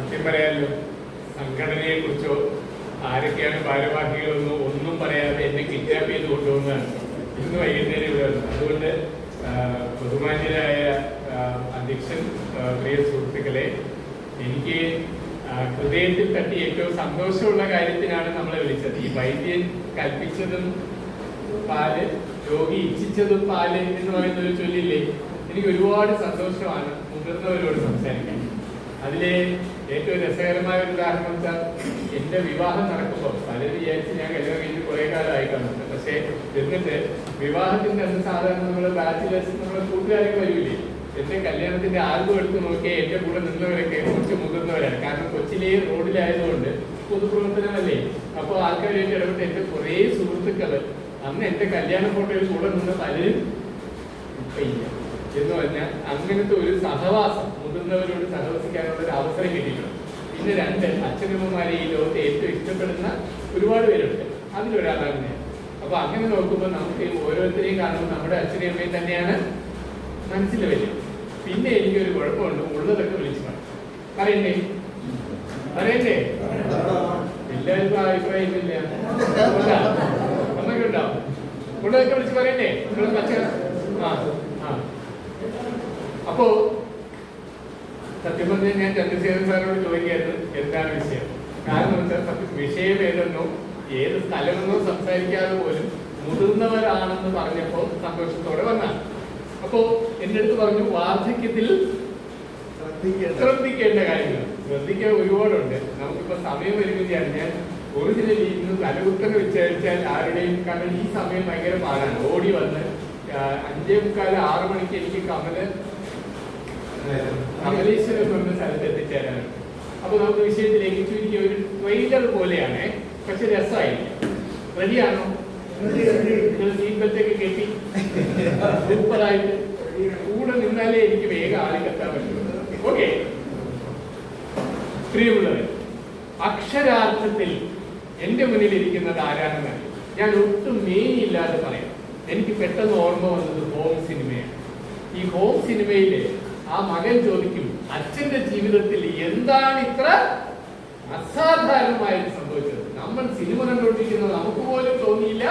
സത്യം പറയാമല്ലോ, സംഘടനയെ കുറിച്ചോ ആരൊക്കെയാണ് ഭാരവാഹികളെന്നോ ഒന്നും പറയാതെ എന്നെ കിഡ്നാപ്പ് ചെയ്ത് കൊണ്ടുപോകുന്നതാണ് ഇന്ന് വൈകുന്നേരം ഇവിടെ വന്നത്. അതുകൊണ്ട് ബഹുമാന്യരായ അധ്യക്ഷൻ, പ്രിയ സുഹൃത്തുക്കളെ, എനിക്ക് ഹൃദയത്തിൽ തട്ടി ഏറ്റവും സന്തോഷമുള്ള കാര്യത്തിനാണ് നമ്മളെ വിളിച്ചത്. ഈ വൈദ്യൻ കൽപ്പിച്ചതും പാല്, രോഗി ഇച്ഛിച്ചതും പാല് എന്ന് പറയുന്ന ഒരു ചൊല്ലില്ലേ, എനിക്ക് ഒരുപാട് സന്തോഷമാണ് മുതിർന്നവരോട് സംസാരിക്കാൻ. അതിലെ ഏറ്റവും രസകരമായ ഒരു ഉദാഹരണം വെച്ചാൽ, എന്റെ വിവാഹം നടക്കുമ്പോൾ പലരും വിചാരിച്ച് ഞാൻ കല്യാണം കഴിഞ്ഞ് കുറെ കാലമായി കാണുന്നുണ്ട്. പക്ഷെ എന്നിട്ട് വിവാഹത്തിന്റെ അന്ന് സാധാരണ നമ്മള് ബാച്ചിലേഴ്സ് നമ്മളെ കൂട്ടുകാരൊക്കെ വരില്ലേ, എന്റെ കല്യാണത്തിന്റെ ആൽബം എടുത്ത് നോക്കിയാൽ എന്റെ കൂടെ നിന്നവരൊക്കെ കുറച്ച് മുതിർന്നവരാണ്. കാരണം കൊച്ചിയിലെ റോഡിലായതുകൊണ്ട് പൊതുപ്രവർത്തനമല്ലേ, അപ്പോൾ ആൾക്കാരായിട്ട് ഇടപെട്ട് എന്റെ കുറെ സുഹൃത്തുക്കള് അന്ന് എന്റെ കല്യാണ ഫോട്ടോയിൽ കൂടെ നിന്ന് പലരും ഇപ്പൊ ഇല്ല എന്ന് പറഞ്ഞാൽ അങ്ങനത്തെ ഒരു സഹവാസം, മുതിർന്നവരോട് സഹവസിക്കാനുള്ള ഒരു അവസരം കിട്ടിയിട്ടുണ്ട്. പിന്നെ രണ്ട്, അച്ഛനമ്മമാരെ ഈ ലോകത്തെ ഏറ്റവും ഇഷ്ടപ്പെടുന്ന ഒരുപാട് പേരുണ്ട്, അതിലൊരാളാണ് ഞാൻ. അപ്പൊ അങ്ങനെ നോക്കുമ്പോൾ നമുക്ക് ഓരോരുത്തരെയും കാണുമ്പോൾ നമ്മുടെ അച്ഛനെയും അമ്മയും തന്നെയാണ് മനസ്സിൽ വരും. പിന്നെ എനിക്കൊരു കുഴപ്പമുണ്ട്, ഉള്ളതൊക്കെ വിളിച്ചു പറയണ്ടേ പറയണ്ടേ എല്ലാവർക്കും അഭിപ്രായം ഇല്ല, അമ്മയ്ക്ക് ഉണ്ടാവും. ഉള്ളതൊക്കെ വിളിച്ച് പറയണ്ടേ? അപ്പോ സത്യം പറഞ്ഞാൽ ഞാൻ ചന്ദ്രശേഖരൻ സാറിനോട് ചോദിക്കായിരുന്നു എന്താണ് വിഷയം. കാരണം വെച്ചാൽ വിഷയം ഏതെന്നോ ഏത് സ്ഥലമെന്നോ സംസാരിക്കാതെ പോലും മുതിർന്നവരാണെന്ന് പറഞ്ഞപ്പോൾ സന്തോഷത്തോടെ വന്നാണ്. അപ്പോ എന്റെ അടുത്ത് പറഞ്ഞു, വാർദ്ധക്യത്തിൽ ശ്രദ്ധിക്കേണ്ട കാര്യങ്ങൾ. ശ്രദ്ധിക്കാൻ ഒരുപാടുണ്ട്. നമുക്കിപ്പോ സമയം വരുമ്പോഴാണ് ഞാൻ ഒറിജിനലി ഇന്ന് തലകുത്തനെ വിചാരിച്ചാൽ ആരുടെയും, കാരണം ഈ സമയം ഭയങ്കര പാടാണ്. ഓടി വന്ന് 5:45 6 മണിക്ക് എനിക്ക് കമലേശ്വരം എന്ന് പറഞ്ഞ സ്ഥലത്ത് എത്തിച്ചേരാണ്. അപ്പൊ നമുക്ക് വിഷയത്തിലേക്ക് ചുരുക്കി ഒരു ട്രെയിലർ പോലെയാണ്, പക്ഷെ രസമായിരിക്കും. റെഡിയാണോ? നിങ്ങൾ സീറ്റ് ബെൽറ്റൊക്കെ കെട്ടി സൂപ്പറായിട്ട് കൂടെ നിന്നാലേ എനിക്ക് വേഗം ആളിലെത്താൻ പറ്റുള്ളൂ. ഓക്കെ, പ്രിയമുള്ളവർ, അക്ഷരാർത്ഥത്തിൽ എന്റെ മുന്നിൽ ഇരിക്കുന്നത് ആരാണെന്ന് ഞാൻ ഒട്ടും മേനിയില്ലാതെ പറയാം. എനിക്ക് പെട്ടെന്ന് ഓർമ്മ വന്നത് ഹോം സിനിമയാണ്. ഈ ഹോം സിനിമയില് ആ മകൻ ചോദിക്കും, അച്ഛന്റെ ജീവിതത്തിൽ എന്താണ് ഇത്ര അസാധാരണമായിട്ട് സംഭവിച്ചത്? നമ്മൾ സിനിമ കണ്ടുകൊണ്ടിരിക്കുന്നത് നമുക്ക് പോലും തോന്നിയില്ല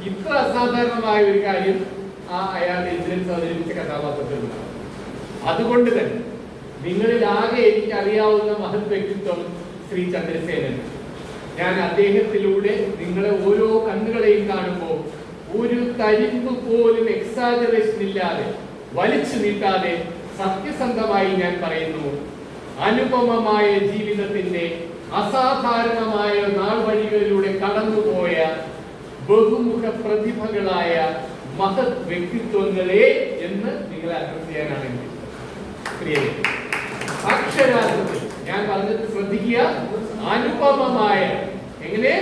ഇത്ര അസാധാരണമായ ഒരു കാര്യം അയാളുടെ ഇന്ദ്രൻസ് അവതരിപ്പിച്ച കഥാപാത്രത്തിലുണ്ടാവും. അതുകൊണ്ട് തന്നെ നിങ്ങളിൽ ആകെ എനിക്ക് അറിയാവുന്ന മഹത് വ്യക്തിത്വം ശ്രീ ചന്ദ്രസേനൻ. ഞാൻ അദ്ദേഹത്തിലൂടെ നിങ്ങളെ ഓരോ കണ്ണുകളെയും കാണുമ്പോൾ ഒരു തരിമ്പ് പോലും എക്സാജറേഷൻ ഇല്ലാതെ, വലിച്ചു നീട്ടാതെ സത്യസന്ധമായി ഞാൻ പറയുന്നു, അനുപമമായ ജീവിതത്തിന്റെ അസാധാരണമായ നാൾ വഴികളിലൂടെ കടന്നുപോയ ബഹുമുഖ പ്രതിഭകളായ മഹത് വ്യക്തിത്വങ്ങളെ എന്ന് നിങ്ങളെ അഡ്രസ് ചെയ്യാനാണ് എനിക്ക് പ്രിയരെ. അക്ഷരാർത്ഥത്തിൽ ഞാൻ പറഞ്ഞത് ശ്രദ്ധിക്കുക, അനുപമമായ, എങ്ങനെ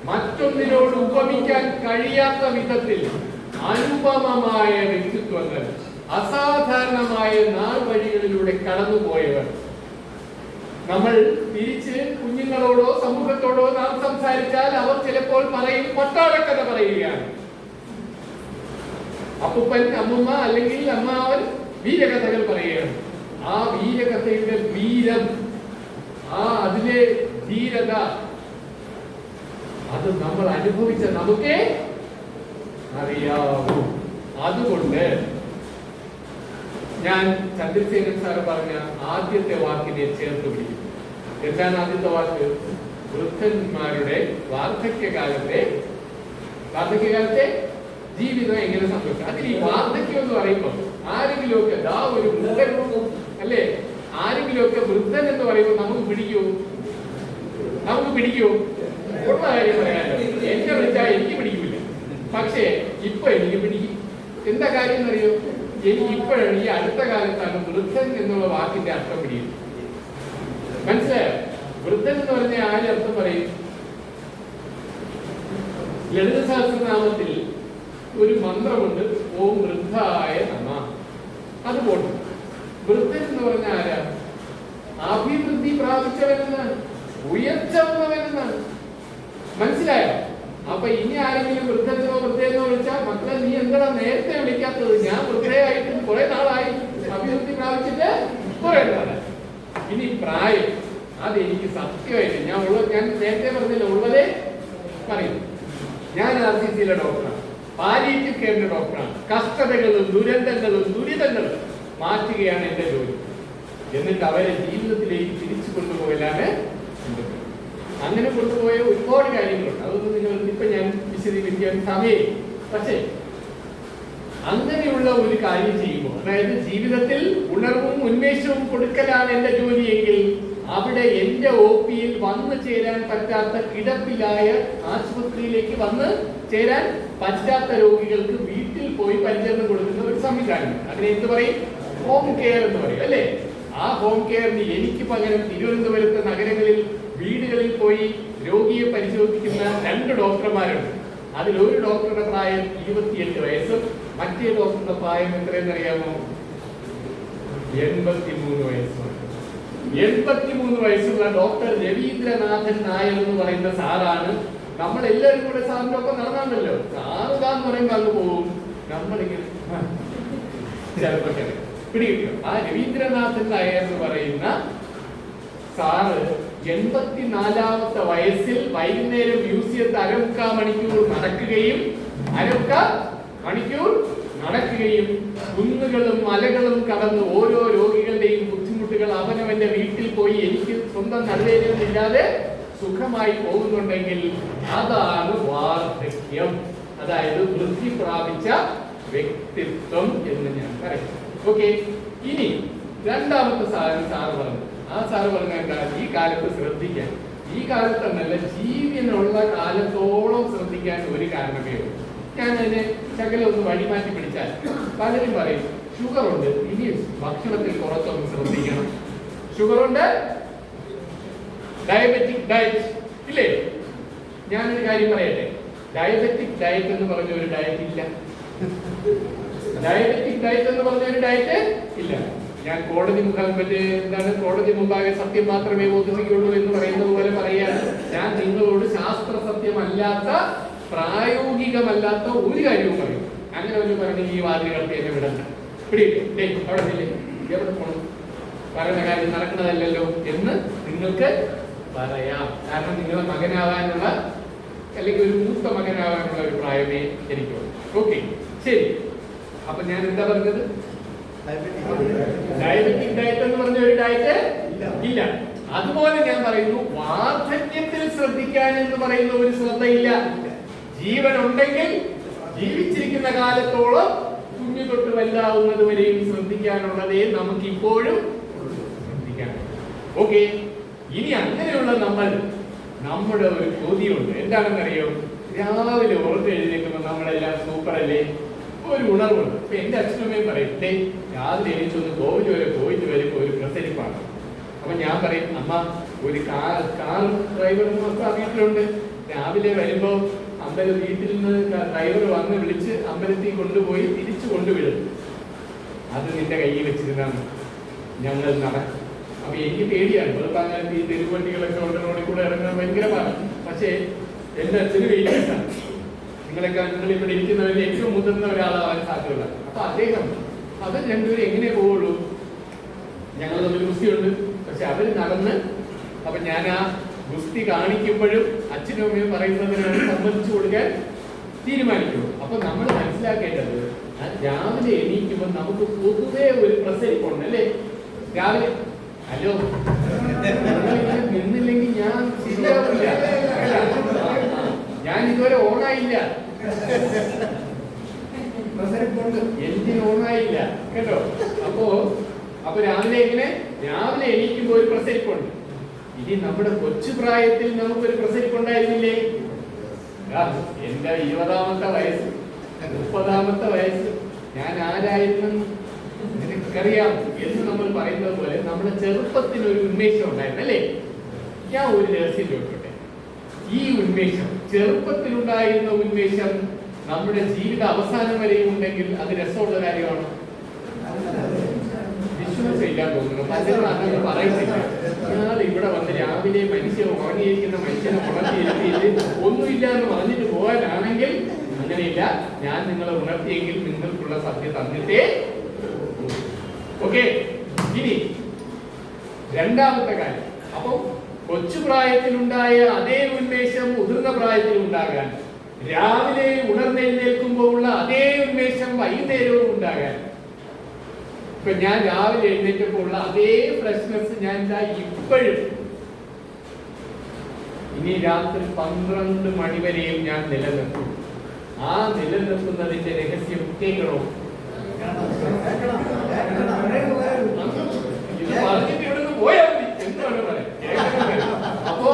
മറ്റൊന്നിനോട് ഉപമിക്കാൻ കഴിയാത്ത വിധത്തിൽ അനുപമമായ വ്യക്തിത്വങ്ങൾ, അസാധാരണമായ നാൾ വഴികളിലൂടെ കടന്നുപോയവർ. നമ്മൾ തിരിച്ച് കുഞ്ഞുങ്ങളോടോ സമൂഹത്തോടോ നാം സംസാരിച്ചാൽ അവർ ചിലപ്പോൾ പറയും, കൊട്ടാരക്കഥ പറയുകയാണ്. അപ്പൂപ്പൻ, അമ്മുമ്മ അല്ലെങ്കിൽ അമ്മാവൻ വീരകഥകൾ പറയുകയാണ്. ആ വീരകഥയുടെ വീരം, അതിലെ ധീരത, അത് നമ്മൾ അനുഭവിച്ച നമുക്കേ അറിയാവൂ. അതുകൊണ്ട് ഞാൻ ചന്ദ്രസേനൻ സാറ് പറഞ്ഞ ആദ്യത്തെ വാക്കിനെ ചേർത്ത് പിടിക്കും. എന്താണ് ആദ്യത്തെ വാക്ക്? വൃദ്ധന്മാരുടെ വാർദ്ധക്യകാലത്തെ ജീവിതം എങ്ങനെ സംഭവിച്ചു. അതിൽ ഈ വാർദ്ധക്യം എന്ന് പറയുമ്പോൾ ആരെങ്കിലുമൊക്കെ ഒരു വൃദ്ധൻ അല്ലേ, ആരെങ്കിലുമൊക്കെ വൃദ്ധൻ എന്ന് പറയുമ്പോൾ നമുക്ക് പിടിക്കുമോ? ഉള്ള കാര്യം പറയാനോ, എന്നെ വിളിച്ചാൽ എനിക്ക് പിടിക്കൂല. പക്ഷേ ഇപ്പൊ എനിക്ക് പിടിക്കും. എന്താ കാര്യം എന്നറിയോ? എനിക്ക് ഇപ്പോഴാണ്, ഈ അടുത്ത കാലത്താണ് വൃദ്ധൻ എന്നുള്ള വാക്കിന്റെ അർത്ഥം പിടിക്കുന്നത്. മനസ്സിലായോ? വൃദ്ധൻ എന്ന് പറഞ്ഞ ആര് അർത്ഥം പറയും? ലളിത സഹസ്രനാമത്തിൽ ഒരു മന്ത്രമുണ്ട്, ഓം വൃദ്ധായ നമഃ. അത് പോട്ടെ. വൃദ്ധൻ എന്ന് പറഞ്ഞ ആരാ? അഭിവൃദ്ധി പ്രാപിച്ചവനെന്നാണ്, ഉയർച്ച വന്നവനെന്നാണ്. മനസ്സിലായോ? അപ്പൊ ഇനി ആരെങ്കിലും വൃദ്ധനോ വൃദ്ധയെന്നോ വിളിച്ചാൽ, മക്കളെ നീ എന്താ നേരത്തെ വിളിക്കാത്തത്? ഞാൻ വൃദ്ധയായിട്ട് കുറെ നാളായി, അഭിവൃദ്ധി പ്രാപിച്ചിട്ട് കുറെ നാളായി. ഇനി പ്രായം, അതെനിക്ക് സത്യമായിട്ട് ഞാൻ നേരത്തെ പറഞ്ഞില്ല, ഉള്ളതേ പറയുന്നു. ഞാൻ RCCയിലെ ഡോക്ടറാണ്, പാലിയേറ്റീവ് കെയറിന്റെ ഡോക്ടറാണ്. കഷ്ടതകളും ദുരന്തങ്ങളും ദുരിതങ്ങളും മാറ്റുകയാണ് എന്റെ ജോലി. എന്നിട്ട് അവരെ ജീവിതത്തിലേക്ക് തിരിച്ചു കൊണ്ടുപോകലാണ്. അങ്ങനെ കൊണ്ടുപോയ ഒരുപാട് കാര്യങ്ങളുണ്ട്. അതൊന്നും നിങ്ങൾ ഇപ്പൊ ഞാൻ വിശദീകരിക്കാൻ സമയം. പക്ഷേ അങ്ങനെയുള്ള ഒരു കാര്യം ചെയ്യുമ്പോൾ, അതായത് ജീവിതത്തിൽ ഉണർവും ഉന്മേഷവും കൊടുക്കലാണ് എന്റെ ജോലിയെങ്കിൽ, അവിടെ എന്റെ OPയിൽ വന്നു ചേരാൻ പറ്റാത്ത, കിടപ്പിലായ ആശുപത്രിയിലേക്ക് വന്ന് ചേരാൻ പറ്റാത്ത രോഗികൾക്ക് വീട്ടിൽ പോയി പരിചരണം കൊടുക്കുന്ന ഒരു സംവിധാനം, അതിനെ എന്ത് പറയും? ഹോം കെയർ എന്ന് പറയും, അല്ലേ? ആ ഹോം കെയറിന് എനിക്ക് പകരം തിരുവനന്തപുരത്തെ നഗരങ്ങളിൽ വീടുകളിൽ പോയി രോഗിയെ പരിശോധിക്കുന്ന 2 ഡോക്ടർമാരുണ്ട്. അതിലൊരു ഡോക്ടറുടെ പ്രായം 28 വയസ്സും മറ്റേ ഡോക്ടറുടെ പ്രായം എത്രയെന്ന് അറിയാമോ? 83 വയസ്സാണ്. 83 വയസ്സുള്ള ഡോക്ടർ രവീന്ദ്രനാഥൻ നായർ എന്ന് പറയുന്ന സാറാണ്. നമ്മളെല്ലാവരും കൂടെ സാറിന്റെ ഒപ്പം നടന്നാണല്ലോ. സാറുതാന്ന് പറയുമ്പോൾ അങ്ങ് പോകും. നമ്മളിങ്ങനെ ചിലപ്പോൾ പിടികിട്ടും. ആ രവീന്ദ്രനാഥൻ നായർ എന്ന് പറയുന്ന സാറ് 84ാമത്തെ വയസ്സിൽ വൈകുന്നേരം മ്യൂസിയത്തിൽ 1/4 മണിക്കൂർ നടക്കുകയും കുന്നുകളും മലകളും കടന്ന് ഓരോ രോഗികളുടെയും ബുദ്ധിമുട്ടുകൾ അവനവന്റെ വീട്ടിൽ പോയി എനിക്ക് സ്വന്തം നടുവേദനയില്ലാതെ സുഖമായി പോകുന്നുണ്ടെങ്കിൽ അതാണ് വാർദ്ധക്യം, അതായത് വൃദ്ധി പ്രാപിച്ച വ്യക്തിത്വം എന്ന് ഞാൻ പറയും. ഓക്കെ, ഇനി രണ്ടാമത്തെ സാറ് പറഞ്ഞു. ആ സാറ് പറഞ്ഞ ഈ കാലത്ത് ശ്രദ്ധിക്കാൻ, ഈ കാലത്തെന്നല്ല ജീവനുള്ള കാലത്തോളം ശ്രദ്ധിക്കാൻ ഒരു കാരണമേ ഉള്ളൂ. ഞാൻ അതിനെ ശകലം ഒന്ന് വഴിമാറ്റി പിടിച്ചാൽ പലരും പറയും ഷുഗർ ഉണ്ട്, ഇനി ഭക്ഷണത്തിൽ കുറച്ചൊന്ന് ശ്രദ്ധിക്കണം. ഷുഗർ ഉണ്ട്, ഡയബറ്റിക് ഡയറ്റ് ഇല്ലേ? ഞാനൊരു കാര്യം പറയട്ടെ, ഡയബറ്റിക് ഡയറ്റ് എന്ന് പറഞ്ഞ ഒരു ഡയറ്റ് ഇല്ല. ഡയബറ്റിക് ഡയറ്റ് എന്ന് പറഞ്ഞ ഒരു ഡയറ്റ് ഇല്ല. ഞാൻ കോടതി മുമ്പാകെ സത്യം മാത്രമേ ബോധിപ്പിക്കുള്ളൂ എന്ന് പറയുന്നത് പോലെ പറയാൻ ഞാൻ നിങ്ങളോട് ശാസ്ത്ര സത്യമല്ലാത്ത, പ്രായോഗികമല്ലാത്ത ഒരു കാര്യവും പറയും. അങ്ങനെ ഒരു പറഞ്ഞ് ഈ വാദികൾക്ക് എന്നെ വിടണ്ട, പിടിയില്ലേ അവിടെ ഇല്ലേ, എവിടെ പോകണം, പറയുന്ന കാര്യം നടക്കുന്നതല്ലല്ലോ എന്ന് നിങ്ങൾക്ക് പറയാം. കാരണം നിങ്ങളെ മകനാവാനുള്ള, അല്ലെങ്കിൽ ഒരു മൂത്ത മകനാവാനുള്ള ഒരു പ്രായമേ എനിക്കുള്ളൂ. ഓക്കെ, ശരി. അപ്പൊ ഞാൻ എന്താ പറഞ്ഞത്? ഡയബറ്റിക് ഡയറ്റ് എന്ന് പറഞ്ഞ ഒരു ഡയറ്റ് ഇല്ല. അതുപോലെ ഞാൻ പറയുന്നു, വാർദ്ധക്യത്തിൽ ശ്രദ്ധിക്കാൻ എന്ന് പറയുന്ന ഒരു ശ്രദ്ധയില്ല. ജീവൻ ഉണ്ടെങ്കിൽ ജീവിച്ചിരിക്കുന്ന കാലത്തോളം കുഞ്ഞു തൊട്ട് വലുതാവുന്നത് വരെയും ശ്രദ്ധിക്കാനുള്ളതേ നമുക്ക് ഇപ്പോഴും ശ്രദ്ധിക്കാൻ. ഓക്കെ, ഇനി അങ്ങനെയുള്ള നമ്മുടെ ഒരു ചോദ്യമുണ്ട്. എന്താണെന്നറിയോ? രാവിലെ ഉറക്കം എഴുന്നേൽക്കുമ്പോൾ നമ്മളെല്ലാം സൂപ്പർ അല്ലേ, ഒരു ഉണർവുണ്ട്. ഇപ്പൊ എന്റെ അച്ഛനമ്മയും പറയും, രാവിലെ എഴുന്നേറ്റ് കോവിഡ് വരെ പോയിട്ട് വരുമ്പോ ഒരു പ്രസരിപ്പാണ്. അപ്പൊ ഞാൻ പറയും, അമ്മ ഒരു കാർ ഡ്രൈവർ വീട്ടിലുണ്ട്. രാവിലെ വരുമ്പോ വീട്ടിൽ നിന്ന് ഡ്രൈവർ വന്ന് വിളിച്ച് അമ്പലത്തിൽ കൊണ്ടുപോയി തിരിച്ചു കൊണ്ടുവിടും. അത് നിന്റെ കയ്യിൽ വെച്ചിരുന്നാണ് ഞങ്ങൾ നടക്കും. അപ്പൊ എനിക്ക് പേടിയാണ്. വെറുതെ ഈ തെരുവണ്ടികളൊക്കെ റോഡിൽ കൂടെ ഇറങ്ങാൻ ഭയങ്കരമാണ്. പക്ഷേ എന്റെ അച്ഛന് വെയിലാണ്. നിങ്ങൾ ഇവിടെ ഇരിക്കുന്നവരിൽ ഏറ്റവും മുതിർന്ന ഒരാളാവാൻ സാധ്യതയുള്ള. അപ്പൊ അദ്ദേഹം അത് രണ്ടുപേരും എങ്ങനെ പോവുള്ളൂ? ഞങ്ങൾ തമ്മിൽ ഗുസ്തിയുണ്ട്, പക്ഷെ അവര് നടന്ന്. അപ്പൊ ഞാൻ ആ ഗുസ്തി കാണിക്കുമ്പോഴും അച്ഛനും അമ്മയും പറയുന്നതിനാണ് സമ്മതിച്ചു കൊടുക്കാൻ തീരുമാനിക്കുള്ളൂ. അപ്പൊ നമ്മൾ മനസ്സിലാക്കേണ്ടത്, രാവിലെ എണീക്കുമ്പോൾ നമുക്ക് പൊതുവേ ഒരു പ്രസരിപ്പുണ്ട് അല്ലേ? രാവിലെ ഹലോ നിന്നില്ലെങ്കിൽ ഞാൻ ശരിയാവില്ല, ഞാൻ ഇതുവരെ ഓണായില്ല, പ്രസരിപ്പുണ്ട്, എഞ്ചിൻ ഓണായില്ല കേട്ടോ. അപ്പൊ രാവിലെ എണീക്കുമ്പോൾ ഒരു പ്രസരിപ്പുണ്ട്. ഇനി നമ്മുടെ കൊച്ചു പ്രായത്തിൽ നമുക്കൊരു പ്രസരിപ്പുണ്ടായിരുന്നില്ലേ? എന്റെ 20ാമത്തെ വയസ്സ്, 30ാമത്തെ വയസ്സ് ഞാൻ ആരായിരുന്നു നിനക്കറിയാം എന്ന് നമ്മൾ പറയുന്നത് പോലെ നമ്മുടെ ചെറുപ്പത്തിന് ഒരു ഉന്മേഷം ഉണ്ടായിരുന്നു അല്ലേ? ഞാൻ ഒരു രഹസ്യം ചോദിക്കട്ടെ, ഈ ഉന്മേഷം, ചെറുപ്പത്തിലുണ്ടായിരുന്ന ഉന്മേഷം നമ്മുടെ ജീവിത അവസാനം വരെയും ഉണ്ടെങ്കിൽ അത് രസമുള്ള കാര്യമാണ്. വിശ്വാസമില്ലാൻ തോന്നുന്നു, പലരും അങ്ങനെ പറയുന്നില്ല. ഞാൻ ഇവിടെ വന്ന് രാവിലെ ഉറങ്ങിയിരിക്കുന്ന മനുഷ്യനെ ഉണർത്തിയിരുത്തിയിട്ട് ഒന്നുമില്ല എന്ന് പറഞ്ഞിട്ട് പോകാനാണെങ്കിൽ അങ്ങനെയില്ല. ഞാൻ നിങ്ങളെ ഉണർത്തിയെങ്കിൽ നിങ്ങൾക്കുള്ള സത്യം തന്നിട്ടേ. ഓക്കെ, ഇനി രണ്ടാമത്തെ കാര്യം, അപ്പൊ കൊച്ചു പ്രായത്തിലുണ്ടായ അതേ ഉന്മേഷം മുതിർന്ന പ്രായത്തിൽ ഉണ്ടാകാൻ, രാവിലെ ഉണർന്നെഴുന്നേൽക്കുമ്പോൾ ഉള്ള അതേ ഉന്മേഷം വൈകുന്നേരവും ഉണ്ടാകാൻ. ഇപ്പൊ ഞാൻ രാവിലെ എഴുന്നേറ്റപ്പോൾ ഉള്ള അതേ ഫ്രഷ്നെസ് ഞാൻ ഇപ്പോഴും ഇനി രാത്രി 12 മണി വരെയും ഞാൻ നിലനിർത്തും. ആ നിലനിർത്തുന്നതിന്റെ രഹസ്യം കേൾക്കണോ? ഇത് പറഞ്ഞിട്ട് ഇവിടുന്ന് പോയാൽ മതി എന്താണ് പറയാം. അപ്പോ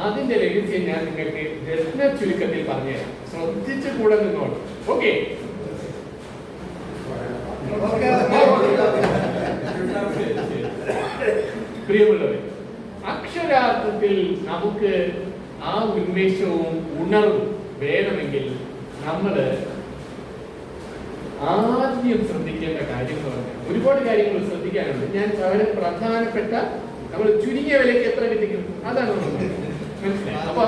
അതിന്റെ രഹസ്യം ഞാൻ നിങ്ങൾക്ക് രത്ന ചുരുക്കത്തിൽ പറഞ്ഞുതരാം. ശ്രദ്ധിച്ച് കൂടെ നിന്നോളൂ. ഓക്കെ? പ്രിയമുള്ളവരെ, അക്ഷരാർത്ഥത്തിൽ നമുക്ക് ആ ഉന്മേഷവും ഉണർവും വേണമെങ്കിൽ നമ്മൾ ആദ്യം ശ്രദ്ധിക്കേണ്ട കാര്യം എന്ന് പറഞ്ഞാൽ ഒരുപാട് കാര്യങ്ങൾ ശ്രദ്ധിക്കാനുണ്ട്. ഞാൻ വളരെ പ്രധാനപ്പെട്ട നമ്മൾ ചുരുങ്ങിയ വിലയ്ക്ക് എത്ര കിട്ടിക്കും അതാണ് മനസ്സിലായി. അപ്പൊ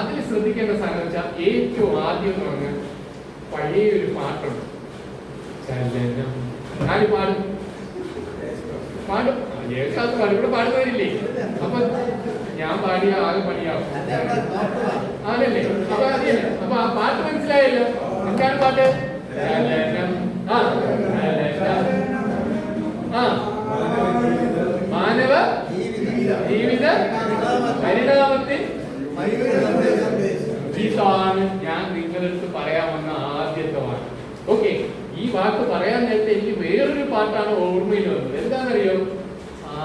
അതിൽ ശ്രദ്ധിക്കേണ്ട സാധനം വെച്ചാൽ ഏറ്റവും ആദ്യം എന്ന് പറഞ്ഞാൽ പഴയ ഒരു പാട്ടുണ്ട്, ചലനം. ആര് പാടും? പാടും. ഏകാത്ത പാടും. ഇവിടെ പാടുന്നവരില്ലേ? അപ്പൊ ഞാൻ പാടിയ ആകെ പണിയാവും ആണല്ലേ? അപ്പൊ അതല്ലേ? അപ്പൊ ആ പാട്ട് മനസ്സിലായല്ലോ. എന്താണ് പാട്ട്? മാനവ ജീവിത പരിണാമത്തിൽ ഇതാണ് ഞാൻ നിങ്ങളടുത്ത് പറയാൻ വന്ന ആദ്യത്തെ വാക്ക്. ഓക്കെ, ഈ വാക്ക് പറയാൻ നേരത്തെ എനിക്ക് വേറൊരു പാട്ടാണ് ഓർമ്മയിൽ വന്നത്. എന്താണെന്നറിയോ?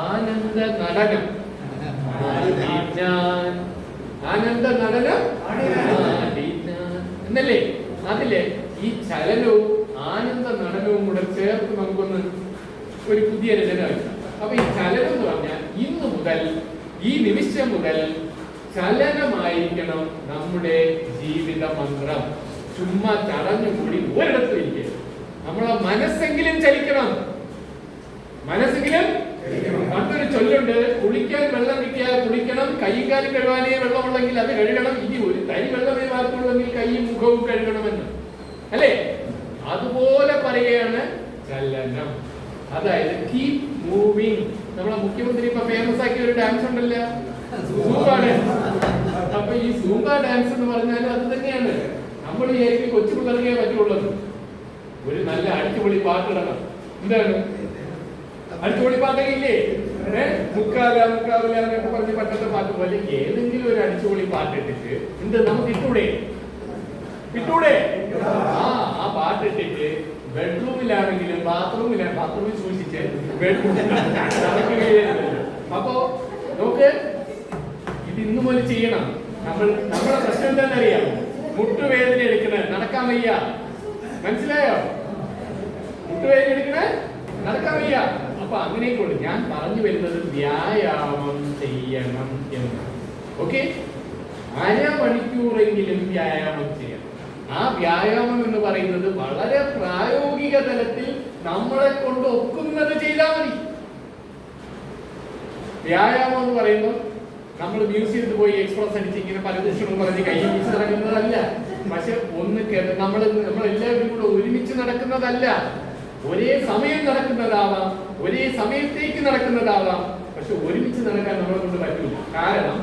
ആനന്ദ നടനം. ആനന്ദ നടനം എന്നല്ലേ? അതിലെ ഈ ചലനവും ആനന്ദ നടനവും കൂടെ ചേർത്ത് നമുക്കൊന്ന് ഒരു പുതിയ രചന. അപ്പൊ ഈ ചലനം എന്ന് പറഞ്ഞാൽ ഇന്ന് മുതൽ, ഈ നിമിഷം മുതൽ ചലനമായിരിക്കണം നമ്മുടെ ജീവിത മന്ത്രം. ചുമ്മാ ചടഞ്ഞുകൂടി ഒരിടത്തും ഇരിക്കുക. നമ്മളെ മനസ്സെങ്കിലും ചലിക്കണം. മനസ്സെങ്കിലും. പണ്ടൊരു ചൊല്ലുണ്ട്, കുളിക്കാൻ വെള്ളം കിട്ടിയാൽ കുളിക്കണം, കൈയും കാലും കഴുകാനേ വെള്ളമുള്ളെങ്കിൽ അത് കഴുകണം, ഇനി ഒരു തരി വെള്ളമേ വാർത്തുള്ളെങ്കിൽ കൈയും മുഖവും കഴുകണമെന്ന്, അല്ലേ? അതുപോലെ പറയുകയാണ് ചലനം. അതായത് കീപ് മൂവിങ്. നമ്മളെ മുഖ്യമന്ത്രി ഇപ്പൊ ഫേമസ് ആക്കിയ ഒരു ഡാൻസ് ഉണ്ടല്ലോ, സൂംബ ഡാൻസ്. അപ്പൊ ഈ സൂംബ ഡാൻസ് എന്ന് പറഞ്ഞാൽ അത് തന്നെയാണ്. നമ്മൾ വിചാരിക്കും കൊച്ചു പിള്ളേർക്കേ പറ്റുള്ളത്. ഒരു നല്ല അടിച്ചുപൊളി പാട്ടിടണം. എന്താണ് അടിച്ചുപൊളി പാട്ടൊക്കെ ഇല്ലേ? മുക്കാല മുക്കാവില എന്നൊക്കെ പറഞ്ഞ് പണ്ടത്തെ പാട്ട് പോലെ ഏതെങ്കിലും ഒരു അടിച്ചുപൊളി പാട്ടിട്ടിട്ട് എന്ത് നമുക്ക് ഇട്ടൂടെ? ആ പാട്ടിട്ടിട്ട് ബെഡ്റൂമിലാണെങ്കിലും ബാത്റൂമിൽ സൂക്ഷിച്ച് ബെഡ്റൂമിൽ. അപ്പോ നമുക്ക് ഇത് ഇന്നു മുതൽ ചെയ്യണം. നമ്മളെ പ്രശ്നം എന്താണെന്ന് അറിയാമോ? മുട്ടുവേദന എടുക്കണേ, നടക്കാൻ വയ്യ. മനസ്സിലായോ? മുട്ടുവേദന എടുക്കണേ, നടക്കാൻ വയ്യ. അപ്പൊ അങ്ങനെയൊക്കെ ഞാൻ പറഞ്ഞു വരുന്നത് വ്യായാമം ചെയ്യണം എന്നാണ്. ഓക്കെ, അരമണിക്കൂറെങ്കിലും വ്യായാമം ചെയ്യണം. ആ വ്യായാമം എന്ന് പറയുന്നത് വളരെ പ്രായോഗിക തലത്തിൽ നമ്മളെ കൊണ്ട് ഒക്കുന്നത് ചെയ്താൽ മതി. വ്യായാമം എന്ന് പറയുമ്പോൾ നമ്മൾ മ്യൂസിയത്തിൽ പോയി എക്സ്പ്രസ് അടിച്ച് ഇങ്ങനെ പല ദൃശ്യങ്ങൾ പറഞ്ഞ് കൈ പിടിച്ച് നടക്കുന്നതല്ല. പക്ഷെ നമ്മളെല്ലാവരും കൂടെ ഒരുമിച്ച് നടക്കുന്നതല്ല. ഒരേ സമയം നടക്കുന്നതാവാം, ഒരേ സമയത്തേക്ക് നടക്കുന്നതാവാം. പക്ഷെ ഒരുമിച്ച് നടക്കാൻ നമ്മളെ കൊണ്ട് പറ്റില്ല. കാരണം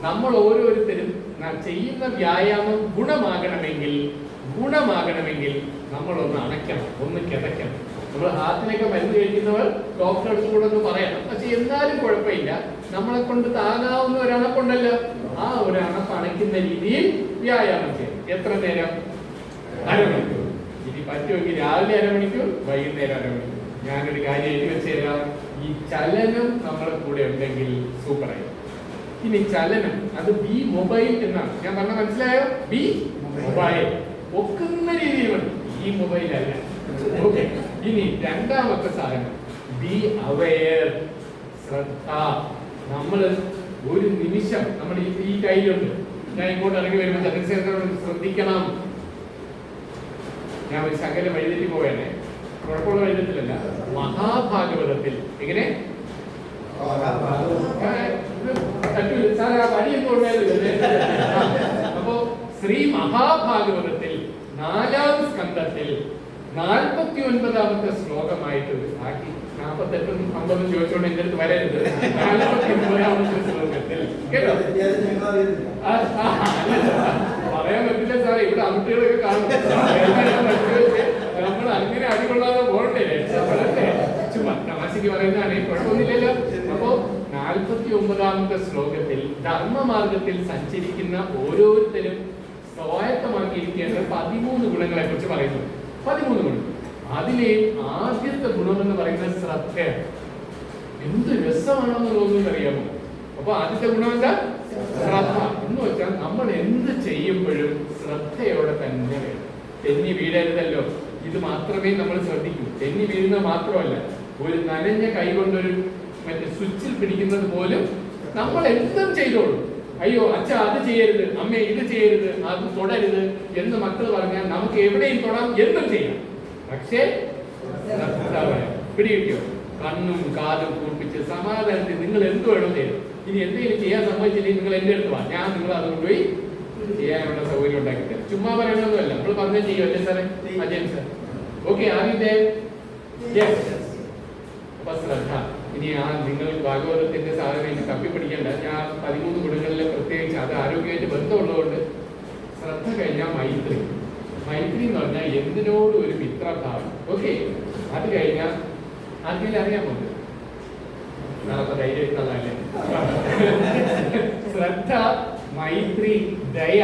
നമ്മൾ ഓരോരുത്തരും ചെയ്യുന്ന വ്യായാമം ഗുണമാകണമെങ്കിൽ നമ്മളൊന്ന് അണയ്ക്കണം, ഒന്ന് കിതയ്ക്കണം. നമ്മൾ ഹാർട്ടിനൊക്കെ മരുന്ന് കഴിക്കുന്നവർ ഡോക്ടറെ കൂടെ ഒന്ന് പറയണം. പക്ഷെ എന്നാലും കുഴപ്പമില്ല, നമ്മളെ കൊണ്ട് താങ്ങാവുന്ന ഒരണപ്പുണ്ടല്ലോ, ആ ഒരണപ്പ് അണയ്ക്കുന്ന രീതിയിൽ വ്യായാമം ചെയ്യണം. എത്ര നേരം? അരമണിക്കൂർ. ഇനി പറ്റുമെങ്കിൽ രാവിലെ അരമണിക്കൂർ, വൈകുന്നേരം അരമണിക്കൂർ. ഞാനൊരു കാര്യം എഴുതി വെച്ചുതരാം. ഈ ചലനം നമ്മളെ കൂടെ ഉണ്ടെങ്കിൽ സൂപ്പറായി. ഇനി ചലനം അത് ബി മൊബൈൽ എന്നാണ് ഞാൻ പറഞ്ഞ, മനസ്സിലായോ? B mobile. ഒക്കുന്ന രീതിയിൽ മതി, ഈ മൊബൈൽ അല്ല. ഓക്കെ, ഇനി രണ്ടാമത്തെ സാധനം ബി അവെയർ. ശ്രദ്ധ. നമ്മൾ ഒരു നിമിഷം നമ്മൾ ഈ കയ്യിലുണ്ട്, ഞാൻ ഇങ്ങോട്ട് ഇറങ്ങി വരുമ്പോൾ ചന്ദ്രശേഖരനോട് ശ്രദ്ധിക്കണം. ഞാൻ ഒരു ശകലം വഴിതെറ്റി പോവേണേ, കുഴപ്പമുള്ള വഴിതെറ്റിലല്ല. മഹാഭാഗവതത്തിൽ എങ്ങനെ അപ്പോ ശ്രീ മഹാഭാഗവതത്തിൽ 4-ാം സ്കന്ധത്തിൽ 49-ാമത്തെ ശ്ലോകമായിട്ട് ആക്കി 48 50 ചോദിച്ചോണ്ട് എന്റെ അടുത്ത് വരരുത്. 49ാമത്തെ ശ്ലോകത്തിൽ കേട്ടോ. പറയാൻ പറ്റില്ല സാറേ, ഇവിടെ അമിട്ടുകളൊക്കെ കാണും. നമ്മൾ അങ്ങനെ അടികൊള്ളാതെ പോകണ്ടേ, രക്ഷപ്പെടണ്ടേ. ചുമ്മാ തമാശക്ക് പറയുന്നതാണ്, കുഴപ്പമൊന്നുമില്ലല്ലോ. അപ്പോ 49ാമത്തെ ശ്ലോകത്തിൽ ധർമ്മമാർഗത്തിൽ സഞ്ചരിക്കുന്ന ഓരോരുത്തരും സ്വായത്തമാക്കിയിരിക്കേണ്ട 13 ഗുണങ്ങളെ കുറിച്ച് പറയുന്നു. 13 ഗുണം. അതിലെ ആദ്യത്തെ ഗുണം എന്ന് പറയുന്നത് ശ്രദ്ധയാണ്. എന്ത് രസമാണെന്ന് തോന്നുന്നത് അറിയാമോ? അപ്പൊ ആദ്യത്തെ ഗുണം എന്താ? ശ്രദ്ധ എന്ന് വെച്ചാൽ നമ്മൾ എന്ത് ചെയ്യുമ്പോഴും ശ്രദ്ധയോടെ തന്നെ വേണം. തെന്നി വീഴരുതല്ലോ, ഇത് മാത്രമേ നമ്മൾ ശ്രദ്ധിക്കൂ. തെന്നി വീഴുന്നത് മാത്രമല്ല, ഒരു നനഞ്ഞ കൈ കൊണ്ടൊരു മറ്റേ സ്വിച്ചിൽ പിടിക്കുന്നത് പോലും നമ്മൾ എന്തും ചെയ്തോളൂ. അയ്യോ അച്ഛ അത് ചെയ്യരുത്, അമ്മ ഇത് ചെയ്യരുത്, അത് തൊടരുത് എന്ന് മക്കൾ പറഞ്ഞാൽ നമുക്ക് എവിടെയും തൊടാം, എന്തും ചെയ്യാം. പക്ഷേ പിടികിട്ടിയോ? കണ്ണും കാതും കൂർപ്പിച്ച് സമാധാനത്തിൽ നിങ്ങൾ എന്ത് വേണം ചെയ്യും. ഇനി എന്തെങ്കിലും ചെയ്യാൻ സമ്മതിച്ചില്ലെങ്കിൽ നിങ്ങൾ എന്റെ അടുത്ത് വാ, ഞാൻ നിങ്ങൾ അത് കൊണ്ടുപോയി ചെയ്യാനുള്ള സൗകര്യം ഉണ്ടാക്കി തരാം. ചുമ്മാ പറയണമെന്നല്ല, നമ്മൾ പറഞ്ഞാൽ ചെയ്യും. അല്ലേ സാറേ? അജയൻ സാർ ഓക്കെ ആദ്യത്തെ അപ്പൊ ശ്രദ്ധ. ഇനി നിങ്ങൾ ഭാഗവതത്തിന്റെ സാധനം ഇനി തപ്പി പഠിക്കേണ്ട. ഞാൻ 13 ഗുണങ്ങളിലെ പ്രത്യേകിച്ച് അത് ആരോഗ്യമായിട്ട് ബന്ധമുള്ളതുകൊണ്ട് ശ്രദ്ധ കഴിഞ്ഞാൽ മൈത്രി. മൈത്രി എന്ന് പറഞ്ഞാൽ എന്തിനോടും ഒരു മിത്രഭാവം. ഓക്കെ, അത് കഴിഞ്ഞാൽ അതിൽ അറിയാമോ? നാളെ ധൈര്യം ഇട്ടതല്ലേ. ശ്രദ്ധ, മൈത്രി, ദയ.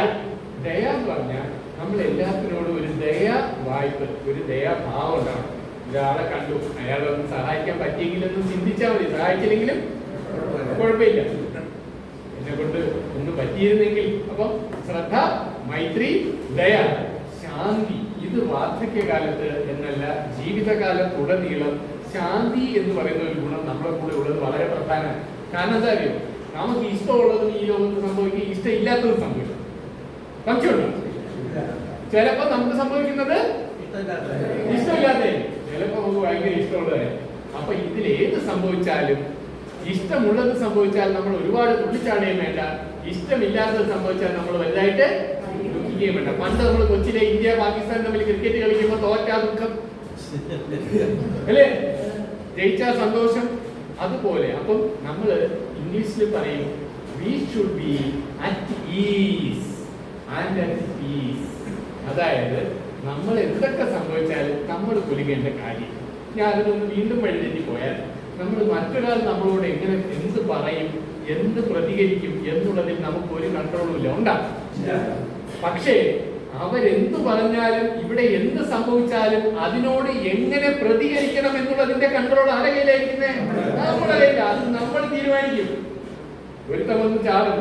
ദയ എന്ന് പറഞ്ഞാൽ നമ്മൾ എല്ലാത്തിനോടും ഒരു ദയ വായ്പ, ഒരു ദയാഭാവം ഉണ്ടാവും. ഒരാളെ കണ്ടു, അയാളൊന്നും സഹായിക്കാൻ പറ്റിയെങ്കിലൊന്നും ചിന്തിച്ചാൽ മതി, സഹായിച്ചില്ലെങ്കിലും കുഴപ്പമില്ല, എന്നെ കൊണ്ട് ഒന്നും പറ്റിയിരുന്നെങ്കിൽ. അപ്പൊ ശ്രദ്ധ, മൈത്രി, ദയ, ശാന്തി. ഇത് വാർദ്ധക്യകാലത്ത് എന്നല്ല, ജീവിതകാലത്തുടനീളം ശാന്തി എന്ന് പറയുന്ന ഒരു ഗുണം നമ്മുടെ കൂടെ ഉള്ളത് വളരെ പ്രധാനമാണ്. കാരണം എന്താ അറിയോ? നമുക്ക് ഇഷ്ടമുള്ളതും ഈ ലോകത്ത് സംഭവിക്കും, ഇഷ്ടമില്ലാത്തതും സംഭവിക്കും. സംശയമുണ്ടോ? ചിലപ്പോ നമുക്ക് സംഭവിക്കുന്നത് ഇഷ്ടമില്ലാത്തേ, ചിലപ്പോ നമുക്ക് ഭയങ്കര ഇഷ്ടമുള്ളതായിരിക്കും. അപ്പൊ ഇതിൽ ഏത് സംഭവിച്ചാലും, ഇഷ്ടമുള്ളത് സംഭവിച്ചാൽ നമ്മൾ ഒരുപാട് തുള്ളിച്ചാടുകയും വേണ്ട, ഇഷ്ടമില്ലാത്തത് സംഭവിച്ചാൽ നമ്മൾ വലുതായിട്ട് ദുഃഖിക്കുകയും വേണ്ട. പണ്ട് നമ്മൾ കൊച്ചിയിലെ ഇന്ത്യ പാകിസ്ഥാൻ തമ്മിൽ ക്രിക്കറ്റ് കളിക്കുമ്പോൾ തോറ്റാ ദുഃഖം അല്ലേ, ജയിച്ചാ സന്തോഷം. അതുപോലെ അപ്പം നമ്മൾ ഇംഗ്ലീഷിൽ പറയും we should be at ease and at peace. അതായത് നമ്മൾ എന്തൊക്കെ സംഭവിച്ചാലും നമ്മൾ കുലുങ്ങേണ്ട കാര്യം. ഞാൻ അതിനൊന്ന് വീണ്ടും വഴിതെറ്റി പോയാൽ, നമ്മൾ മറ്റൊരാൾ നമ്മളോട് എങ്ങനെ എന്ത് പറയും, എന്ത് പ്രതികരിക്കും എന്നുള്ളതിൽ നമുക്ക് ഒരു കൺട്രോളും ഇല്ല. ഉണ്ടാകും. പക്ഷേ അവരെന്ത് പറഞ്ഞാലും ഇവിടെ എന്ത് സംഭവിച്ചാലും അതിനോട് എങ്ങനെ പ്രതികരിക്കണം എന്നുള്ളതിന്റെ കൺട്രോൾ ആരുടെ കയ്യിലായിരിക്കുന്നേ? നമ്മുടെ കയ്യില. അത് നമ്മൾ തീരുമാനിക്കും. ഒരുത്തം വന്ന് ചാടും,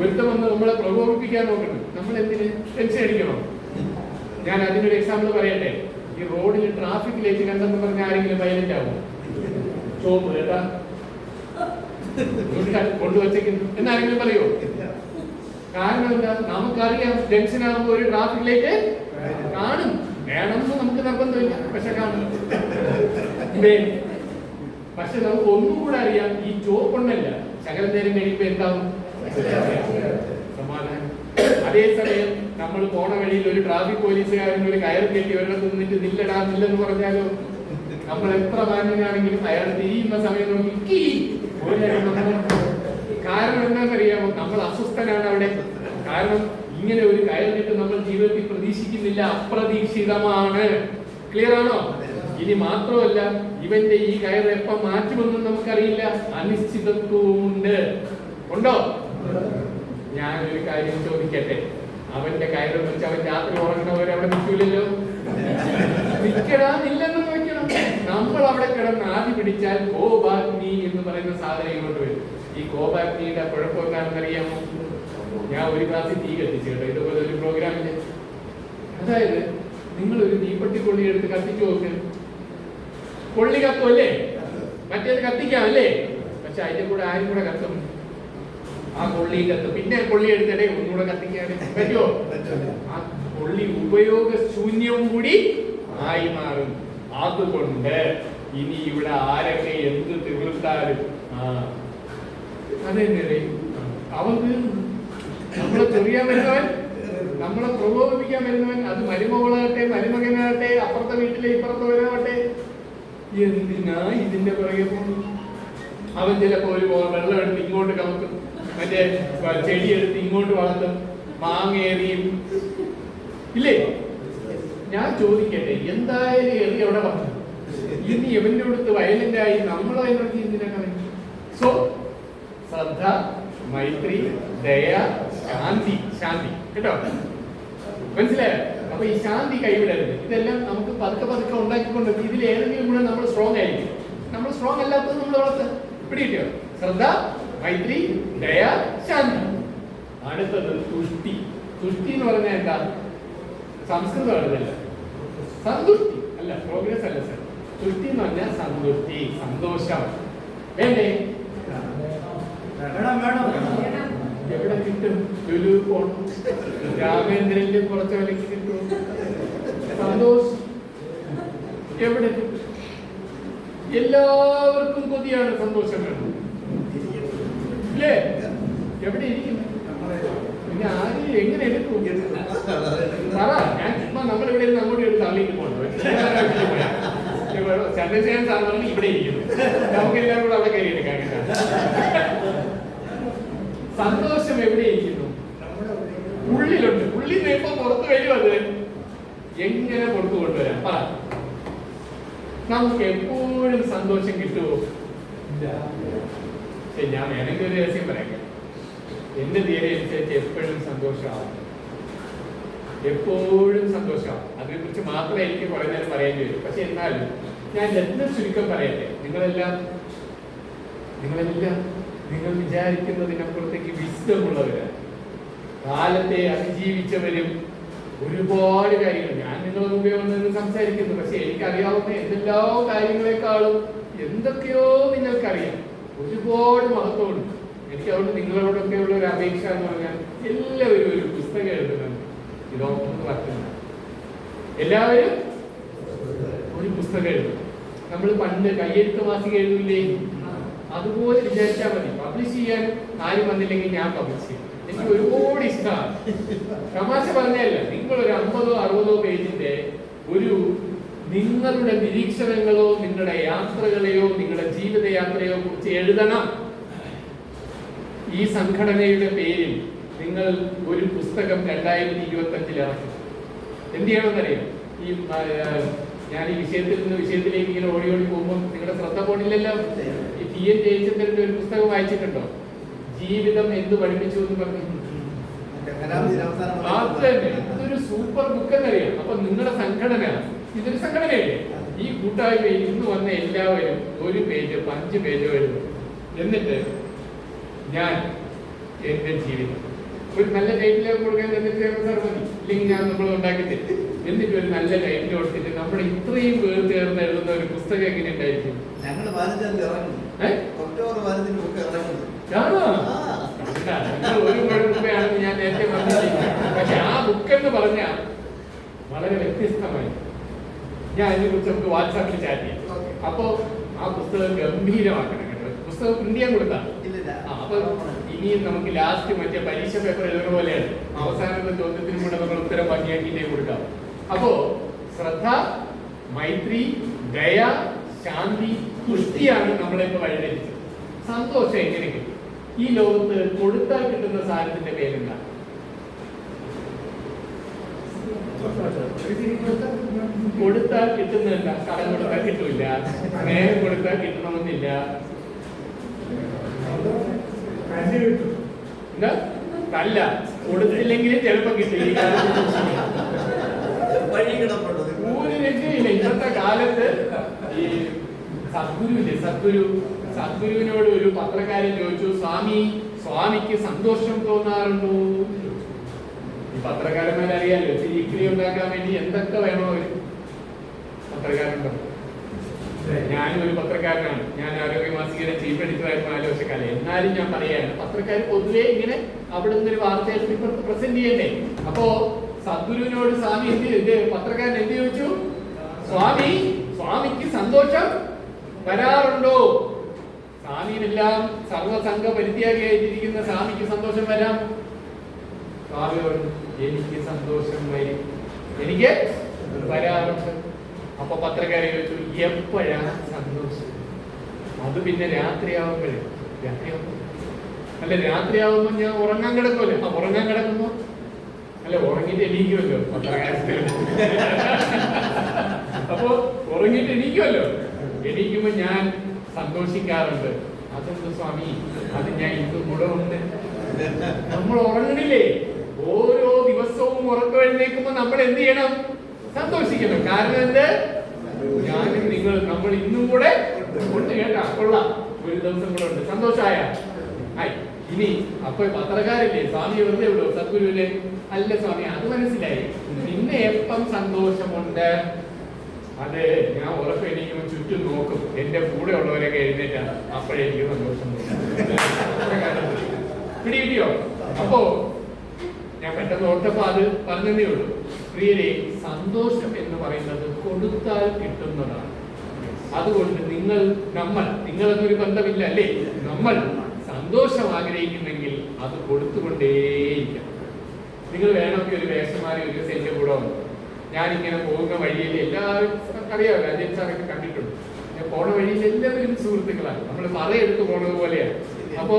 ഒരുത്തം വന്ന് നമ്മളെ പ്രകോപിപ്പിക്കാൻ നോക്കണം, നമ്മൾ എന്തിന് ടെൻഷൻ അടിക്കണം? ഞാൻ അതിനൊരു എക്സാമ്പിൾ പറയട്ടെ. ഈ റോഡിൽ ട്രാഫിക് ലൈറ്റ് കണ്ടെന്ന് പറഞ്ഞ ആരെങ്കിലും വയലന്റ് ആവും? ചോപ്പ് കേട്ടാ കൊണ്ടുവച്ചേക്കുന്നു എന്നാരെങ്കിലും പറയോ? കാരണം എന്താ? നമുക്കറിയാം ടെൻഷൻ ആകുമ്പോൾ ഒരു ട്രാഫിക് ലൈറ്റ് കാണും. വേണമെന്ന് നമുക്ക് നിർബന്ധമില്ല, പക്ഷെ കാണും. പക്ഷെ നമുക്ക് ഒന്നും കൂടെ അറിയാം, ഈ ചോപ്പൊണ്ണല്ല ശകലം നേരം കഴിയുമ്പോ എന്താവും? സമാധാനം. അതേസമയം നമ്മൾ പോണ വഴിയിൽ ഒരു ട്രാഫിക് പോലീസുകാരൻ ഒരു കയർ കെട്ടി ഒരിടത്ത് നിന്നിട്ട് നില്ലടാന്നില്ലെന്ന് പറഞ്ഞാലോ, നമ്മൾ എത്ര മാന്യനാണെങ്കിലും അയാൾ തിരിയുന്ന സമയം നോക്കി കാരണം എന്താണെന്നറിയാമോ? നമ്മൾ അസ്വസ്ഥനാണ് അവിടെ. കാരണം ഇങ്ങനെ ഒരു കയർ കെട്ട് നമ്മൾ ജീവിതത്തിൽ പ്രതീക്ഷിക്കുന്നില്ല, അപ്രതീക്ഷിതമാണ്. ക്ലിയർ ആണോ? ഇനി മാത്രമല്ല, ഇവന്റെ ഈ കയർ എപ്പം മാറ്റുമെന്നും നമുക്കറിയില്ല, അനിശ്ചിതത്വമുണ്ട്. ഉണ്ടോ? ഞാനൊരു കാര്യം ചോദിക്കട്ടെ. അവന്റെ കയറ് വെച്ച് അവൻ രാത്രി ഉറങ്ങുന്നവരെ അവിടെ നിൽക്കൂലല്ലോ. നിൽക്കണമെന്നില്ലെന്ന് നോക്കണം. നമ്മൾ അവിടെ കിടന്ന് ആദ്യ പിടിച്ചാൽ കോബാഗ്നി എന്ന് പറയുന്ന സാധനം ഇങ്ങോട്ട് വരും. ഈ കോബാഗ്നിയുടെ കുഴപ്പം എന്താണെന്ന് അറിയാമോ? ഞാൻ ഒരു ക്ലാസ്സിൽ തീ കത്തിച്ചു കേട്ടോ, ഇതുപോലെ ഒരു പ്രോഗ്രാമില്. അതായത് നിങ്ങൾ ഒരു തീപ്പെട്ടി കൊള്ളി എടുത്ത് കത്തിച്ചു നോക്ക്, കൊള്ളി കത്തും അല്ലേ? മറ്റേത് കത്തിക്കാം അല്ലേ? പക്ഷെ അതിന്റെ കൂടെ ആരും കൂടെ കത്തും, ആ കൊള്ളി കത്തും. പിന്നെ കൊള്ളി എടുത്തിടെ ഒന്നുകൂടെ കത്തിക്കാതെ പറ്റുമോ? ആ കൊള്ളി ഉപയോഗശൂന്യവും കൂടി ആയി മാറും. അതുകൊണ്ട് ഇനി ഇവിടെ ആരൊക്കെ എന്ത് തീർത്താലും അതെന്നെ അവൻ തീർന്നു. നമ്മളെ ചെറിയാൻ വരുന്നവൻ നമ്മളെ പ്രകോപിപ്പിക്കാൻ വരുന്നവൻ, അത് മരുമകളാകട്ടെ മരുമകനാകട്ടെ അപ്പുറത്തെ വീട്ടിലെ ഇപ്പുറത്തെ വരാകട്ടെ, എന്തിനാ ഇതിന്റെ പുറകെ പോകുന്നു? അവൻ ചിലപ്പോ ഒരു വെള്ളം എടുത്ത് ഇങ്ങോട്ട് കമത്തും, മറ്റേ ചെടി എടുത്ത് ഇങ്ങോട്ട് വളർത്തും, മാങ്ങ എറിയും, ഇല്ലേ? ഞാൻ ചോദിക്കട്ടെ, എന്തായാലും എറി അവിടെ വന്നു, ഇനി എവന്റെ അടുത്ത് വയലന്റ് ആയി നമ്മളെ എനർജി എന്തിനാ കളയും? സോ ശ്രദ്ധ, മൈത്രി, ദയ, ശാന്തി, ശാന്തി, കേട്ടോ, മനസ്സിലായോ? അപ്പൊ ഈ ശാന്തി കൈവിടരുത്. ഇതെല്ലാം നമുക്ക് പതുക്കെ പതുക്കെ ഉണ്ടാക്കിക്കൊണ്ട് ഇതിൽ ഏതെങ്കിലും കൂടെ നമ്മൾ സ്ട്രോങ് ആയിരിക്കും. നമ്മൾ സ്ട്രോങ് അല്ലാത്തത് നമ്മൾ വളർത്ത് പിടികിട്ടോ? ശ്രദ്ധ, മൈത്രി, ദയ, ശാന്തി. അടുത്തത് തുഷ്ടി. തുഷ്ടി എന്ന് പറഞ്ഞാൽ എന്താ? സംസ്കൃതമാണ് ഇതല്ല, സന്തുഷ്ടി അല്ല, പ്രോഗ്രസ് അല്ല സർ. തുഷ്ടി എന്ന് പറഞ്ഞാൽ സന്തുഷ്ടി, സന്തോഷം. വേണ്ടേ? എവിടെ കിട്ടും? ലുലു പോണം, രാമേന്ദ്രനിൽ കുറച്ച് വിലക്ക് കിട്ടും. സന്തോഷം എവിടെ കിട്ടും? എല്ലാവർക്കും കൊതിയാണ് സന്തോഷം വേണം, ഇല്ലേ? എവിടെ ഇരിക്കും? പിന്നെ ആര് എങ്ങനെ എടുക്കും? പറ. ഞാൻ ചുമ്മാ നമ്മളിവിടെ അങ്ങോട്ട് എടുത്ത് തള്ളിയിട്ട് പോകണം. ചന്ദ്രശേഖരൻ സാർ പറഞ്ഞ് ഇവിടെ ഇരിക്കുന്നു, നമുക്ക് എല്ലാം കൂടെ അവിടെ കയറി എടുക്കാൻ കേട്ടോ. സന്തോഷം എവിടെ ഇരിക്കുന്നു? ഉള്ളിലുണ്ട്. ഉള്ളിൽ നിന്ന് ഇപ്പൊ പുറത്തു വരും. അത് എങ്ങനെ പുറത്തു കൊണ്ടുവരാം? പറ. നമുക്ക് എപ്പോഴും സന്തോഷം കിട്ടുമോ? ശരി, ഞാൻ വേണമെങ്കിൽ ഒരു രഹസ്യം പറയാം. എന്റെ തീയതി അനുസരിച്ച് എപ്പോഴും സന്തോഷമാവും, എപ്പോഴും സന്തോഷമാവും. അതിനെ കുറിച്ച് മാത്രമേ എനിക്ക് കുറെ നേരം പറയേണ്ടി വരും. പക്ഷെ എന്നാലും ഞാൻ രത്ന ചുരുക്കം പറയട്ടെ. നിങ്ങളെല്ലാം നിങ്ങൾ വിചാരിക്കുന്നതിനപ്പുറത്തേക്ക് വിശദമുള്ളവരാണ്. കാലത്തെ അതിജീവിച്ചവരും ഒരുപാട് കാര്യങ്ങൾ. ഞാൻ നിങ്ങളുടെ മുമ്പേ വന്ന് സംസാരിക്കുന്നു, പക്ഷെ എനിക്കറിയാവുന്ന എന്തെല്ലോ കാര്യങ്ങളെക്കാളും എന്തൊക്കെയോ നിങ്ങൾക്കറിയാം. ഒരുപാട് മഹത്വമുണ്ട്. എനിക്ക് അതുകൊണ്ട് നിങ്ങളോടൊക്കെ ഉള്ള ഒരു അപേക്ഷ എന്ന് പറഞ്ഞാൽ എല്ലാവരും ഒരു പുസ്തകം എഴുതുന്നുണ്ട്. ഇതൊന്നും പറ്റുന്ന എല്ലാവരും ഒരു പുസ്തകം എഴുതും. നമ്മൾ പണ്ട് കയ്യെഴുത്ത് മാസിക എഴുതില്ലേ? അതുപോലെ വിചാരിച്ചാൽ മതി. പബ്ലിഷ് ചെയ്യാൻ ആരും വന്നില്ലെങ്കിൽ ഞാൻ പബ്ലിഷ് ചെയ്യും. എനിക്ക് ഒരുപാട് ഇഷ്ടമാണ്. തമാശ പറഞ്ഞല്ല, നിങ്ങളൊരു 50-60 പേജിന്റെ ഒരു നിങ്ങളുടെ നിരീക്ഷണങ്ങളോ നിങ്ങളുടെ യാത്രകളെയോ നിങ്ങളുടെ ജീവിതയാത്രയോ കുറിച്ച് എഴുതണം. ഈ സംഘടനയുടെ പേരിൽ നിങ്ങൾ ഒരു പുസ്തകം 2025 ഇറക്കും. എന്ത് ചെയ്യണമെന്നറിയാം? ഞാൻ ഈ വിഷയത്തിൽ നിന്ന് വിഷയത്തിലേക്ക് ഇങ്ങനെ ഓടി പോകുമ്പോൾ നിങ്ങളുടെ ശ്രദ്ധ പോണില്ലല്ലോ. ഈ TN ജയചന്ദ്രന്റെ ഒരു പുസ്തകം വായിച്ചിട്ടുണ്ടോ? ജീവിതം എന്ത് പഠിപ്പിച്ചു എന്ന് പറഞ്ഞു. ഇതൊരു സൂപ്പർ ബുക്ക് എന്നറിയാം. അപ്പൊ നിങ്ങളുടെ സംഘടന ഇതൊരു സംഘടനയല്ലേ? ഈ കൂട്ടായ്മയിൽ ഇന്ന് വന്ന എല്ലാവരും ഒരു പേജ് 5 പേജോ എഴുതും. എന്നിട്ട് ഞാൻ എന്റെ ജീവിതം ഒരു നല്ല ടൈറ്റിലേക്ക് കൊടുക്കാൻ സാർ മതി, ഇല്ലെങ്കിൽ ഞാൻ നമ്മൾ ഉണ്ടാക്കി തരും. എന്നിട്ട് ഒരു നല്ല ടൈറ്റിൽ കൊടുത്തിട്ട് നമ്മുടെ ഇത്രയും പേർ ചേർന്ന് എഴുതുന്ന ഒരു പുസ്തകം എങ്ങനെ ഉണ്ടായിരിക്കും? ഒരു മുമ്പെയാണെന്ന് ഞാൻ നേരത്തെ പറഞ്ഞിരിക്കുന്നു. പക്ഷെ ആ ബുക്ക് എന്ന് പറഞ്ഞാൽ വളരെ വ്യത്യസ്തമായി. ഞാൻ അതിനെ കുറിച്ച് നമുക്ക് വാട്സാപ്പിൽ ചാറ്റ് ചെയ്യാം. അപ്പോ ആ പുസ്തകം ഗംഭീരമാക്കണം കേട്ടോ. പുസ്തകം പ്രിന്റ് ചെയ്യാൻ കൊടുത്താ അപ്പൊ ഇനിയും നമുക്ക് ലാസ്റ്റ് മറ്റേ പരീക്ഷ പേപ്പർ എഴുതുന്ന പോലെയാണ്. അവസാനത്തെ ചോദ്യത്തിനും കൂടെ നമ്മൾ ഉത്തരം ഭംഗിയാക്കിയിട്ടേ കൊടുക്കാം. അപ്പോ ശ്രദ്ധ, മൈത്രി, ദയ, ശാന്തി, തുഷ്ടിയാണ് നമ്മളിപ്പോ വഴിതെളിച്ചത്. സന്തോഷം എങ്ങനെ കിട്ടും? ഈ ലോകത്ത് കൊടുത്താൽ കിട്ടുന്ന സാധനത്തിന്റെ പേരെന്താ? കൊടുത്താൽ കിട്ടുന്നതല്ല. കടം കൊടുത്താൽ കിട്ടൂല, സ്നേഹം കൊടുത്താൽ കിട്ടണമെന്നില്ല. എന്താ? അല്ല, കൊടുത്തില്ലെങ്കിലും ചിലപ്പോ കിട്ടില്ല. ഒരു രക്ഷയില്ല. ഇന്നത്തെ കാലത്ത് ഈ സദ്ഗുരുവില്ലേ, സദ്ഗുരുവിനോട് ഒരു പത്രക്കാരൻ ചോദിച്ചു, സ്വാമിക്ക് സന്തോഷം തോന്നാറുണ്ടോ? ഈ പത്രക്കാരന്മാരറിയാലോ, ഇക്ലി ഉണ്ടാക്കാൻ വേണ്ടി എന്തൊക്കെ വേണോ അവര്. പത്രക്കാരുണ്ടോ? ഞാനും ഒരു പത്രക്കാരനാണ്. ഞാൻ ആരോഗ്യ മാസികയുടെ ചീഫ് എഡിറ്ററായിരുന്നു 4 വർഷക്കാലം. എന്നാലും ഞാൻ പറയാണ്, പത്രക്കാർ പൊതുവെ ഇങ്ങനെ അവിടെ നിന്നൊരു വാർത്ത എടുത്ത് ഇപ്പുറത്ത് പ്രസന്റ് ചെയ്യണ്ടേ? അപ്പോ സദ്ഗുരുവിനോട് സ്വാമി പത്രക്കാരൻ എന്ത് ചോദിച്ചു? സ്വാമിക്ക് സന്തോഷം വരാറുണ്ടോ? സ്വാമിയിലെല്ലാം സർവസംഘ പരിത്യാഗിയായിട്ടിരിക്കുന്ന സ്വാമിക്ക് സന്തോഷം വരാം. സ്വാമി പറഞ്ഞു എനിക്ക് സന്തോഷം വരും, എനിക്ക് വരാറുണ്ട്. അപ്പൊ പത്രക്കാരെ ചോദിച്ചു എപ്പോഴാ സന്തോഷം? അത് പിന്നെ രാത്രിയാവുമ്പോഴേ. അല്ല രാത്രിയാവുമ്പോ ഞാൻ ഉറങ്ങാൻ കിടക്കുമല്ലോ. ഉറങ്ങാൻ കിടക്കുമ്പോ അല്ല ഉറങ്ങിട്ട് എണീക്കുമല്ലോ പത്രക്കാരത്തിൽ. അപ്പൊ ഉറങ്ങിട്ട് എണീക്കുമല്ലോ. എണീക്കുമ്പോ ഞാൻ സന്തോഷിക്കാറുണ്ട്. അതെന്ത് സ്വാമി, അത് ഞാൻ ഇന്നും കൂടെ ഉണ്ട്. നമ്മൾ ഉറങ്ങണില്ലേ? ഓരോ ദിവസവും ഉറക്കം എഴുന്നേൽക്കുമ്പോ നമ്മൾ എന്ത് ചെയ്യണം? സന്തോഷിക്കണം. കാരണം എന്ത്? ഞാനും നിങ്ങൾ നമ്മൾ ഇന്നും കൂടെ ഉണ്ട് കേട്ടാ. കൊള്ളാം, ഒരു ദിവസം കൂടെ ഉണ്ട്. സന്തോഷമായ ഇനി അപ്പൊ പത്രക്കാരില്ലേ സ്വാമി വെറുതെ വിടും സദ്ഗുരുവിലെ? അല്ല സ്വാമി, അത് മനസ്സിലായി. പിന്നെ എപ്പം സന്തോഷമുണ്ട്? അത് ഞാൻ ഉറപ്പ് എണീക്കുമ്പോൾ ചുറ്റും നോക്കും, എന്റെ കൂടെ ഉള്ളവരൊക്കെ എഴുന്നേറ്റാണ്, അപ്പോഴെനിക്ക് സന്തോഷം പിടികിട്ടിയോ? അപ്പോ ഞാൻ പെട്ടെന്ന് ഓർത്തപ്പോ അത് പറഞ്ഞതേ ഉള്ളൂ. പ്രിയരെ, സന്തോഷം എന്ന് പറയുന്നത് കൊടുത്താൽ കിട്ടുന്നതാണ്. അതുകൊണ്ട് നിങ്ങളെന്നൊരു ബന്ധമില്ല അല്ലേ? നമ്മൾ സന്തോഷം ആഗ്രഹിക്കുന്നെങ്കിൽ അത് കൊടുത്തുകൊണ്ടേയിരിക്കണം. നിങ്ങൾ വേണമെങ്കിൽ ഒരു വേഷമാരി ഒരു സെന്റ് കൂടെ വന്നു. ഞാനിങ്ങനെ പോകുന്ന വഴിയിൽ എല്ലാവരും അറിയാമല്ലോ, അജയൻ സാറൊക്കെ കണ്ടിട്ടുണ്ട്. ഞാൻ പോണ വഴിയിൽ എല്ലാവരും സുഹൃത്തുക്കളാണ്, നമ്മൾ മറയെടുത്ത് പോണത് പോലെയാണ്. അപ്പൊ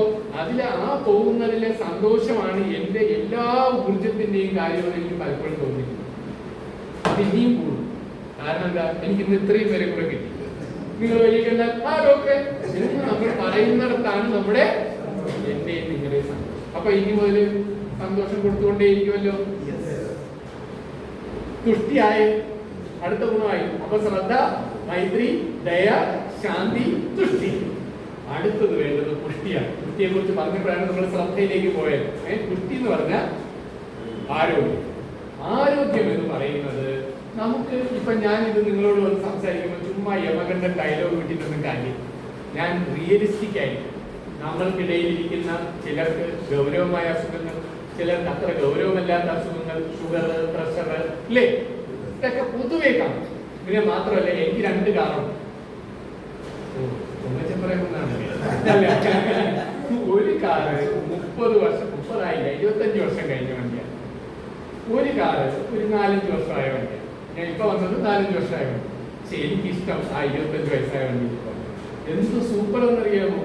ആ പോകുന്നതിലെ സന്തോഷമാണ് എന്റെ എല്ലാ ഊർജത്തിന്റെയും കാര്യങ്ങൾ എനിക്ക് പലപ്പോഴും തോന്നിക്കുന്നത്. അത് ഇനിയും കൂടും. കാരണം എന്താ? എനിക്ക് ഇന്ന് ഇത്രയും പേരെ കൂടെ കിട്ടി. നിങ്ങൾ വഴിക്കല്ല ഡോക്ടറെ എന്ന് നമ്മൾ പറയുന്നിടത്താണ് നമ്മുടെ എന്റെയും നിങ്ങളുടെയും സന്തോഷം. അപ്പൊ ഇനി മുതൽ സന്തോഷം കൊടുത്തുകൊണ്ടേയിരിക്കുമല്ലോ. തുഷ്ടിയായ അടുത്ത ഗുണമായി. അപ്പൊ ശ്രദ്ധ, മൈത്രി, ദയ, ശാന്തി, തുഷ്ടി. അടുത്തത് വേണ്ടത് പുഷ്ടിയാണ്. പുഷ്ടിയെ കുറിച്ച് പറഞ്ഞപ്പോഴാണ് നമ്മൾ ശ്രദ്ധയിലേക്ക് പോയത്. പുഷ്ടി എന്ന് പറഞ്ഞാൽ ആരോഗ്യം. ആരോഗ്യം എന്ന് പറയുന്നത് നമുക്ക് ഇപ്പൊ ഞാനിത് നിങ്ങളോട് വന്ന് സംസാരിക്കുമ്പോൾ ചുമ്മാ യമകണ്ഠൻ ഡയലോഗ് വിട്ടിട്ടൊന്നും കാര്യം. ഞാൻ റിയലിസ്റ്റിക് ആയിട്ട് നമ്മൾക്കിടയിലിരിക്കുന്ന ചിലർക്ക് ഗൗരവമായ അസുഖങ്ങൾ, ചിലർക്ക് അത്ര ഗൗരവമല്ലാത്ത അസുഖങ്ങൾ, ഷുഗർ, പ്രഷർ, ഇല്ലേ, ഇതൊക്കെ പൊതുവേ കാണും. പിന്നെ മാത്രമല്ല എനിക്ക് 2 കാറുണ്ട്. ഒരു കാറ് 30 വർഷം, 25 വർഷം കഴിഞ്ഞ വണ്ടിയാണ്. ഒരു കാറ് ഒരു 4-5 വർഷമായ വണ്ടിയാണ്. ഞാൻ ഇപ്പൊ വന്നത് 4-5 വർഷമായ വണ്ടി. പക്ഷെ എനിക്കിഷ്ടം ആ 25 വയസ്സായ വണ്ടി. എന്ത് സൂപ്പർ എന്നറിയാമോ?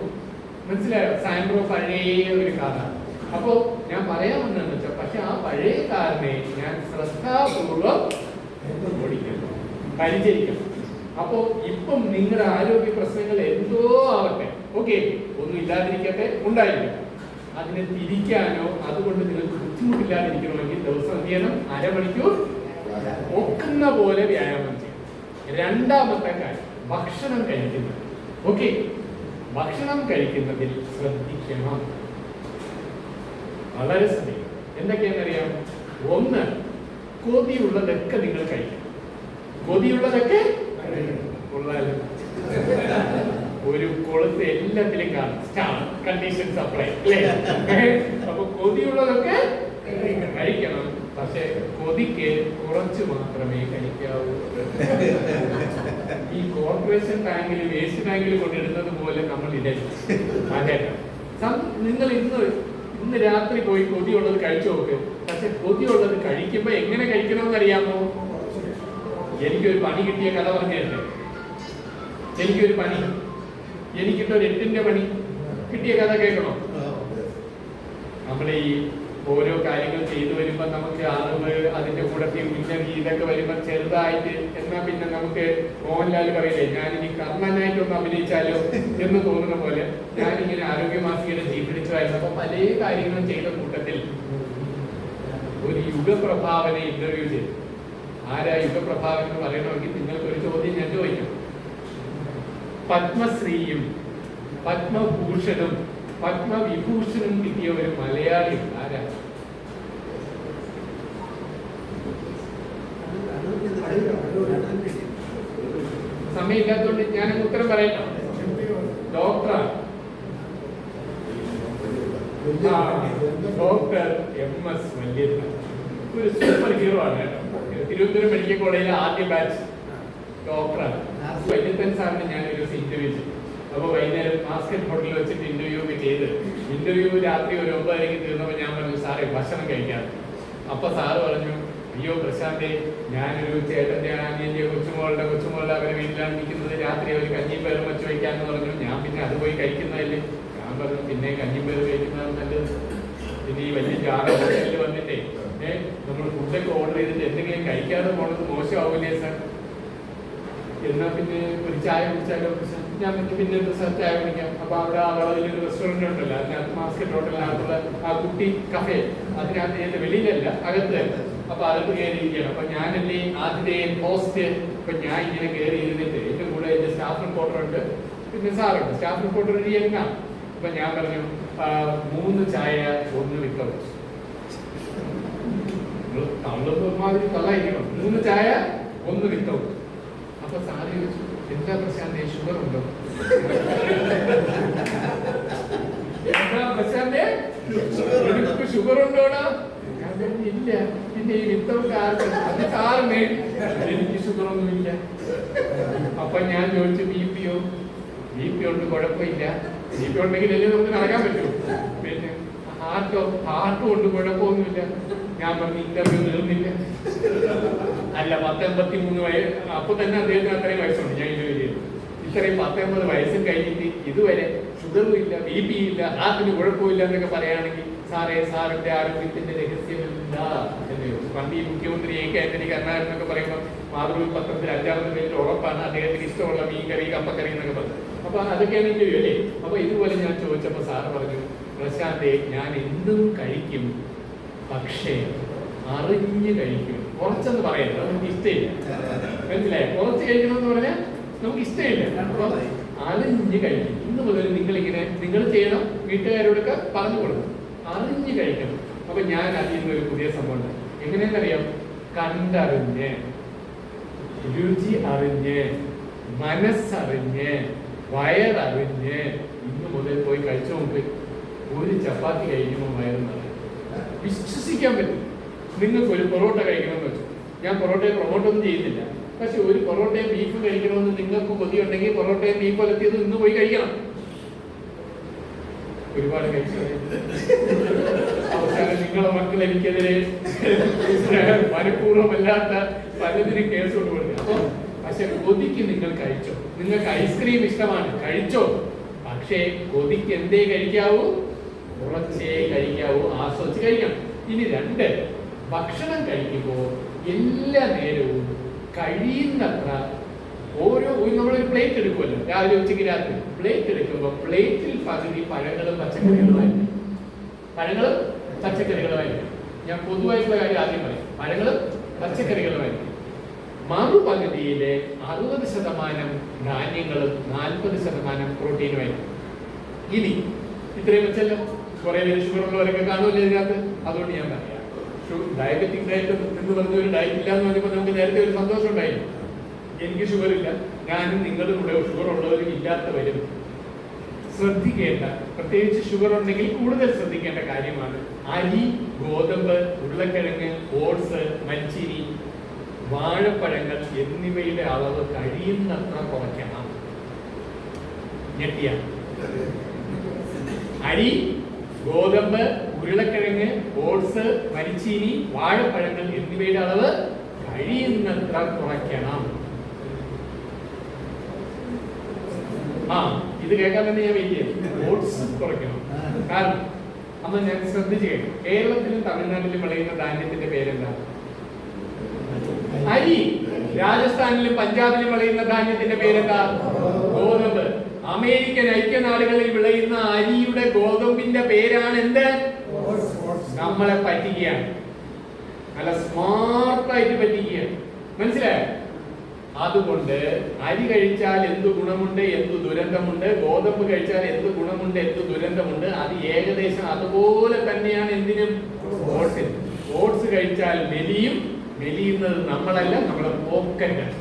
മനസ്സിലായോ? സാൻഡ്രോ പഴയ ഒരു കാറാണ്. അപ്പോ ഞാൻ പറയാൻ വന്നതെന്ന് വെച്ചാൽ, പക്ഷെ ആ പഴയ കാറിനെ ഞാൻ ശ്രദ്ധാപൂർവം ഓടിക്കണം, പരിചരിക്കണം. അപ്പോ ഇപ്പം നിങ്ങളുടെ ആരോഗ്യ പ്രശ്നങ്ങൾ എന്തോ ആവട്ടെ, ഓക്കെ, ഒന്നും ഇല്ലാതിരിക്കട്ടെ, ഉണ്ടായിരിക്കും. അതിനെ തിരിക്കാനോ അതുകൊണ്ട് നിങ്ങൾക്ക് ബുദ്ധിമുട്ടില്ലാതിരിക്കണമെങ്കിൽ ദിവസം എന്ത് ചെയ്യണം? അരമണിക്കൂർ ഒക്കുന്ന പോലെ വ്യായാമം ചെയ്യണം. രണ്ടാമത്തെ കാര്യം, ഭക്ഷണം കഴിക്കുന്നത്. ഓക്കെ, ഭക്ഷണം കഴിക്കുന്നതിൽ ശ്രദ്ധിക്കണം, വളരെ ശ്രദ്ധിക്കണം. എന്തൊക്കെയാണെന്നറിയാം? ഒന്ന്, കൊതിയുള്ളതൊക്കെ നിങ്ങൾ കഴിക്കണം. കൊതിയുള്ളതൊക്കെ കൊള്ളാലും ഒരു കൊളുത്ത് എല്ലാത്തിലും കാണും, സ്റ്റാർ കണ്ടീഷൻ സപ്ലൈ അല്ലേ? അപ്പൊ കൊതിയുള്ളതൊക്കെ കഴിക്കണം. പക്ഷെ കൊതിക്ക് കുറച്ച് മാത്രമേ കഴിക്കാവൂ. ഈ കോർപ്പറേഷൻ ടാങ്കിൽ, വേസ്റ്റ് ടാങ്കിൽ കൊണ്ടിടുന്നത് പോലെ നമ്മൾ ഇടരുത്. നിങ്ങൾ ഇന്ന് രാത്രി പോയി കൊതിയുള്ളത് കഴിച്ചു നോക്ക്. പക്ഷെ കൊതിയുള്ളത് കഴിക്കുമ്പോ എങ്ങനെ കഴിക്കണമെന്ന് അറിയാമോ? എനിക്കൊരു പണി കിട്ടിയ കഥ പറഞ്ഞു തരട്ടെ. എനിക്കൊരു പണി, എനിക്കിട്ടൊരു 8ന്റെ പണി കിട്ടിയ കഥ കേൾക്കണോ? നമ്മുടെ ഈ ഓരോ കാര്യങ്ങൾ ചെയ്തു വരുമ്പോ നമുക്ക് അറിവ്, അതിന്റെ കൂടെ ഉന്നതി, ഇതൊക്കെ വരുമ്പോ ചെറുതായിട്ട്, എന്നാ പിന്നെ നമുക്ക് മോഹൻലാൽ പറയില്ലേ, ഞാനിനി കർണനായിട്ടൊന്ന് അഭിനയിച്ചാലോ എന്ന് തോന്നുന്ന പോലെ ഞാനിങ്ങനെ ആരോഗ്യമാസികയുടെ ജീവിതമായിരുന്നു. അപ്പൊ പല കാര്യങ്ങളും ചെയ്ത കൂട്ടത്തിൽ ഒരു യുഗപ്രഭാവനെ ഇന്റർവ്യൂ ചെയ്തു. ആരാ യുഗപ്രഭാവൻ എന്ന് പറയണമെങ്കിൽ നിങ്ങൾക്ക് ഒരു ചോദ്യം ഞാൻ ചോദിക്കാം. പത്മശ്രീയും പത്മഭൂഷണും പത്മവിഭൂഷണും കിട്ടിയ ഒരു മലയാളി ആരാ? സമയമില്ലാത്തതുകൊണ്ട് ഞാൻ ഉത്തരം പറയട്ടോ. ഡോക്ടറാണ്, ഡോക്ടർ MS വല്യപ്പൻ. ഒരു സൂപ്പർ ഹീറോ ആണ്. തിരുവനന്തപുരം മെഡിക്കൽ കോളേജിലെ ആദ്യ ബാച്ച് ഡോക്ടറാണ്. വല്യപ്പൻ സാറിന് ഞാൻ ഒരു ദിവസം ഇന്റർവ്യൂ ചെയ്തു. അപ്പൊ വൈകുന്നേരം മാസ്കറ്റ് ഹോട്ടലിൽ വെച്ചിട്ട് ഇന്റർവ്യൂ ഒക്കെ ചെയ്ത്, ഇന്റർവ്യൂ രാത്രി ഒരു 9:30 തീർന്നപ്പോൾ ഞാൻ പറഞ്ഞു, സാറേ ഭക്ഷണം കഴിക്കാം. അപ്പൊ സാറ് പറഞ്ഞു, അയ്യോ പ്രശാന്തേ, ഞാനൊരു ചേട്ടന്റെ അനിയന്റെ കൊച്ചുമോളുടെ അവരെ വീട്ടിലാണ് നിൽക്കുന്നത്, രാത്രി അവർ കഞ്ഞിയും പേരും വെച്ച് വയ്ക്കാന്ന് പറഞ്ഞു. ഞാൻ പിന്നെ അത് പോയി കഴിക്കുന്നതല്ലേ. ഞാൻ പറഞ്ഞു പിന്നെ കഞ്ഞിയും പേര് കഴിക്കുന്നതാണ് നല്ലത്. പിന്നെ ഈ വലിയ ജാറ് ഹോട്ടലിൽ വന്നിട്ടേ നമ്മൾ ഫുഡൊക്കെ ഓർഡർ ചെയ്തിട്ട് എന്തെങ്കിലും കഴിക്കാതെ പോണത് മോശമാവില്ലേ സാർ? എന്നാ പിന്നെ ഒരു ചായ കുടിച്ചാലോ? ഞാൻ പിന്നെ സാർ ചായ കുടിക്കാം. അപ്പൊ അവിടെ വളവിലൊരു റെസ്റ്റോറന്റ് ഉണ്ടല്ലോ, അതിനകത്ത് മാസ്കറ്റ് ഹോട്ടലിനകത്തുള്ള ആ കുട്ടി കഫേ, അതിനകത്ത് എന്റെ വെളിയിലല്ല അകത്ത് തന്നെ. അപ്പൊ അകത്ത് കയറിയിരിക്കുകയാണ്. അപ്പൊ ഞാനല്ലേ ആദ്യത്തെ പോസ്റ്റ്. ഇപ്പൊ ഞാൻ ഇങ്ങനെ കയറി ഇരുന്നിട്ട് എന്റെ കൂടെ എന്റെ സ്റ്റാഫ് റിപ്പോർട്ടർ ഉണ്ട്, പിന്നെ സാറുണ്ട്. സ്റ്റാഫ് റിപ്പോർട്ടർ ഒരു യങ്ങാണ്. അപ്പൊ ഞാൻ പറഞ്ഞു 3 ചായ 1 വിത്തൗട്ട്. തള്ളുമാതിരി തള്ളായിരിക്കണം. 3 ചായ 1 വിത്തൗട്ട്. അപ്പൊ സാറ് ചോദിച്ചു, എന്താ പ്രശാന്തേ, ഷുഗർ ഉണ്ടോ? എന്താ പ്രശാന്തേ, ഷുഗർ ഉണ്ടോടാ? ഇല്ല. പിന്നെ ഈ വിത്തൗട്ട് ആർക്ക്? അത് സാറിന്. എനിക്ക് ഷുഗർ ഒന്നുമില്ല. അപ്പൊ ഞാൻ ചോദിച്ചു, ബി പി ഉണ്ട്, കുഴപ്പമില്ല. ബി പി ഉണ്ടെങ്കിൽ അല്ലേ നമുക്ക് നടക്കാൻ പറ്റൂ. പിന്നെ ഹാർട്ട് കൊണ്ട് കുഴപ്പമൊന്നുമില്ല. ഞാൻ പറഞ്ഞു ഇന്റർവ്യൂ തീർന്നില്ല. അല്ല 10-53 വയസ്സ്. അപ്പൊ തന്നെ അദ്ദേഹത്തിന് അത്രയും വയസ്സുണ്ട്. ഞാൻ ഇന്റർവ്യൂ ചെയ്തു. ഇത്രയും 10-50 വയസ്സും കഴിഞ്ഞിട്ട് ഇതുവരെ ഷുഗറും ഇല്ല, ബി പി ഇല്ല, ഹാർട്ടിന് കുഴപ്പമില്ല എന്നൊക്കെ പറയുകയാണെങ്കിൽ സാറിന്റെ ആരോഗ്യത്തിന്റെ രഹസ്യമില്ല എന്ന് ചോദിച്ചു. പണ്ട് ഈ മുഖ്യമന്ത്രി എ കെ ആന്റണി കരുണാകരൻ എന്നൊക്കെ പറയുമ്പോൾ മാതൃഭൂമി പത്രത്തിൽ 5-ാമത്തെ പേജിൽ ഉറപ്പാണ് അദ്ദേഹത്തിന് ഇഷ്ടമുള്ള മീൻകറി, കപ്പക്കറി എന്നൊക്കെ പറഞ്ഞു. അപ്പൊ അതൊക്കെയാണ് ഇന്റർവ്യൂ അല്ലേ. അപ്പൊ ഇതുപോലെ ഞാൻ ചോദിച്ചപ്പോ സാറ് പറഞ്ഞു, പ്രശാന്തേ, ഞാൻ എന്തും കഴിക്കും, പക്ഷേ അറിഞ്ഞ് കഴിക്കും. കുറച്ചെന്ന് പറയുന്നത് നമുക്ക് ഇഷ്ടമില്ല. മനസ്സിലായി? കുറച്ച് കഴിക്കണമെന്ന് പറഞ്ഞാൽ നമുക്ക് ഇഷ്ടമില്ല. അപ്പൊ അറിഞ്ഞ് കഴിക്കും. ഇന്ന് മുതൽ നിങ്ങൾ ചെയ്യണം, വീട്ടുകാരോടൊക്കെ പറഞ്ഞു കൊടുക്കണം, അറിഞ്ഞ് കഴിക്കണം. അപ്പൊ ഞാൻ അതിൽ നിന്നൊരു പുതിയ സംഭവം ഉണ്ട്. എങ്ങനെയെന്നറിയാം? കണ്ടറിഞ്ഞ്, രുചി അറിഞ്ഞ്, മനസ്സറിഞ്ഞ്, വയററിഞ്ഞ് ഇന്ന് മുതൽ പോയി കഴിച്ചു നോക്ക്. ഒരു ചപ്പാത്തി കഴിക്കുമ്പോൾ വയറുന്നത് വിശ്വസിക്കാൻ പറ്റും. നിങ്ങൾക്ക് ഒരു പൊറോട്ട കഴിക്കണമെന്ന് വെച്ചു. ഞാൻ പൊറോട്ടയെ പ്രൊമോട്ടൊന്നും ചെയ്യുന്നില്ല. പക്ഷെ ഒരു പൊറോട്ടയും ബീഫ് കഴിക്കണമെന്ന് നിങ്ങൾക്ക് കൊതിയുണ്ടെങ്കിൽ പൊറോട്ടയും ബീഫ് ഒലത്തിയത് ഇന്ന് പോയി കഴിക്കണം. ഒരുപാട് കഴിച്ചത് അവസാനം നിങ്ങളെ മക്കൾ എനിക്കെതിരെ മനഃപൂർവ്വമല്ലാത്ത പലതിനും കേസ് കൊണ്ടുപോകുന്നത്. അപ്പൊ പക്ഷെ കൊതിക്ക് നിങ്ങൾ കഴിച്ചോ. നിങ്ങൾക്ക് ഐസ്ക്രീം ഇഷ്ടമാണ്, കഴിച്ചോ. പക്ഷേ കൊതിക്ക് എന്തേ കഴിക്കാവൂ? കുറച്ചേ കഴിക്കാവൂ, ആസ്വദിച്ച് കഴിക്കണം. ഇനി 2, ഭക്ഷണം കഴിക്കുമ്പോൾ എല്ലാ നേരവും കഴിയുന്നത്ര നമ്മളൊരു പ്ലേറ്റ് എടുക്കുമല്ലോ, രാവിലെ ഉച്ചയ്ക്ക് രാത്രി. പ്ലേറ്റ് എടുക്കുമ്പോൾ പ്ലേറ്റിൽ പകുതി പഴങ്ങളും പച്ചക്കറികളുമായിരിക്കും. പഴങ്ങളും പച്ചക്കറികളുമായിരിക്കും. ഞാൻ പൊതുവായിട്ടുള്ള കാര്യം ആദ്യം പറയും. പഴങ്ങളും പച്ചക്കറികളുമായിരിക്കും. മറുപകുതിയിലെ 60% ധാന്യങ്ങളും 40% പ്രോട്ടീനുമായിരിക്കും. ഇനി ഇത്രയും വെച്ചല്ലോ. കുറെ പേര് ഷുഗർ ഉള്ളവരൊക്കെ കാണുമല്ലോ ഇതിനകത്ത്. അതുകൊണ്ട് ഞാൻ പറയാം, ഡയബറ്റിക് ഡയറ്റ് എന്ന് പറഞ്ഞ ഒരു ഡയറ്റ് ഇല്ല എന്ന് പറഞ്ഞപ്പോൾ നമുക്ക് നേരത്തെ ഒരു സന്തോഷം ഉണ്ടായിരുന്നു. എനിക്ക് ഷുഗർ ഇല്ല, ഞാനും നിങ്ങളുടെ കൂടെ ഷുഗർ ഉള്ളവരും ഇല്ലാത്തവരും ശ്രദ്ധിക്കേണ്ട, പ്രത്യേകിച്ച് ഷുഗർ ഉണ്ടെങ്കിൽ കൂടുതൽ ശ്രദ്ധിക്കേണ്ട കാര്യമാണ് അരി, ഗോതമ്പ്, ഉരുളക്കിഴങ്ങ്, ഓട്സ്, മരിച്ചീനി, വാഴപ്പഴങ്ങൾ എന്നിവയുടെ അളവ് കഴിയുന്നത്ര കുറയ്ക്കണം. ഞെട്ടിയ അരി, ഗോതമ്പ്, ഉരുളക്കിഴങ്ങ്, ഓട്സ്, മരിച്ചീനി, വാഴപ്പഴങ്ങൾ എന്നിവയുടെ അളവ് കഴിയുന്നത്ര കുറയ്ക്കണം. ഇത് കേൾക്കാൻ തന്നെ ഞാൻ വെയിറ്റ് ചെയ്യും. ഓട്സ് കുറയ്ക്കണം. കാരണം അന്ന് ഞാൻ ശ്രദ്ധിച്ചു കേൾക്കും. കേരളത്തിലും തമിഴ്നാട്ടിലും വിളയുന്ന ധാന്യത്തിന്റെ പേരെന്താ? അരി. രാജസ്ഥാനിലും പഞ്ചാബിലും വിളയുന്ന ധാന്യത്തിന്റെ പേരെന്താ? ഗോതമ്പ്. അമേരിക്കൻ ഐക്യനാടുകളിൽ വിളയുന്ന അരിയുടെ ഗോതമ്പിന്റെ പേരാണ് എന്ത്? നമ്മളെ പറ്റിക്കുകയാണ്. നല്ല സ്മാർട്ടായിട്ട് പറ്റിക്കുകയാണ്. മനസ്സിലായോ? അതുകൊണ്ട് അരി കഴിച്ചാൽ എന്ത് ഗുണമുണ്ട്, എന്ത് ദുരന്തമുണ്ട്, ഗോതമ്പ് കഴിച്ചാൽ എന്ത് ഗുണമുണ്ട്, എന്ത് ദുരന്തമുണ്ട്, അത് ഏകദേശം അതുപോലെ തന്നെയാണ് എന്തിനും ഓട്സിനും. ഓട്സ് കഴിച്ചാൽ മെലിയുന്നത് നമ്മളല്ല, നമ്മളെ പോക്കറ്റാണ്,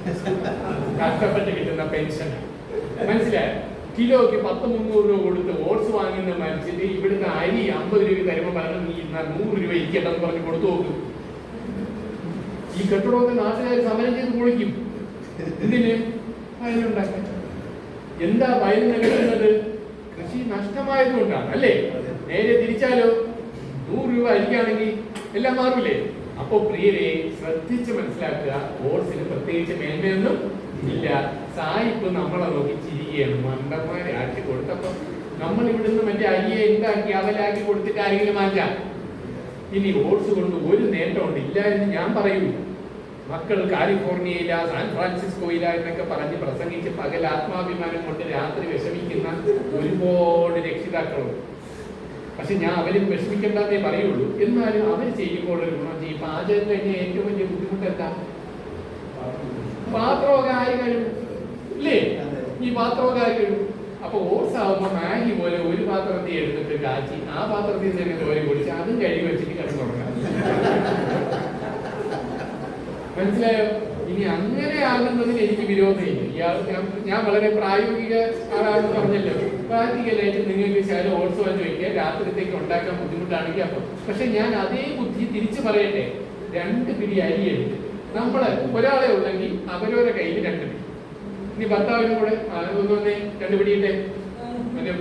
കഷ്ടപ്പെട്ട് കിട്ടുന്ന പെൻഷനാണ്. മനസ്സിലായോ? കിലോയ്ക്ക് 10-300 രൂപ കൊടുത്ത് ഓട്സ് വാങ്ങുന്ന മനുഷ്യന് ഇവിടുത്തെ അരി 50 രൂപ തരുമ്പോൾ പറഞ്ഞു, നീ 100 രൂപ ഇരിക്കട്ടെന്ന് പറഞ്ഞ് കൊടുത്തു നോക്കും. ഈ കെട്ടിടമൊക്കെ നാട്ടുകാർ സമരം ചെയ്ത് പൊളിക്കും. എന്തിന്? വയലുണ്ടാക്കാൻ. എന്താ വയൽ നിലനിൽക്കുന്നത്? കൃഷി നഷ്ടമായതുകൊണ്ടാണ് അല്ലേ? നേരെ തിരിച്ചാലോ, 100 രൂപ അരിക്കാണെങ്കിൽ എല്ലാം മാറൂലേ? അപ്പൊ പ്രിയരെ ശ്രദ്ധിച്ച് മനസ്സിലാക്കുക, ഓട്സിന് പ്രത്യേകിച്ച് മേന്മയൊന്നും ഇല്ല. സായിപ്പ് നമ്മളെ നോക്കി ചിരിക്കുകയാണ്, മണ്ടന്മാരെ ആക്കി കൊടുത്തപ്പോ നമ്മൾ ഇവിടുന്ന് മറ്റേ അയ്യെ ഉണ്ടാക്കി അവലാക്കി കൊടുത്തിട്ട് ആരെങ്കിലും മാറ്റാം. ഇനി ഓട്സ് കൊണ്ട് ഒരു നേട്ടമുണ്ട് ഇല്ല എന്ന് ഞാൻ പറയൂ. മക്കൾ കാലിഫോർണിയയില, സാൻ ഫ്രാൻസിസ്കോയില എന്നൊക്കെ പറഞ്ഞ് പ്രസംഗിച്ച് പകൽ ആത്മാഭിമാനം കൊണ്ട് രാത്രി വിഷമിക്കുന്ന ഒരുപാട് രക്ഷിതാക്കളുണ്ട്. പക്ഷെ ഞാൻ അവരും വിഷമിക്കേണ്ടതേ പറയുള്ളൂ. എന്നാലും അവർ ചെയ്യുമ്പോൾ ഒരു ഗുണം ചെയ്യും. പാചകം കഴിഞ്ഞ ഏറ്റവും വലിയ ബുദ്ധിമുട്ട് എന്താ? പാത്രമൊക്കെ ആയി കഴിയും ഇല്ലേ? ഈ പാത്രമൊക്കെ ആയി കഴിയും. അപ്പൊ ഓട്സ് ആവുമ്പോ മാഗി പോലെ ഒരു പാത്രത്തിൽ എടുത്തിട്ട് കാച്ചി ആ പാത്രത്തിൽ തന്നെ ജോലി പൊടിച്ച് അതും കഴുകി വെച്ചിട്ട് കിടന്നുറങ്ങാം. മനസ്സിലായോ? ഇനി അങ്ങനെ ആകുന്നതിന് എനിക്ക് വിരോധമില്ല. ഞാൻ വളരെ പ്രായോഗിക ആളാണെന്ന് പറഞ്ഞല്ലോ. പ്രാക്ടിക്കലായിട്ട് നിങ്ങൾക്ക് ശകലം ഓട്സ് വാങ്ങി വയ്ക്കുക, രാത്രിത്തേക്ക് ഉണ്ടാക്കാൻ ബുദ്ധിമുട്ടാണെങ്കിൽ അപ്പം. പക്ഷെ ഞാൻ അതേ ബുദ്ധി തിരിച്ചു പറയട്ടെ. 2 പിടി അരി എടുത്ത് നമ്മള് ഒരാളെ ഉണ്ടെങ്കിൽ അവരവരുടെ കയ്യിൽ 2 പിടി. ഇനി ഭർത്താവിനും കൂടെ ഒന്നൊന്നേ 2 പിടിയിട്ടെ, മറ്റേ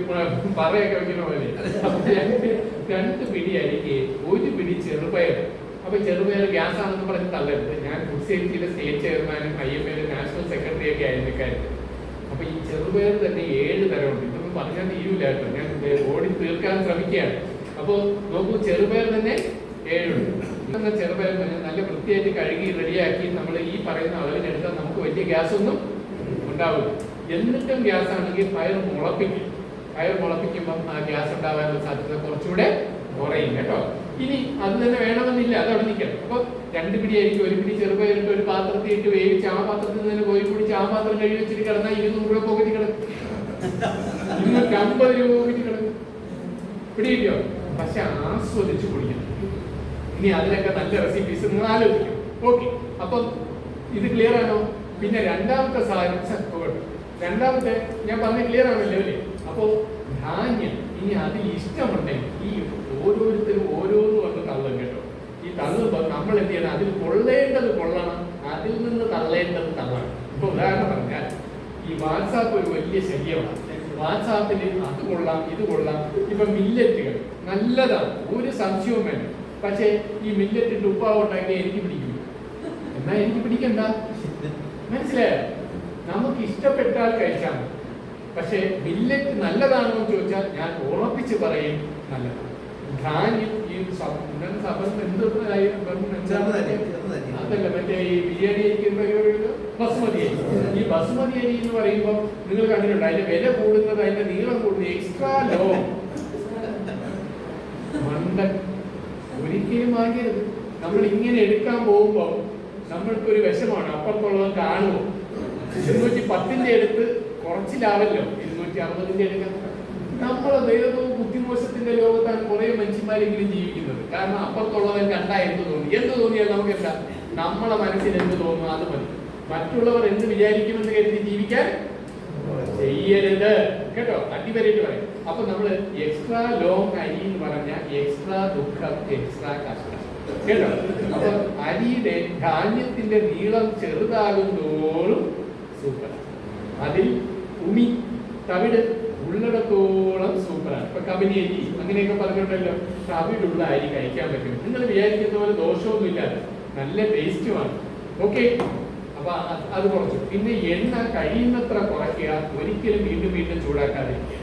പറയൊക്കെ വെക്കുന്ന പോലെ. 2 പിടി അരിക്ക് 1 പിടി ചെറുപയർ. അപ്പൊ ചെറുപയർ ഗ്യാസ് ആണെന്ന് പറഞ്ഞ് തള്ളരുത്. ഞാൻ ഫുഡ് സേഫ്റ്റിയുടെ സ്റ്റേറ്റ് ചെയർമാനും IMAയുടെ നാഷണൽ സെക്രട്ടറി ഒക്കെ ആയിരുന്നു കാര്യം. അപ്പൊ ഈ ചെറുപയർ തന്നെ 7 തരമുണ്ട്. ഇതൊന്നും പറഞ്ഞാൽ തീരൂല കേട്ടോ, ഞാൻ ഓടി തീർക്കാൻ ശ്രമിക്കുകയാണ്. അപ്പൊ നോക്കൂ, ചെറുപയർ തന്നെ 7 ഉണ്ട്. ചെറുപയർ നല്ല വൃത്തിയായിട്ട് കഴുകി റെഡിയാക്കി നമ്മൾ ഈ പറയുന്ന അളവിനെടുത്താൽ നമുക്ക് വലിയ ഗ്യാസ് ഒന്നും ഉണ്ടാവില്ല. എന്നിട്ടും ഗ്യാസ് ആണെങ്കിൽ പയർ മുളപ്പിക്കും. പയർ മുളപ്പിക്കുമ്പം ആ ഗ്യാസ് ഉണ്ടാവാനുള്ള സാധ്യത കുറച്ചുകൂടെ കുറയും കേട്ടോ. ഇനി അത് തന്നെ വേണമെന്നില്ല, അത് അവിടെ നിൽക്കണം. അപ്പൊ 2 പിടി ആയിരിക്കും 1 പിടി ചെറുപയറിട്ട് ഒരു പാത്രത്തിൽ ഇട്ട് വേവിച്ച് ആ പാത്രത്തിൽ നിന്ന് കോരി പിടിച്ച് ആ പാത്രം കഴുകി വെച്ചിട്ട് കിടന്നാൽ 200 രൂപ പോകറ്റി കിടക്കും, 250 രൂപ പോകറ്റി കിടക്കും. പിടിയില്ലോ? പക്ഷെ ആസ്വദിച്ച് കുടിക്കണം. ഇനി അതിനൊക്കെ നല്ല റെസിപ്പീസ് നിങ്ങൾ ആലോചിക്കും. ഓക്കെ, അപ്പം ഇത് ക്ലിയർ ആണോ? പിന്നെ രണ്ടാമത്തെ രണ്ടാമത്തെ ഞാൻ പറഞ്ഞ ക്ലിയർ ആണല്ലോ അല്ലേ? അപ്പോ ധാന്യം ഇനി അതിൽ ഇഷ്ടമുണ്ടെങ്കിൽ ഈ ഓരോരുത്തരും ഓരോന്ന് വന്ന് തള്ളും കേട്ടോ. ഈ തള്ളുമ്പോൾ നമ്മൾ എന്ത് ചെയ്യണം? അതിൽ കൊള്ളേണ്ടത് കൊള്ളണം, അതിൽ നിന്ന് തള്ളേണ്ടത് തള്ളണം. ഇപ്പൊ ഉദാഹരണം പറഞ്ഞാൽ ഈ വാട്സാപ്പ് ഒരു വലിയ ശല്യമാണ്. വാട്സാപ്പിൽ അത് കൊള്ളാം ഇത് കൊള്ളാം. ഇപ്പൊ മില്ലറ്റുകൾ നല്ലതാണ്, ഒരു സംശയവും വേണം. പക്ഷേ ഈ മില്ലറ്റ് ഇട്ട് ഉപ്പാവ് ഉണ്ടാക്കി എനിക്ക് പിടിക്കും. എന്നാ എനിക്ക് പിടിക്കണ്ട, മനസ്സിലായോ? നമുക്ക് ഇഷ്ടപ്പെട്ടാൽ കഴിച്ചാൽ മതി. പക്ഷെ മില്ലറ്റ് നല്ലതാണോ എന്ന് ചോദിച്ചാൽ ഞാൻ ഉറപ്പിച്ച് പറയും നല്ലതാണ്. ധാന്യം ഈ അതല്ല, മറ്റേ ഈ ബിരിയാണി ബസുമതി അരി. ഈ ബസുമതി അരി എന്ന് പറയുമ്പോൾ നിങ്ങൾ കണ്ടിട്ടുണ്ട്, അതിന്റെ വില കൂടുന്നത്, അതിന്റെ നീളം കൂടുന്നത്, എക്സ്ട്രാ ലോ. മണ്ടൻ ഒരിക്കലും വാങ്ങരുത്. നമ്മൾ ഇങ്ങനെ എടുക്കാൻ പോകുമ്പോൾ നമ്മൾക്കൊരു വിഷമാണ്. അപ്പുറത്തുള്ളത് കാണുമോ? 210ന്റെ അടുത്ത് കുറച്ചിലാവല്ലോ 260ന്റെ എടുക്കാൻ. നമ്മളത് ഏതോ ബുദ്ധിമോശത്തിന്റെ ലോകത്താണ് കുറെ മനുഷ്യന്മാരെങ്കിലും ജീവിക്കുന്നത്. കാരണം അപ്പുറത്തുള്ളവൻ കണ്ടാ എന്ത് തോന്നിയാൽ നമുക്ക് എന്താ, നമ്മളെ മനസ്സിൽ എന്ത് തോന്നുന്നു അത് മതി. മറ്റുള്ളവർ എന്ത് വിചാരിക്കുമെന്ന് കരുതി ജീവിക്കാൻ ചെയ്യരുത് കേട്ടോ. അടിവരായിട്ട് പറയും. അപ്പൊ നമ്മള് എക്സ്ട്രാ ലോങ് അരി എന്ന് പറഞ്ഞാൽ എക്സ്ട്രാ ദുഃഖം, എക്സ്ട്രാ കഷ്ടം കേട്ടോ. അപ്പൊ അരിയുടെ ധാന്യത്തിന്റെ നീളം ചെറുതാകും തോറും സൂപ്പർ. അതിൽ ഉമി തവിട് ഉള്ളിടത്തോളം സൂപ്പറാണ്. ഇപ്പൊ കബനി അരി അങ്ങനെയൊക്കെ പറഞ്ഞിട്ടുണ്ടല്ലോ. തവിടുള്ള അരി കഴിക്കാൻ പറ്റും. നിങ്ങൾ വിചാരിക്കുന്ന പോലെ ദോഷമൊന്നും ഇല്ലാതെ നല്ല ടേസ്റ്റുമാണ്. ഓക്കെ, അപ്പൊ അത് കുറച്ചു. പിന്നെ എണ്ണ കഴിയുന്നത്ര കുറയ്ക്കുക, ഒരിക്കലും വീണ്ടും വീണ്ടും ചൂടാക്കാതിരിക്കുക.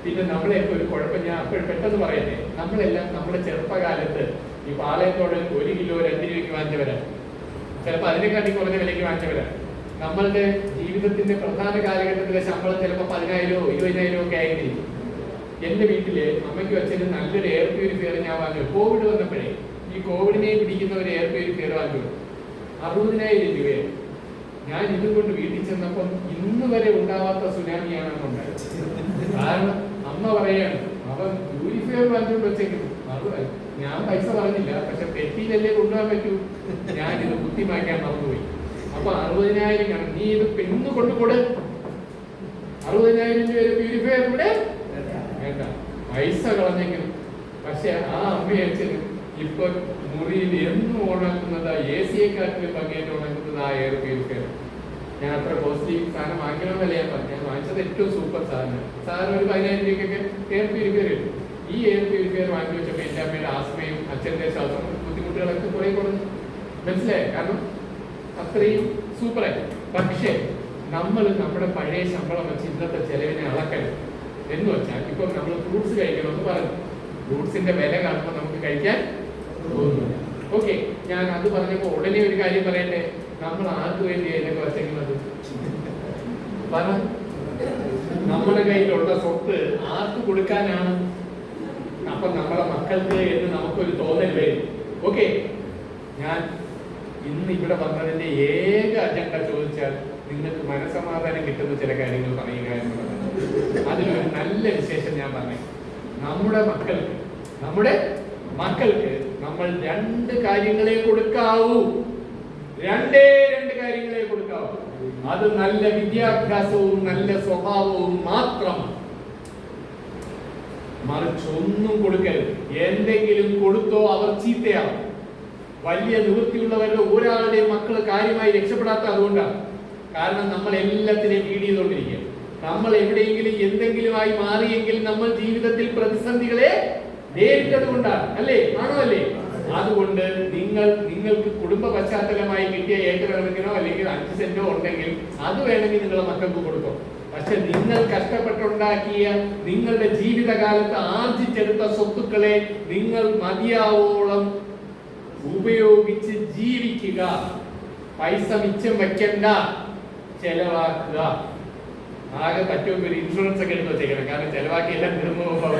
പിന്നെ നമ്മളെയൊക്കെ ഒരു കുഴപ്പം ഞാൻ അപ്പോൾ പെട്ടെന്ന് പറയട്ടെ, നമ്മളെല്ലാം നമ്മുടെ ചെറുപ്പകാലത്ത് ഈ പാളയത്തോട് 1 കിലോ 2 രൂപയ്ക്ക് വാങ്ങിച്ചവരാണ്, ചിലപ്പോൾ അതിനെക്കാട്ടി കുറഞ്ഞ വിലയ്ക്ക് വാങ്ങിച്ചവരാണ്. നമ്മളുടെ ജീവിതത്തിന്റെ പ്രധാന കാലഘട്ടത്തിലെ ശമ്പളം ചിലപ്പോൾ 10,000 20,000 ഒക്കെ ആയിരിക്കും. എന്റെ വീട്ടില് അമ്മയ്ക്കും അച്ഛനും നല്ലൊരു എയർ പ്യൂരിഫയർ ഞാൻ വാങ്ങി. കോവിഡ് വന്നപ്പോഴേ ഈ കോവിഡിനെ പിടിക്കുന്ന ഒരു എയർ പ്യൂരിഫയർ വാങ്ങി 60,000 രൂപയെ. ഞാൻ ഇതും കൊണ്ട് വീട്ടിൽ ചെന്നപ്പം ഇന്ന് വരെ ഉണ്ടാവാത്ത സുനാമിയാണ് ഉണ്ടായത്. കാരണം അമ്മ പറയാണ്, അവൻ പ്യൂരിഫയർ വാങ്ങിച്ചുകൊണ്ട് വെച്ചേക്കുന്നു. ഞാൻ പൈസ പറഞ്ഞില്ല, പക്ഷെ പെട്ടിയിലല്ലേ കൊണ്ടുപോകാൻ പറ്റൂ. ഞാനിത് കുത്തി മാറ്റാൻ മറന്നുപോയി. അപ്പൊ 60,000 കാണും. നീ ഇത് പെണ്ണ് കൊണ്ടുകൂടെ 60,000 രൂപ പ്യൂരിഫയർ കൂടെ വേണ്ട, പൈസ കളഞ്ഞെങ്കിലും. പക്ഷെ ആ അമ്മയച്ഛന് ഇപ്പൊ മുറിയിൽ എന്നും ഓണാക്കുന്നത് AC-യെക്കാട്ടിലും ഭംഗിയായിട്ട് ഓണാക്കുന്നത് ആ എയർ പ്യൂരിഫയർ. ഞാൻ അത്ര കോസ്റ്റ്ലി സാധനം വാങ്ങിക്കണമെന്നല്ല ഞാൻ പറഞ്ഞു. ഞാൻ വാങ്ങിച്ചത് ഏറ്റവും സൂപ്പർ സാധനം. സാധനം ഒരു 10,000 രൂപയ്ക്കൊക്കെ എയർ പ്യൂരിഫയർ കിട്ടും. ഈ എയർ പ്യൂരിഫയർ വാങ്ങി വെച്ചപ്പോൾ എൻ്റെ അമ്മയുടെ ആസ്മയും അച്ഛൻ്റെ ശ്വാസം ബുദ്ധിമുട്ടുകളൊക്കെ കുറെ കുറഞ്ഞു. മനസ്സിലായോ? കാരണം അത്രയും സൂപ്പറായി. പക്ഷേ നമ്മൾ നമ്മുടെ പഴയ ശമ്പളം വെച്ച് ഇന്നത്തെ ചെലവിനെ അളക്കണം. എന്ന് വെച്ചാൽ ഇപ്പൊ നമ്മൾ ഫ്രൂട്ട്സ് കഴിക്കണമെന്ന് പറഞ്ഞു. ഫ്രൂട്ട്സിന്റെ വില കാണുമ്പോൾ നമുക്ക് കഴിക്കാൻ തോന്നുന്നില്ല. ഓക്കെ, ഞാൻ അത് പറഞ്ഞപ്പോൾ ഉടനെ ഒരു കാര്യം പറയട്ടെ. നമ്മൾ ആർക്ക് വേണ്ടി അതിനൊക്കെ വച്ചേക്കുന്നത്? പറ. നമ്മുടെ കയ്യിലുള്ള സ്വത്ത് ആർക്ക് കൊടുക്കാനാണ്? അപ്പൊ നമ്മളെ മക്കൾക്ക് എന്ന് നമുക്കൊരു തോന്നൽ വരും. ഓക്കെ, ഞാൻ ഇന്ന് ഇവിടെ വന്നതിന്റെ ഏക അജണ്ട ചോദിച്ചാൽ നിങ്ങൾക്ക് മനസമാധാനം കിട്ടുന്ന ചില കാര്യങ്ങൾ പറയുക എന്നുള്ളതാണ്. അതിലൊരു നല്ല വിശേഷം ഞാൻ പറഞ്ഞു. നമ്മുടെ മക്കൾക്ക് നമ്മൾ 2 കാര്യങ്ങളെ കൊടുക്കാവൂ. 2 കാര്യങ്ങളെ കൊടുക്കാവൂ. അത് നല്ല വിദ്യാഭ്യാസവും നല്ല സ്വഭാവവും മാത്രമാണ്. മറിച്ചൊന്നും കൊടുക്കരുത്. എന്തെങ്കിലും കൊടുത്തോ അവർ ചീത്തയാവും. വലിയ നിവൃത്തിയുള്ളവരുടെ ഒരാളുടെ മക്കള് കാര്യമായി രക്ഷപ്പെടാത്ത അതുകൊണ്ടാണ്. കാരണം നമ്മൾ എല്ലാത്തിനെയും ലീഡ് ചെയ്തുകൊണ്ടിരിക്കുക. നമ്മൾ എവിടെയെങ്കിലും എന്തെങ്കിലുമായി മാറിയെങ്കിൽ നമ്മൾ ജീവിതത്തിൽ പ്രതിസന്ധികളെ നേരിട്ടത് കൊണ്ടാണ്. അല്ലേ? ആണോ? അല്ലേ? അതുകൊണ്ട് നിങ്ങൾക്ക് കുടുംബ പശ്ചാത്തലമായി കിട്ടിയ ഏക്കറോ അല്ലെങ്കിൽ 5 സെന്റോ ഉണ്ടെങ്കിൽ അത് വേണമെങ്കിൽ നിങ്ങളെ മക്കൾക്ക് കൊടുക്കും. പക്ഷെ നിങ്ങൾ കഷ്ടപ്പെട്ടുണ്ടാക്കിയ നിങ്ങളുടെ ജീവിതകാലത്ത് ആർജിച്ചെടുത്ത സ്വത്തുക്കളെ നിങ്ങൾ മതിയാവോളം ഉപയോഗിച്ച് ജീവിക്കുക. പൈസ മിച്ചം വെക്കണ്ട, ചെലവാക്കുക. ആകെ പറ്റുമെങ്കിൽ ഒരു ഇൻഷുറൻസ് ഒക്കെ എടുത്ത് വെച്ചേക്കണം. കാരണം ചെലവാക്കി എല്ലാം തീർന്നു പോകുമ്പോൾ.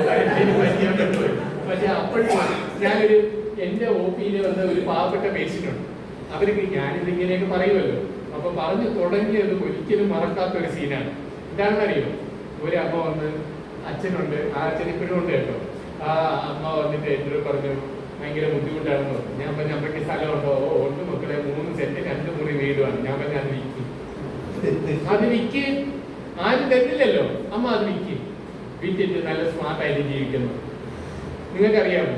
പക്ഷെ അപ്പോഴും ഞാനൊരു എന്റെ OP-യിൽ വന്ന ഒരു പാവപ്പെട്ട പേഷ്യന്റ് ഉണ്ട്. അവർക്ക് ഞാനിതിങ്ങനെയൊക്കെ പറയുമല്ലോ. അപ്പൊ പറഞ്ഞു തുടങ്ങിയത് ഒരിക്കലും മറക്കാത്ത ഒരു സീനാണ്. എന്താണെന്ന് അറിയോ? ഒരു അമ്മ വന്ന്, അച്ഛനുണ്ട്, ആ അച്ഛൻ ഇപ്പോഴും ഉണ്ട് കേട്ടോ. ആ അമ്മ വന്നിട്ട് എന്നോട് പറഞ്ഞു ഭയങ്കര ബുദ്ധിമുട്ടാണെന്ന് പറഞ്ഞു. ഞാൻ പറഞ്ഞു അമ്മയ്ക്ക് സ്ഥലമുണ്ടോ? ഉണ്ട് മക്കളെ, 3 സെന്റ് 2 മുറി വീടുമാണ്. ഞാൻ പറഞ്ഞു അത് വിൽക്ക്. ആരും തരുന്നില്ലല്ലോ. അമ്മ അത് വിറ്റിട്ട് നല്ല സ്മാർട്ടായിട്ട് ജീവിക്കുന്നു. നിങ്ങൾക്കറിയാമോ?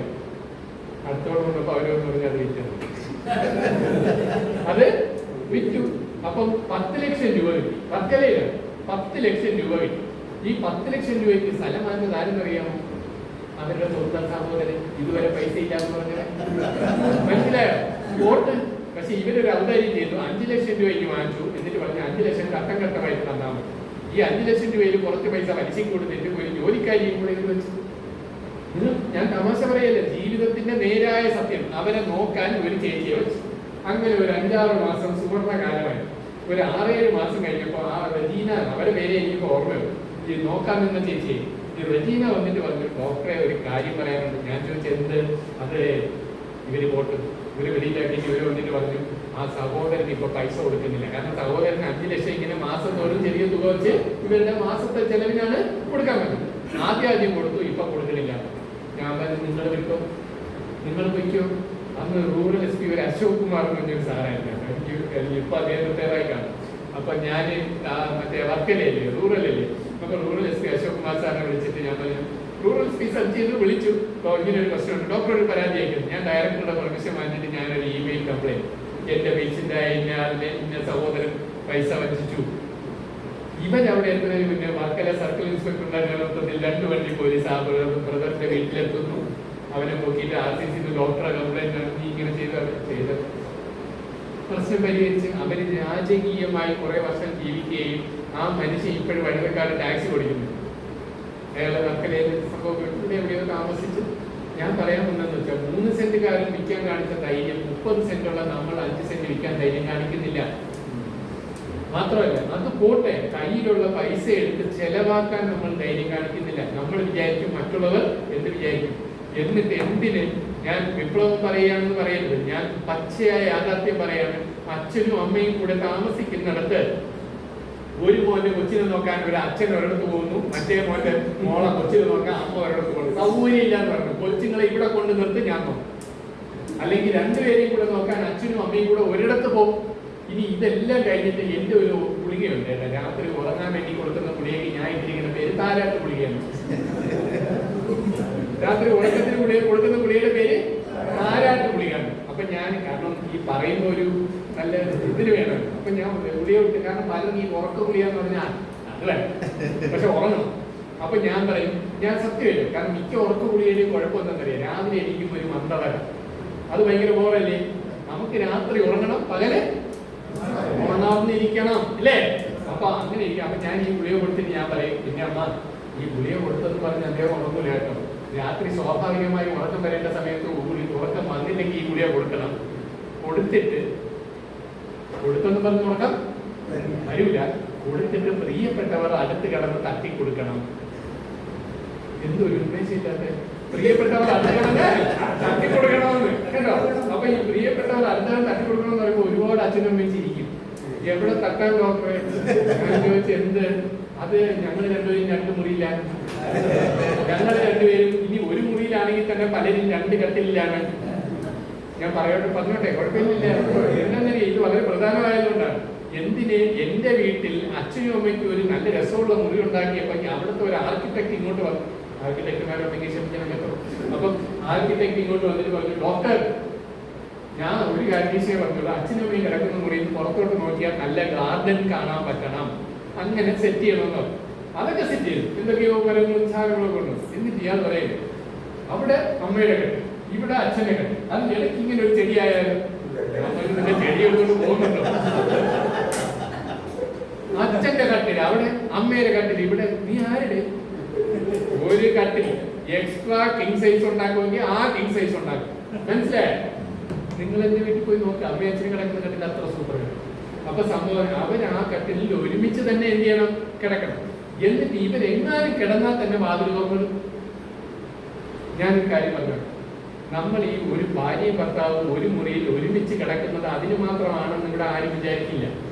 അടുത്തോളം വന്നപ്പോ അവരോട് പറഞ്ഞ് അത് വിറ്റത്. അത് വിറ്റു. അപ്പം 10 ലക്ഷം രൂപ കിട്ടി. 10 ലക്ഷം രൂപ കിട്ടി. ഈ 10 ലക്ഷം രൂപയ്ക്ക് സ്ഥലം വാങ്ങുന്നത് ആരെന്നറിയാമോ? അവരുടെ സ്വന്തം സഹോദരൻ. ഇതുവരെ പൈസ ഇല്ലാന്ന് പറഞ്ഞത് മനസ്സിലായോ? വോട്ട്. പക്ഷെ ഇവരൊരു ഔദാര്യം ചെയ്തു. 5 ലക്ഷം രൂപയ്ക്ക് വാങ്ങിച്ചു. എന്നിട്ട് പറഞ്ഞ് 5 ലക്ഷം ഘട്ടമായിട്ട് തന്നാൽ മതി. ഈ 5 ലക്ഷം രൂപയിൽ കുറച്ച് പൈസ പലിശയും കൊടുത്തിട്ട് ഒരു ജോലിക്കാരിയും കൂടെ ഇത് വെച്ചു. ഞാൻ തമാശ പറയല്ലേ, ജീവിതത്തിന്റെ നേരായ സത്യം. അവരെ നോക്കാൻ ഒരു ചേച്ചിയെ വെച്ചു. അങ്ങനെ ഒരു 5-6 മാസം സുവർണ കാലമായി. ഒരു 6-7 മാസം കഴിഞ്ഞപ്പോ ആ റജീന, അവരെ പേരെ എനിക്ക് ഓർമ്മയുള്ളൂ, ഈ നോക്കാൻ നിന്ന ചേച്ചിയെ, ഈ റജീന വന്നിട്ട് പറഞ്ഞു, ഡോക്ടറെ ഒരു കാര്യം പറയാനുണ്ട്. ഞാൻ ചോദിച്ചത് എന്ത്? അത് ഇവര് വെളിയിലാക്കിയിട്ട് ഇവര് വന്നിട്ട് പറഞ്ഞു, ആ സഹോദരന് ഇപ്പൊ പൈസ കൊടുക്കുന്നില്ല. കാരണം സഹോദരന് 5 ലക്ഷം ഇങ്ങനെ മാസം തോറും ചെറിയ തുക വെച്ച് ഇവരുടെ മാസത്തെ ചെലവിനാണ് കൊടുക്കാൻ പറ്റുന്നത്. ആദ്യം കൊടുത്തു, ഇപ്പൊ കൊടുക്കണില്ല. ഞാൻ പറഞ്ഞു നിങ്ങൾ വിട്ടോ, നിങ്ങൾ വയ്ക്കോ. അന്ന് റൂറൽ SP ഒരു അശോക് കുമാർ എന്ന് പറഞ്ഞൊരു സാറായിരുന്നു. എനിക്ക് ഇപ്പൊ അദ്ദേഹം റിട്ടയറായി കാണും. അപ്പൊ ഞാൻ മറ്റേ വർക്കലല്ലേ, റൂറലല്ലേ, അപ്പൊ റൂറൽ SP അശോക് കുമാർ സാറിനെ വിളിച്ചിട്ട് ഞാൻ പറഞ്ഞു, റൂറൽ SP സെർച്ച് ചെയ്ത് വിളിച്ചു. അപ്പോൾ ഇങ്ങനെ ഒരു പ്രശ്നമുണ്ട്, ഡോക്ടറോട് പരാതി അയക്കുന്നു. ഞാൻ ഡയറക്ടറുടെ പെർമിഷൻ വാങ്ങിയിട്ട് ഞാനൊരു ഇമെയിൽ കംപ്ലൈന്റ്, എന്റെ പേഷ്യന്റ് ഇന്ന സഹോദരൻ പൈസ വഞ്ചിച്ചു. ഇവൻ അവിടെ എത്തുന്നതിന് മുന്നേ വർക്കല സർക്കിൾ ഇൻസ്പെക്ടറുടെ നേതൃത്വത്തിൽ 2 വണ്ടി പോലീസ് ആ ബ്രദറിന്റെ വീട്ടിലെത്തുന്നു. അവനെ നോക്കിയിട്ട് RCC ഡോക്ടറെ കംപ്ലൈന്റ് നടത്തി. ഇങ്ങനെ ചെയ്ത് പ്രശ്നം പരിഹരിച്ച് അവര് രാജകീയമായി കുറെ വർഷം ജീവിക്കുകയും ആ മനുഷ്യൻ ഇപ്പോഴും വഴുതക്കാട് ടാക്സി ഓടിക്കുന്നു. അയാളെ വർക്കലയിൽ സംഭവം ഇവിടെ എവിടെയോ താമസിച്ച്. ഞാൻ പറയാൻ വന്നതെന്ന് വെച്ചാൽ 3 സെന്റുകാരൻ വിൽക്കാൻ കാണിച്ച ധൈര്യം 30 സെന്റുള്ള നമ്മൾ 5 സെന്റ് വിൽക്കാൻ ധൈര്യം കാണിക്കുന്നില്ല. മാത്രമല്ല, അത് പോട്ടെ, കയ്യിലുള്ള പൈസ എടുത്ത് ചെലവാക്കാൻ നമ്മൾ ധൈര്യം കാണിക്കുന്നില്ല. നമ്മൾ വിചാരിക്കും മറ്റുള്ളവർ എന്ത് വിചാരിക്കും. എന്നിട്ട് എന്തിന് ഞാൻ വിപ്ലവം പറയാണെന്ന് പറയരുത്, ഞാൻ പച്ചയായ യാഥാർത്ഥ്യം പറയാണ്. അച്ഛനും അമ്മയും കൂടെ താമസിക്കുന്നിടത്ത് ഒരു മോന്റെ കൊച്ചിനെ നോക്കാൻ ഒരു അച്ഛൻ ഒരിടത്ത് പോകുന്നു, മറ്റേ മോന്റെ മോളെ കൊച്ചിനെ നോക്കാൻ അമ്മ ഒരിടത്ത് പോകുന്നു. സൗകര്യം ഇല്ലാന്ന് പറഞ്ഞു, കൊച്ചുങ്ങളെ ഇവിടെ കൊണ്ട് നിർത്തി ഞാൻ നോക്കും. അല്ലെങ്കിൽ 2 പേരെയും കൂടെ നോക്കാൻ അച്ഛനും അമ്മയും കൂടെ ഒരിടത്ത് പോകും. ഇനി ഇതെല്ലാം കഴിഞ്ഞിട്ട് എന്റെ ഒരു ഗുളികയുണ്ട്, രാത്രി ഉറങ്ങാൻ വേണ്ടി കൊടുക്കുന്ന ഗുളികയ്ക്ക് ഞാൻ ഇട്ടിരിക്കുന്ന പേര് താരാട്ട് ഗുളികയാണ്. രാത്രി ഉറക്കത്തിന് കൊടുക്കുന്ന ഗുളികയുടെ പേര് താരാട്ട് ഗുളികയാണ്. അപ്പൊ ഞാൻ, കാരണം ഈ പറയുന്ന ഒരു നല്ല ഇതിന് വേണം, അപ്പൊ ഞാൻ ഗുളിക വിട്ട്, കാരണം പലരും ഈ ഉറക്ക ഗുളിക എന്ന് പറഞ്ഞാൽ അത് വേണം, പക്ഷെ ഉറങ്ങണം. അപ്പൊ ഞാൻ പറയും ഞാൻ സത്യമില്ല, കാരണം മിക്ക ഉറക്ക ഗുളികയുടെയും കുഴപ്പമെന്നറിയാം, രാവിലെ എണീക്കുമ്പോൾ ഒരു മന്ദതരം, അത് ഭയങ്കര ബോറല്ലേ. നമുക്ക് രാത്രി ഉറങ്ങണം, പകല് ഉറങ്ങാവുന്നിരിക്കണം അല്ലേ. അപ്പൊ അങ്ങനെ ഇരിക്കും. അപ്പൊ ഞാൻ ഈ ഗുളിക കൊടുത്തിട്ട് ഞാൻ പറയും, പിന്നെ അമ്മ ഈ ഗുളിക കൊടുത്തെന്ന് പറഞ്ഞ് അദ്ദേഹം ഉറങ്ങൂല കേട്ടോ. രാത്രി സ്വാഭാവികമായി ഉറക്കം വരേണ്ട സമയത്ത് ഉറക്കം വന്നില്ലെങ്കിൽ ഈ ഗുളിക കൊടുക്കണം. കൊടുത്തിട്ട് കൊടുത്തെന്ന് പറഞ്ഞ് ഉറക്കം വരൂല. കൊടുത്തിട്ട് പ്രിയപ്പെട്ടവർ അടുത്ത് കിടന്ന് തട്ടി കൊടുക്കണം. എന്തൊരു ഉദ്ദേശമില്ലാത്ത പ്രിയപ്പെട്ടവർ അടുത്ത് കിടന്ന് തട്ടി കൊടുക്കണമെന്ന് കേട്ടോ. അപ്പൊ ഈ പ്രിയപ്പെട്ടവർ അടുത്ത് തട്ടി കൊടുക്കണമെന്ന് പറയുമ്പോൾ ഒരുപാട് അച്ഛനും അമ്മയും ചിരിക്കും. എവിടെ തട്ടാൻ ഡോക്ടറെ? ഞാൻ ചോദിച്ചു എന്ത്? അത് ഞങ്ങൾ രണ്ടുപേരും 2 മുറിയിലാണ്. ഞങ്ങൾ രണ്ടുപേരും ഇനി ഒരു മുറിയിലാണെങ്കിൽ തന്നെ പലരും 2 കട്ടിലാണ്. ഞാൻ പറഞ്ഞോട്ടെ, കുഴപ്പമില്ല. എന്താ ഇത് വളരെ പ്രധാനമായതുകൊണ്ടാണ്. എന്തിന് എന്റെ വീട്ടിൽ അച്ഛനും അമ്മയ്ക്കും ഒരു നല്ല രസമുള്ള മുറി ഉണ്ടാക്കിയപ്പോ അവിടുത്തെ ഒരു ആർക്കിടെക്ട് ഇങ്ങോട്ട് വന്നു. ആർക്കിടെക്ടുമാരുണ്ടെങ്കിൽ ക്ഷമിക്കണം കേട്ടോ. അപ്പം ആർക്കിടെക്ട് ഇങ്ങോട്ട് വന്നിട്ട് പറഞ്ഞു, ഡോക്ടർ ഞാൻ ഒരു കാര്യം പറഞ്ഞുള്ളൂ, അച്ഛനും അമ്മയും കിടക്കുന്ന മുറിയിൽ പുറത്തോട്ട് നോക്കിയാൽ നല്ല ഗാർഡൻ കാണാൻ പറ്റണം, അങ്ങനെ സെറ്റ് ചെയ്യണമെന്ന് പറഞ്ഞു. അതൊക്കെ സെറ്റ് ചെയ്തു, എന്തൊക്കെയോ മരങ്ങളും സാധനങ്ങളൊക്കെ ഉണ്ട്. എന്നിട്ട് ഇയാൾ പറയുന്നത് അവിടെ അമ്മയുടെ കെട്ട്, ഇവിടെ അച്ഛനെ കെട്ട്, അതിന് ഇടയ്ക്ക് ഇങ്ങനെ ഒരു ചെടിയായാലും നിന്റെ ചെടി എടുത്തോണ്ട് പോകുന്നുണ്ടോ? അച്ഛന്റെ കട്ടിൽ അവിടെ, അമ്മയുടെ കട്ടിൽ ഇവിടെ, നീ ആരുടെ? ഒരു കട്ടിൽ എക്സ്ട്രാ കിങ് സൈസ് ഉണ്ടാക്കുമെങ്കിൽ ആ കിങ് സൈസ് ഉണ്ടാക്കും. മനസ്സിലായോ? നിങ്ങൾ എന്റെ വീട്ടിൽ പോയി നോക്കുക, അമ്മയും അച്ഛനും കിടക്കുന്ന കട്ടിൽ അത്ര സൂപ്പർ. അപ്പൊ സംഭവം അവർ ആ കട്ടിലിൽ ഒരുമിച്ച് തന്നെ എന്ത് ചെയ്യണം? കിടക്കണം. എന്നിട്ട് ഇവരെങ്ങാനും കിടന്നാൽ തന്നെ വാതിൽ തുറന്നു. ഞാനൊരു കാര്യം പറഞ്ഞു, നമ്മൾ ഈ ഒരു ഭാര്യയും ഭർത്താവും ഒരു മുറിയിൽ ഒരുമിച്ച് കിടക്കുന്നത് അതിന് മാത്രമാണെന്ന് ഇവിടെ ആരും വിചാരിക്കില്ല.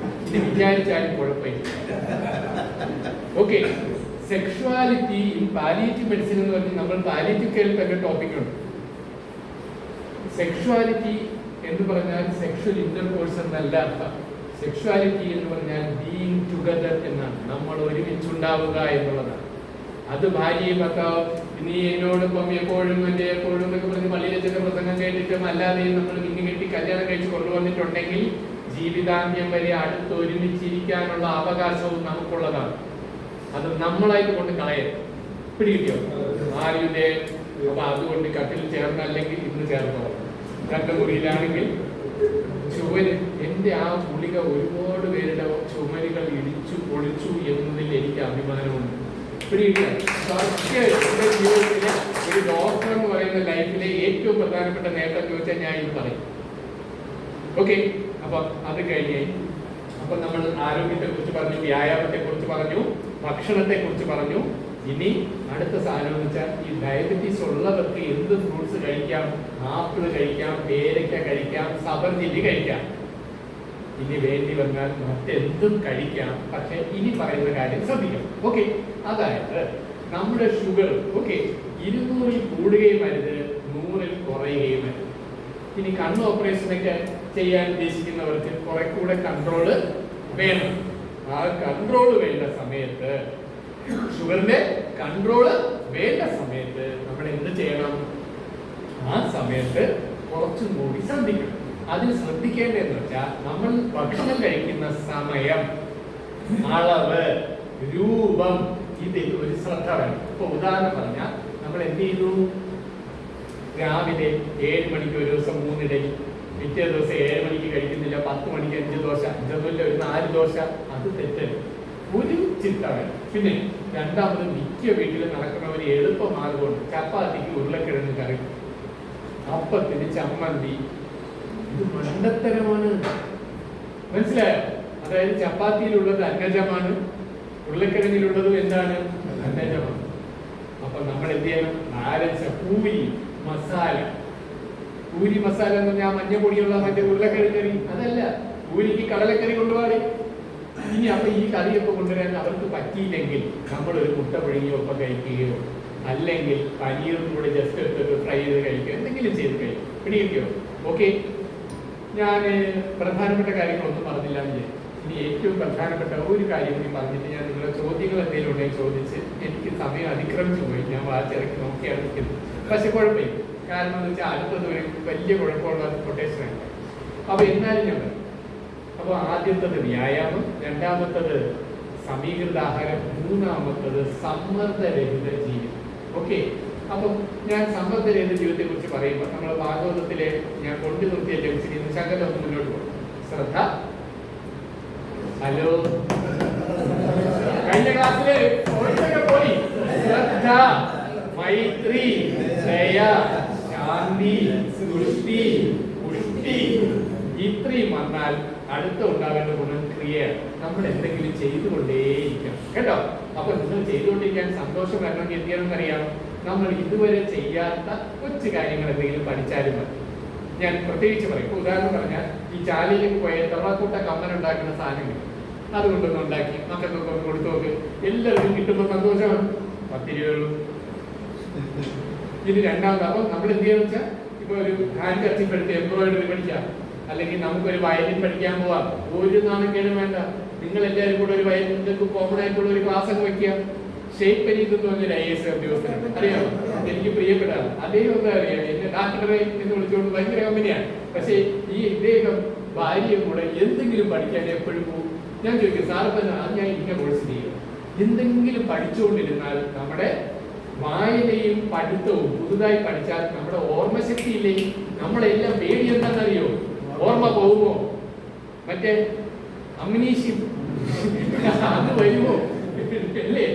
ഇത് വിചാരിച്ചാലും കുഴപ്പമില്ല. Okay, sexuality in palliative medicine എന്ന് പറഞ്ഞ് നമ്മൾ പാലിയേറ്റീവ് കെയറിൽ തന്നെ ടോപ്പിക്കുണ്ട്. സെക്ഷുവാലിറ്റി എന്ന് പറഞ്ഞാൽ സെക്ഷൽ ഇന്റർകോഴ്സ് എന്നല്ല അർത്ഥം. സെക്ഷുവാലിറ്റി എന്ന് പറഞ്ഞാൽ ബീയിങ് ടുഗദർ എന്നാണ്, നമ്മൾ ഒരുമിച്ചുണ്ടാവുക എന്നുള്ളതാണ്. അത് ഭാര്യയും ഭർത്താവും നീ എന്നോടൊപ്പം എപ്പോഴും എൻ്റെ എപ്പോഴും എന്നൊക്കെ പറഞ്ഞ് പള്ളിയിലെ പ്രസംഗം കേട്ടിട്ടും അല്ലാതെയും നമ്മൾ മിന്നി കെട്ടി കല്യാണം കഴിച്ച് കൊണ്ടുവന്നിട്ടുണ്ടെങ്കിൽ ജീവിതാന്ത്യം വരെ അടുത്ത് ഒരുമിച്ചിരിക്കാനുള്ള അവകാശവും നമുക്കുള്ളതാണ്. അത് നമ്മളായിട്ട് കൊണ്ട് കളയരുത്. പിടികിട്ടിയോ? ആരുടെ? അപ്പൊ അതുകൊണ്ട് കട്ടിൽ ചേർന്നല്ലെങ്കിൽ ഇന്ന് ചേർന്നോ. 2 മുറിയിലാണെങ്കിൽ ചുവര്, എൻ്റെ ആ ഗുളിക ഒരുപാട് പേരുടെ ചുമരുകൾ ഇടിച്ചു പൊളിച്ചു എന്നതിൽ എനിക്ക് അഭിമാനമുണ്ട്. ജീവിതത്തിലെ ഒരു ഡോക്ടർ എന്ന് പറയുന്ന ലൈഫിലെ ഏറ്റവും പ്രധാനപ്പെട്ട നേട്ടം ചോദിച്ചാൽ ഞാൻ ഇത് പറയും. ഓക്കെ, അപ്പൊ അത് കഴിഞ്ഞ് അപ്പൊ നമ്മൾ ആരോഗ്യത്തെ കുറിച്ച് പറഞ്ഞു, വ്യായാമത്തെ കുറിച്ച് പറഞ്ഞു, ഭക്ഷണത്തെ കുറിച്ച് പറഞ്ഞു. ഇനി അടുത്ത സാധനം എന്ന് വെച്ചാൽ ഈ ഡയബറ്റീസ് ഉള്ളവർക്ക് എന്ത് ഫ്രൂട്ട്സ് കഴിക്കാം? ആപ്പിൾ കഴിക്കാം, പേരയ്ക്ക കഴിക്കാം, സബർജില്ലി കഴിക്കാം. ഇനി വേണ്ടി വന്നാൽ മറ്റെന്തും കഴിക്കാം. പക്ഷെ ഇനി പറയുന്ന കാര്യം ശ്രദ്ധിക്കണം. ഓക്കെ, അതായത് നമ്മുടെ ഷുഗർ 200-ൽ കൂടുകയും അരുത്, 100-ൽ കുറയുകയും അരുത്. ഇനി കണ്ണ് ഓപ്പറേഷനൊക്കെ ചെയ്യാൻ ഉദ്ദേശിക്കുന്നവർക്ക് കുറെ കൂടെ കൺട്രോള് വേണം. ആ കൺട്രോള് വേണ്ട സമയത്ത്, ഷുഗറിന്റെ കൺട്രോള് വേണ്ട സമയത്ത് നമ്മൾ എന്ത് ചെയ്യണം? ആ സമയത്ത് കുറച്ചും കൂടി ശ്രദ്ധിക്കണം. അതിൽ ശ്രദ്ധിക്കേണ്ടതെന്ന് വെച്ചാൽ നമ്മൾ ഭക്ഷണം കഴിക്കുന്ന സമയം, അളവ്, രൂപം, ഇതിൽ ഒരു ശ്രദ്ധ വേണം. ഇപ്പൊ ഉദാഹരണം പറഞ്ഞാൽ നമ്മൾ എന്ത് ചെയ്തു? രാവിലെ 7 മണിക്ക് ഒരു ദിവസം 3 ഇഡലി, പിറ്റേ ദിവസം 7 മണിക്ക് കഴിക്കുന്നില്ല, 10 മണിക്ക് 5 ദോശ, 5 ഒരു 4 ദോശ. അത് തെറ്റല്ല, ഒരു ചിന്ത വേണം. പിന്നെ രണ്ടാമത് മിക്ക വീട്ടിൽ നടക്കുന്ന ഒരു എളുപ്പ മാർഗമുണ്ട്. ചപ്പാത്തിക്ക് ഉരുളക്കിഴങ്ങ് കറി, അപ്പത്തിന് ചമ്മന്തി. ഇത് മണ്ടത്തരമാണ്, മനസ്സിലായോ? അതായത് ചപ്പാത്തിയിലുള്ളത് അന്നജമാണ്, ഉരുളക്കിഴങ്ങിലുള്ളതും എന്താണ്? അന്നജമാണ്. അപ്പൊ നമ്മൾ എന്ത് ചെയ്യണം? നാരങ്ങ പൂരി മസാല. പൂരി മസാല എന്ന് പറഞ്ഞാൽ മഞ്ഞപ്പൊടിയുള്ള മറ്റേ ഉരുളക്കിഴങ്ങ് കറി അതല്ല. പൂരിക്ക് കടലക്കറി കൊണ്ടുപോകാതെ. ഇനി അപ്പൊ ഈ കറിയൊക്കെ കൊണ്ടുവരാൻ അവർക്ക് പറ്റിയില്ലെങ്കിൽ നമ്മൾ ഒരു മുട്ട പുഴുങ്ങിയോ ഒപ്പം കഴിക്കുകയോ, അല്ലെങ്കിൽ പനീറും കൂടെ ജസ്റ്റ് എടുത്തിട്ട് ഫ്രൈ ചെയ്ത് കഴിക്കുക, എന്തെങ്കിലും ചെയ്ത് കഴിക്കും. പിടിയോ? ഓക്കെ, ഞാൻ പ്രധാനപ്പെട്ട കാര്യങ്ങളൊന്നും പറഞ്ഞില്ല എന്ന്. ഇനി ഏറ്റവും പ്രധാനപ്പെട്ട ഒരു കാര്യം കൂടി പറഞ്ഞിട്ട് ഞാൻ നിങ്ങളുടെ ചോദ്യങ്ങൾ എന്തെങ്കിലും ഉണ്ടെങ്കിൽ ചോദിച്ച്, എനിക്ക് സമയം അതിക്രമിച്ചു പോയി, ഞാൻ വാച്ചിറക്കി നോക്കിയാണ് നിൽക്കുന്നത്. പക്ഷെ കുഴപ്പമില്ല, കാരണം എന്ന് വെച്ചാൽ അടുത്തത് ഒരു വലിയ കുഴപ്പമുള്ള കൊട്ടേഷനാണ്. അപ്പൊ എന്നാലും ഞാൻ പറയും. അപ്പോൾ ആദ്യത്തത് വ്യായാമം, രണ്ടാമത്തത് സമീകൃത ആഹാരം, മൂന്നാമത്തത് സമ്മർദ്ദരഹിത ജീവിതം. ഓക്കെ. അപ്പം ഞാൻ സമ്പദ്രഹിത ജീവിതത്തെ കുറിച്ച് പറയുമ്പോൾ നമ്മൾ ഭാഗവതത്തിലെ ഞാൻ കൊണ്ടു നിർത്തിയ ലക്ഷ്യം ശകലം ഒന്ന് മുന്നോട്ട് പോകും. ശ്രദ്ധ. ഹലോ, കഴിഞ്ഞ ക്ലാസ്സില് പോയി. ശ്രദ്ധ, മൈത്രി, ദയ, ശാന്തി, തുഷ്ടി, പുഷ്ടി, ഇത്രയും വന്നാൽ അടുത്ത ഉണ്ടാവേണ്ട ഗുണം ക്രിയയാണ്. നമ്മൾ എന്തെങ്കിലും ചെയ്തുകൊണ്ടേയിരിക്കണം കേട്ടോ. അപ്പൊ നിങ്ങൾ ചെയ്തുകൊണ്ടിരിക്കാൻ സന്തോഷം വരണമെങ്കിൽ എന്ത് ചെയ്യണമെന്ന് അറിയാം. നമ്മൾ ഇതുവരെ ചെയ്യാത്ത കൊച്ചു കാര്യങ്ങൾ എന്തെങ്കിലും പഠിച്ചാലും മതി. ഞാൻ പ്രത്യേകിച്ച് പറയും. ഉദാഹരണം പറഞ്ഞാൽ ഈ ചാലിയിലേക്ക് പോയ തവളക്കൂട്ട കമ്മൻ ഉണ്ടാക്കുന്ന സാധനങ്ങൾ അതുകൊണ്ടൊന്ന് ഉണ്ടാക്കി മക്കൾക്കൊക്കെ ഒന്ന് കൊടുത്തു നോക്ക്. എല്ലാവർക്കും കിട്ടുമ്പോൾ സന്തോഷമാണ്. 10 രൂപയുള്ളൂ. ഇത് രണ്ടാമത്. അപ്പം നമ്മൾ എന്ത് ചെയ്യാന്ന് വെച്ചാൽ ഇപ്പൊ ഒരു ഹാൻഡ് കർച്ചീഫ് എടുത്ത് എംബ്രോയിഡറി പഠിക്കാം, അല്ലെങ്കിൽ നമുക്കൊരു വയലിൻ പഠിക്കാൻ പോവാം. ഒരു നാണക്കേടും വേണ്ട. നിങ്ങൾ എല്ലാവരും കൂടെ ഒരു വയലിൻ കോമൺ ആയിട്ടുള്ള ഒരു ക്ലാസ് ഒക്കെ വയ്ക്കുക. ഷെയ്ഖ് പരീദ് എന്ന് പറഞ്ഞൊരു IAS ഉദ്യോഗസ്ഥനാണ്, അറിയാമോ? എനിക്ക് പ്രിയപ്പെടാറ്. അദ്ദേഹം എന്താ അറിയാം, എന്നെ ഡാക്ടറെ എന്ന് വിളിച്ചുകൊണ്ട് ഭയങ്കര കമ്പനിയാണ്. പക്ഷേ ഈ ഇദ്ദേഹം ഭാര്യയും കൂടെ എന്തെങ്കിലും പഠിക്കാൻ എപ്പോഴും പോകും. ഞാൻ ചോദിക്കും, സാറിപ്പം ഞാൻ ഇന്ന കോഴ്സ് ചെയ്യും. എന്തെങ്കിലും പഠിച്ചുകൊണ്ടിരുന്നാൽ നമ്മുടെ വായനയും പഠിത്തവും പുതുതായി പഠിച്ചാൽ നമ്മുടെ ഓർമ്മശക്തി ഇല്ലേ? നമ്മളെല്ലാം പേടി എന്താണെന്നറിയോ? ഓർമ്മ പോകുമോ? മറ്റേ അമ്നീഷ്യം അത് വരുമോ? അല്ലേ?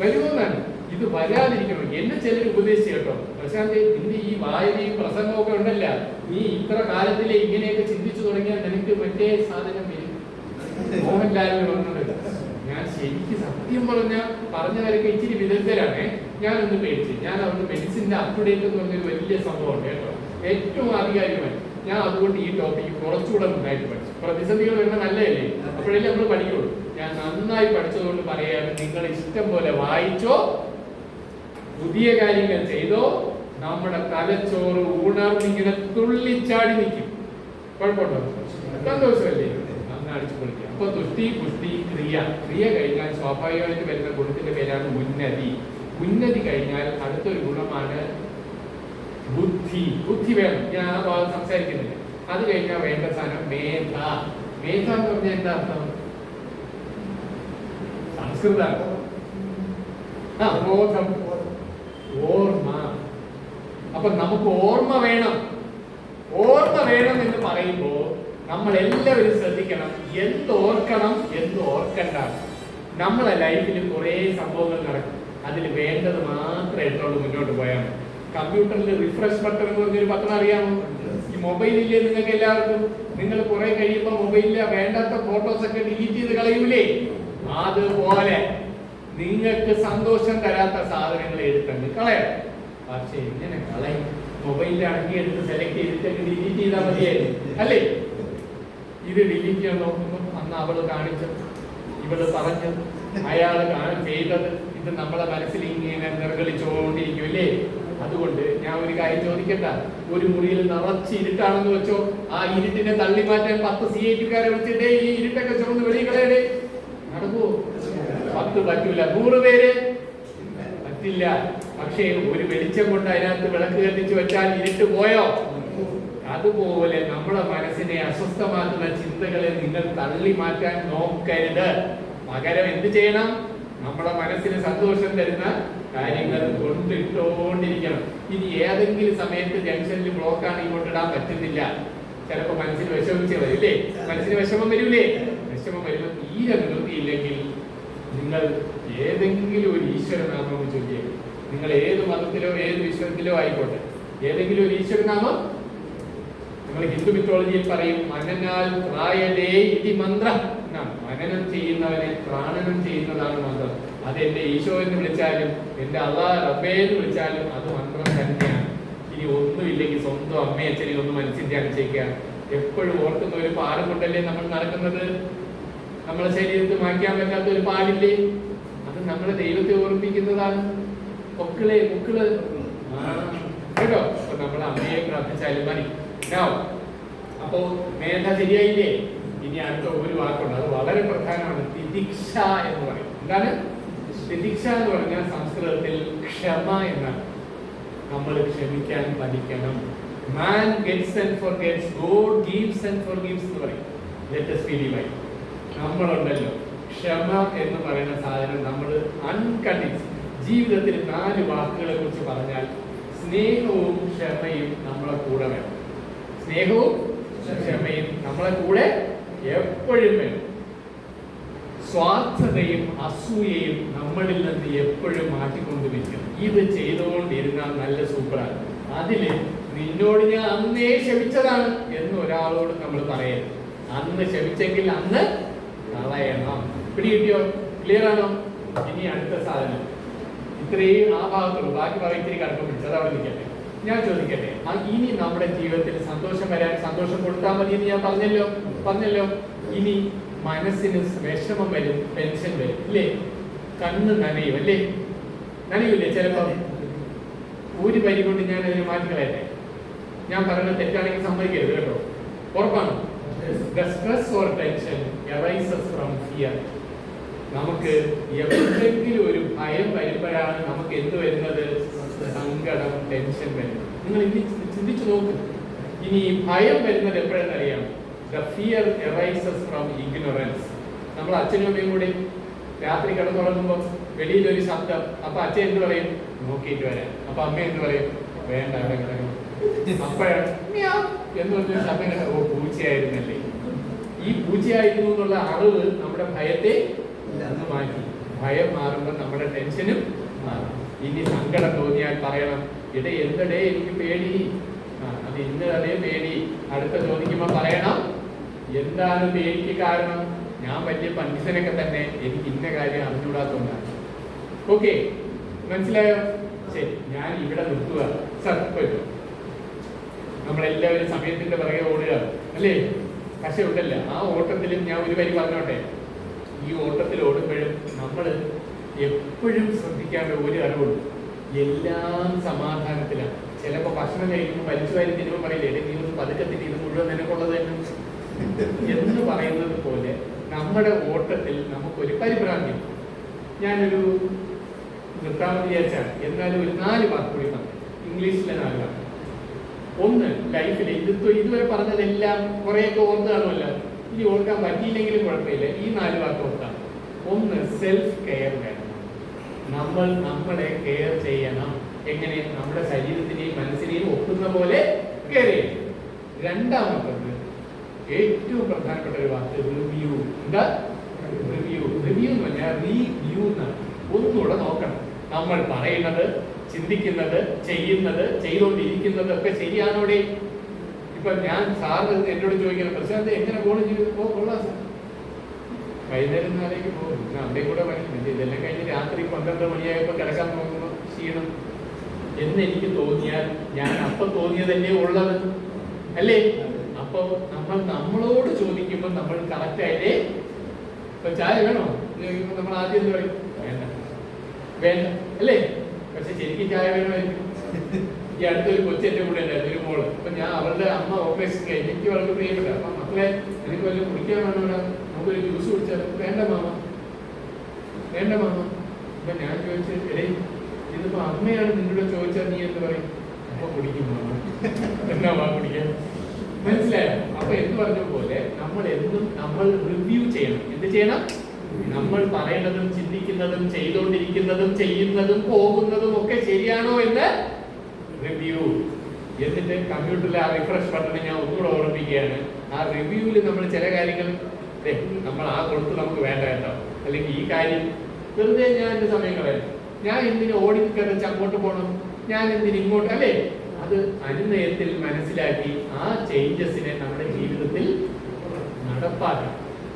വരുമോന്നാണ്. ഇത് വരാതിരിക്കണം. എന്നെ ചിലർ ഉപദേശിച്ചു കേട്ടോ, പ്രശാന്ത് നിന്റെ ഈ വായനയും പ്രസംഗവും ഒക്കെ ഉണ്ടല്ല, നീ ഇത്ര കാലത്തിലെ ഇങ്ങനെയൊക്കെ ചിന്തിച്ചു തുടങ്ങിയാൽ നിനക്ക് മറ്റേ സാധനം വരും. മോഹൻലാലിന് വന്നത് ഞാൻ ശരിക്കും സത്യം പറഞ്ഞവരൊക്കെ ഇച്ചിരി വിദഗ്ധരാണ്. ഞാനൊന്ന് പേടിച്ചു. ഞാൻ അവിടുന്ന് മെഡിസിന്റെ അപ് ടു ഡേറ്റ് എന്ന് പറഞ്ഞൊരു വലിയ സംഭവമുണ്ട് കേട്ടോ, ഏറ്റവും ആധികാരികമായി. ഞാൻ അതുകൊണ്ട് ഈ ടോപ്പിക്ക് കുറച്ചുകൂടെ നന്നായിട്ട് പഠിച്ചു. പ്രതിസന്ധികൾ വരുന്ന നല്ലതല്ലേ, അപ്പോഴല്ലേ നമ്മൾ പഠിക്കുള്ളൂ. ഞാൻ നന്നായി പഠിച്ചതുകൊണ്ട് പറയാണ്, നിങ്ങൾ ഇഷ്ടം പോലെ വായിച്ചോ, പുതിയ കാര്യങ്ങൾ ചെയ്തോ, നമ്മുടെ തലച്ചോറ് ഉണർന്നിങ്ങനെ തുള്ളിച്ചാടി നിൽക്കും. കുഴപ്പമുണ്ടോ? സന്തോഷമല്ലേ? നന്നായി അടിച്ചു പൊളിക്കുക. അപ്പൊ തുഷ്ടി, പുഷ്ടി, ക്രിയ. ക്രിയ കഴിഞ്ഞാൽ സ്വാഭാവികമായിട്ട് വരുന്ന ഗുണത്തിന്റെ പേരാണ് ഉന്നതി. ഉന്നതി കഴിഞ്ഞാൽ അടുത്തൊരു ഗുണമാണ് ബുദ്ധി. ബുദ്ധി വേണം, ഞാൻ ആ ഭാഗം സംസാരിക്കുന്നില്ല. അത് കഴിഞ്ഞാൽ വേണ്ട സാധനം മേധ. മേധ എന്ന് പറഞ്ഞാൽ എന്താ അർത്ഥം? സംസ്കൃതമാണ്. ബോധം, ഓർമ്മ. അപ്പൊ നമുക്ക് ഓർമ്മ വേണം. ഓർമ്മ വേണം എന്ന് പറയുമ്പോ നമ്മൾ എല്ലാവരും ശ്രദ്ധിക്കണം, എന്തോർക്കണം എന്തോർക്കണ്ട. നമ്മളെ ലൈഫിൽ കുറെ സംഭവങ്ങൾ നടക്കും, അതിൽ വേണ്ടത് മാത്രമേ ഇട്ടുള്ളൂ, മുന്നോട്ട് പോയാൽ. കമ്പ്യൂട്ടറിൽ റിഫ്രഷ് ബട്ടൺ എന്ന് പറഞ്ഞൊരു ബട്ടൺ അറിയാമോ? ഈ മൊബൈലില്ലേ നിങ്ങൾക്ക് എല്ലാവർക്കും? നിങ്ങൾ കുറെ കഴിയുമ്പോൾ മൊബൈലിലെ വേണ്ടാത്ത ഫോട്ടോസ് ഒക്കെ ഡിലീറ്റ് ചെയ്ത് കളയൂലേ? അതുപോലെ നിങ്ങൾക്ക് സന്തോഷം തരാത്ത സാധനങ്ങൾ എടുത്തങ്ങ് കളയണം. പക്ഷെ എങ്ങനെ കളയും? മൊബൈലിലാണെങ്കിൽ എടുത്ത് സെലക്ട് ചെയ്തിട്ട് ഡിലീറ്റ് ചെയ്താൽ മതിയായിരുന്നു, അല്ലേ? ഇത് ഡിലീറ്റ് ചെയ്യാൻ നോക്കുമ്പോൾ അന്ന് അവള് കാണിച്ചത്, ഇവള് പറഞ്ഞത്, അയാള് ചെയ്തത്, ഇത് നമ്മളെ മനസ്സിൽ ഇങ്ങനെ നിർഗളിച്ചുകൊണ്ടിരിക്കും, അല്ലേ? അതുകൊണ്ട് ഞാൻ ഒരു കാര്യം ചോദിക്കണ്ട. ഒരു മുറിയിൽ നിറച്ച് ഇരുട്ടാണെന്ന് വെച്ചോ, ആ ഇരുട്ടിനെ തള്ളി മാറ്റാൻ 10 CIT-കാരെ വിളിച്ചിട്ടേ ഈ ഇരുട്ടൊക്കെ ചുമന്ന് വെളികളെ നടക്കുവോ? 10 പറ്റൂല. 100 പേര് പറ്റില്ല. പക്ഷേ ഒരു വെളിച്ചം കൊണ്ട് അതിനകത്ത് വിളക്ക് കത്തിച്ച് വെച്ചാൽ ഇരുട്ട് പോയോ? അതുപോലെ നമ്മുടെ മനസ്സിനെ അസ്വസ്ഥമാക്കുന്ന ചിന്തകളെ നിങ്ങൾ തള്ളി മാറ്റാൻ നോക്കരുത്. പകരം എന്ത് ചെയ്യണം? നമ്മുടെ മനസ്സിന് സന്തോഷം തരുന്ന കാര്യങ്ങൾ കൊണ്ടിട്ടോണ്ടിരിക്കണം. ഇനി ഏതെങ്കിലും സമയത്ത് ജംഗ്ഷനിൽ ബ്ലോക്കാണ് ഇങ്ങോട്ടിടാൻ പറ്റുന്നില്ല, ചിലപ്പോൾ മനസ്സിന് വിഷമിച്ച് വരില്ലേ? മനസ്സിന് വിഷമം വരൂലേ? വിഷമം വരുമ്പോൾ തീരെ നിവൃത്തിയില്ലെങ്കിൽ നിങ്ങൾ ഏതെങ്കിലും ഒരു ഈശ്വരനാമം ചൊല്ലിയേ. നിങ്ങൾ ഏത് മതത്തിലോ ഏത് വിശ്വത്തിലോ ആയിക്കോട്ടെ, ഏതെങ്കിലും ഒരു ഈശ്വരനാമം. നമ്മൾ ഹിന്ദു മിത്തോളജിയിൽ പറയും, മനനാൽ പ്രായതേ ഇതി മന്ത്രം. മനനം ചെയ്യുന്നവനെ പ്രാണനം ചെയ്യുന്നതാണ് മന്ത്രം. അത് എന്റെ ഈശോ എന്ന് വിളിച്ചാലും എന്റെ അല്ലാഹ് റബ്ബേ എന്ന് വിളിച്ചാലും അത് മന്ത്രം തന്നെയാണ്. ഇനി ഒന്നുമില്ലെങ്കിൽ സ്വന്തം അമ്മയെ അച്ഛനെ ഒന്ന് മനസ്സിൽ ധ്യാനിച്ചേക്കുക. എപ്പോഴും ഓർക്കുന്ന ഒരു പാട് കൊണ്ടല്ലേ നമ്മൾ നടക്കുന്നത്. നമ്മളെ ശരീരത്തിൽ മാറ്റാൻ പറ്റാത്ത ഒരു പാടില്ലേ? അത് നമ്മളെ ദൈവത്തെ ഓർമ്മിപ്പിക്കുന്നതാണ്. മക്കള് കേട്ടോ. അപ്പൊ നമ്മൾ അമ്മയെ പ്രാർത്ഥിച്ചാലും മതി. അപ്പോ മേധ ശരിയായില്ലേ? ഇനി അടുത്ത ഒരു വാക്കുണ്ട്, അത് വളരെ പ്രധാനമാണ്. തിദിക്ഷ എന്ന് പറയും. എന്താണ് തിദിക്ഷ എന്ന് പറഞ്ഞാൽ? സംസ്കൃതത്തിൽ ക്ഷമ എന്നാണ്. നമ്മൾ ക്ഷമിക്കാൻ പഠിക്കണം. Man gets and forgets, God gives and forgives എന്ന് പറയും. Let us be divine. നമ്മളുണ്ടല്ലോ ക്ഷമ എന്ന് പറയുന്ന സാധനം നമ്മൾ ജീവിതത്തിൽ 4 വാക്കുകളെ കുറിച്ച് പറഞ്ഞാൽ സ്നേഹവും ക്ഷമയും നമ്മളെ കൂടെ വേണം. സ്നേഹവും ക്ഷമയും നമ്മളെ കൂടെ എപ്പോഴും വേണം. സ്വാർത്ഥതയും അസൂയയും നമ്മളിൽ നിന്ന് എപ്പോഴും മാറ്റിക്കൊണ്ടുവരിക്കണം. ഇത് ചെയ്തുകൊണ്ടിരുന്നാൽ നല്ല സൂപ്പറാണ്. അതില് നിന്നോട് ഞാൻ അന്നേ ക്ഷമിച്ചതാണ് എന്ന് ഒരാളോട് നമ്മൾ പറയരുത്. അന്ന് ക്ഷമിച്ചെങ്കിൽ അന്ന് കളയണം. പിടി കിട്ടിയോ? ക്ലിയർ ആണോ? ഇനി അടുത്ത സാധനം ഇത്രയും ആ ഭാഗത്തുള്ളൂ. ബാക്കി ഭാഗം ഇത്തിരി കടക്കം പിടിച്ചത് അവിടെ നിൽക്കട്ടെ. ഞാൻ ചോദിക്കട്ടെ, ഇനി നമ്മുടെ ജീവിതത്തിൽ സന്തോഷം വരാൻ സന്തോഷം കൊടുത്താൽ മതി എന്ന് ഞാൻ പറഞ്ഞല്ലോ. ഇനി മനസ്സിന് വിഷമം വരും, ടെൻഷൻ വരും, ഇല്ലേ? കണ്ണ് നനയും, അല്ലേ? നനയൂല്ലേ ചിലപ്പോ? ഒരു വരി കൊണ്ട് ഞാൻ അതിനെ മാറ്റിക്കളയട്ടെ. ഞാൻ പറയുന്നത് തെറ്റാണെങ്കിൽ സമ്മതിക്കരുത് കേട്ടോ. ഉറപ്പാണ്. The stress or tension arises from fear. നമുക്ക് എവിടെയെങ്കിലും ഒരു ഭയം വരുമ്പോഴാണ് നമുക്ക് എന്ത് വരുന്നത്? സങ്കടം, ടെൻഷൻ വരുന്നത്. നിങ്ങൾ ഇനി ചിന്തിച്ചു നോക്ക്. ഇനി ഭയം വരുന്നത് എപ്പോഴെന്ന് അറിയാം? The fear arises from ignorance. നമ്മൾ അച്ഛനും അമ്മയും കൂടി രാത്രി കിടന്നുറങ്ങുമ്പോൾ വെളിയിലൊരു ശബ്ദം. അപ്പൊ അച്ഛൻ എന്ത് പറയും? നോക്കിയിട്ട് വരാം. അപ്പൊ അമ്മ എന്ത് പറയും? വേണ്ട, അവിടെ കിടക്കണം. അപ്പോഴാണ് എന്ന് പറഞ്ഞൊരു ശബ്ദം കേട്ട, ഓ പൂച്ചയായിരുന്നല്ലേ. ഈ പൂച്ചയായിരുന്നു എന്നുള്ള അറിവ് നമ്മുടെ ഭയത്തെ ഒന്ന് മാറ്റി. ഭയം മാറുമ്പോൾ നമ്മുടെ ടെൻഷനും മാറും. ഇനി സങ്കടം തോന്നിയാൽ പറയണം, ഇടേ എന്തടേ എനിക്ക് പേടി. അത് ഇന്നതേ പേടി. അടുത്ത ചോദിക്കുമ്പോൾ പറയണം, എന്താണ് പേടിക്ക് കാരണം? ഞാൻ വലിയ പണ്ഡിതനൊക്കെ തന്നെ, എനിക്ക് ഇന്ന കാര്യം അറിഞ്ഞുകൂടാത്തതുകൊണ്ടാണ്. ഓക്കെ, മനസ്സിലായോ? ശരി, ഞാൻ ഇവിടെ നിർത്തുക. സർ പറ്റും. നമ്മളെല്ലാവരും സമയത്തിന്റെ പിറകെ ഓടുക, അല്ലേ? പക്ഷെ ഉണ്ടല്ല, ആ ഓട്ടത്തിലും ഞാൻ ഒരു വരി പറഞ്ഞോട്ടെ. ഈ ഓട്ടത്തിൽ ഓടുമ്പോഴും നമ്മൾ എപ്പോഴും ശ്രദ്ധിക്കേണ്ട ഒരു അറിവുള്ളൂ, എല്ലാം സമാധാനത്തിലാണ്. ചിലപ്പോൾ ഭക്ഷണം കഴിക്കുമ്പോൾ വലിച്ചു വാരി തിരുമ്പോൾ പറയില്ലേ, നീ ഒന്ന് പതുക്കെ തിരി, ഇത് മുഴുവൻ നിനക്കുള്ളത് തന്നെ എന്ന് പറയുന്നത് പോലെ നമ്മുടെ ഓട്ടത്തിൽ നമുക്കൊരു പരിഭ്രാന്തി. ഞാനൊരു നിർത്താമെന്ന് വിചാരിച്ചാണ്, എന്നാലും ഒരു 4 വാക്ക് കൂടി പറഞ്ഞു. ഇംഗ്ലീഷിലെ 4 വാക്ക്. ഒന്ന്, ലൈഫിൽ ഇതുവരെ പറഞ്ഞതെല്ലാം കുറേയൊക്കെ ഓർത്ത് കാണുമല്ലോ. ഇനി ഓർക്കാൻ പറ്റിയില്ലെങ്കിലും കുഴപ്പമില്ല, ഈ 4 വാക്ക് ഓർക്കാം. ഒന്ന്, സെൽഫ് കെയർ വേണം. നമ്മൾ നമ്മളെ കെയർ ചെയ്യണം. എങ്ങനെ? നമ്മുടെ ശരീരത്തിനെയും മനസ്സിനെയും ഒക്കുന്ന പോലെ കെയർ ചെയ്യണം. രണ്ടാമത്തത്, ഏറ്റവും പ്രധാനപ്പെട്ട ഒരു വാക്ക്, റിവ്യൂ. എന്താ റിവ്യൂ? റിവ്യൂ എന്ന് പറഞ്ഞാൽ റീവ്യൂ എന്നാണ്. ഒന്നുകൂടെ നോക്കണം, നമ്മൾ പറയുന്നത്, ചിന്തിക്കുന്നത്, ചെയ്യുന്നത്, ചെയ്തുകൊണ്ടിരിക്കുന്നത് ഒക്കെ ശരിയാണോടെ? ഇപ്പൊ ഞാൻ സാറ് എന്നോട് ചോദിക്കണം, പ്രശാന്ത് എങ്ങനെ പോകണം ജീവിതം? കൊള്ളാം സാർ, വൈകുന്നേരം 4 പോകും, അവിടെ കൂടെ വരും. ഇതെല്ലാം കഴിഞ്ഞ് രാത്രി 12 മണിയായപ്പോൾ കിടക്കാൻ നോക്കുമ്പോൾ ക്ഷീണം എന്ന് എനിക്ക് തോന്നിയാൽ ഞാൻ അപ്പം തോന്നിയതല്ലേ ഉള്ളത്, അല്ലേ? അപ്പൊ നമ്മളോട് ചോദിക്കുമ്പോൾ നമ്മൾ കറക്റ്റ് ആയില്ലേ? ഇപ്പൊ ചായ വേണോ ചോദിക്കുമ്പോൾ നമ്മൾ ആദ്യം എന്ത് പറയും? വേണ്ട, അല്ലേ? പക്ഷെ ശരിക്കും ചായ വേണമായിരിക്കും. ഈ അടുത്തൊരു കൊച്ചെന്റെ കൂടെ ഉണ്ടായിരുന്നു, ഒരു മോള്. അപ്പൊ ഞാൻ അവളുടെ അമ്മ ഓപ്പറേഷൻ കഴിഞ്ഞ് എനിക്ക് വളരെ പ്രിയപ്പെട്ട, അപ്പൊ മക്കളെ എനിക്ക് വല്ല കുടിക്കാൻ വേണോ, നമുക്കൊരു ജ്യൂസ് കുടിച്ചാൽ? വേണ്ട മാമ. അപ്പൊ ഞാൻ ചോദിച്ചു, എടേ ഇതിപ്പോ അമ്മയാണ് നിന്നോട് ചോദിച്ചാൽ നീ എന്ത് പറയും? അപ്പൊ കുടിക്കും മാമ. എന്നാ മാ കുടിക്കാൻ? മനസ്സിലായോ? അപ്പൊ എന്ന് പറഞ്ഞ പോലെ നമ്മൾ റിവ്യൂ ചെയ്യണം. എന്ത് ചെയ്യണം? നമ്മൾ പറയുന്നതും ചിന്തിക്കുന്നതും ചെയ്തുകൊണ്ടിരിക്കുന്നതും ചെയ്യുന്നതും പോകുന്നതും ഒക്കെ ശരിയാണോ എന്ന് റിവ്യൂ. എന്നിട്ട് കമ്പ്യൂട്ടറിലെ ആ റിഫ്രഷ് ബട്ടൺ ഞാൻ ഒന്നുകൂടെ ഓർമ്മിപ്പിക്കുകയാണ്. ആ റിവ്യൂവിൽ നമ്മൾ ചില കാര്യങ്ങൾ നമ്മൾ കൊടുത്ത് നമുക്ക് വേണ്ട കേട്ടോ, അല്ലെങ്കിൽ ഈ കാര്യം വെറുതെ ഞാൻ എന്റെ സമയം കളയാം, ഞാൻ എന്തിനു ഓടിക്കറിച്ച് അങ്ങോട്ട് പോകണം, ഞാൻ എന്തിന് ഇങ്ങോട്ട്, അല്ലേ? അത് അനുനയത്തിൽ മനസ്സിലാക്കി ആ ചേഞ്ചസിനെ നമ്മുടെ ജീവിതത്തിൽ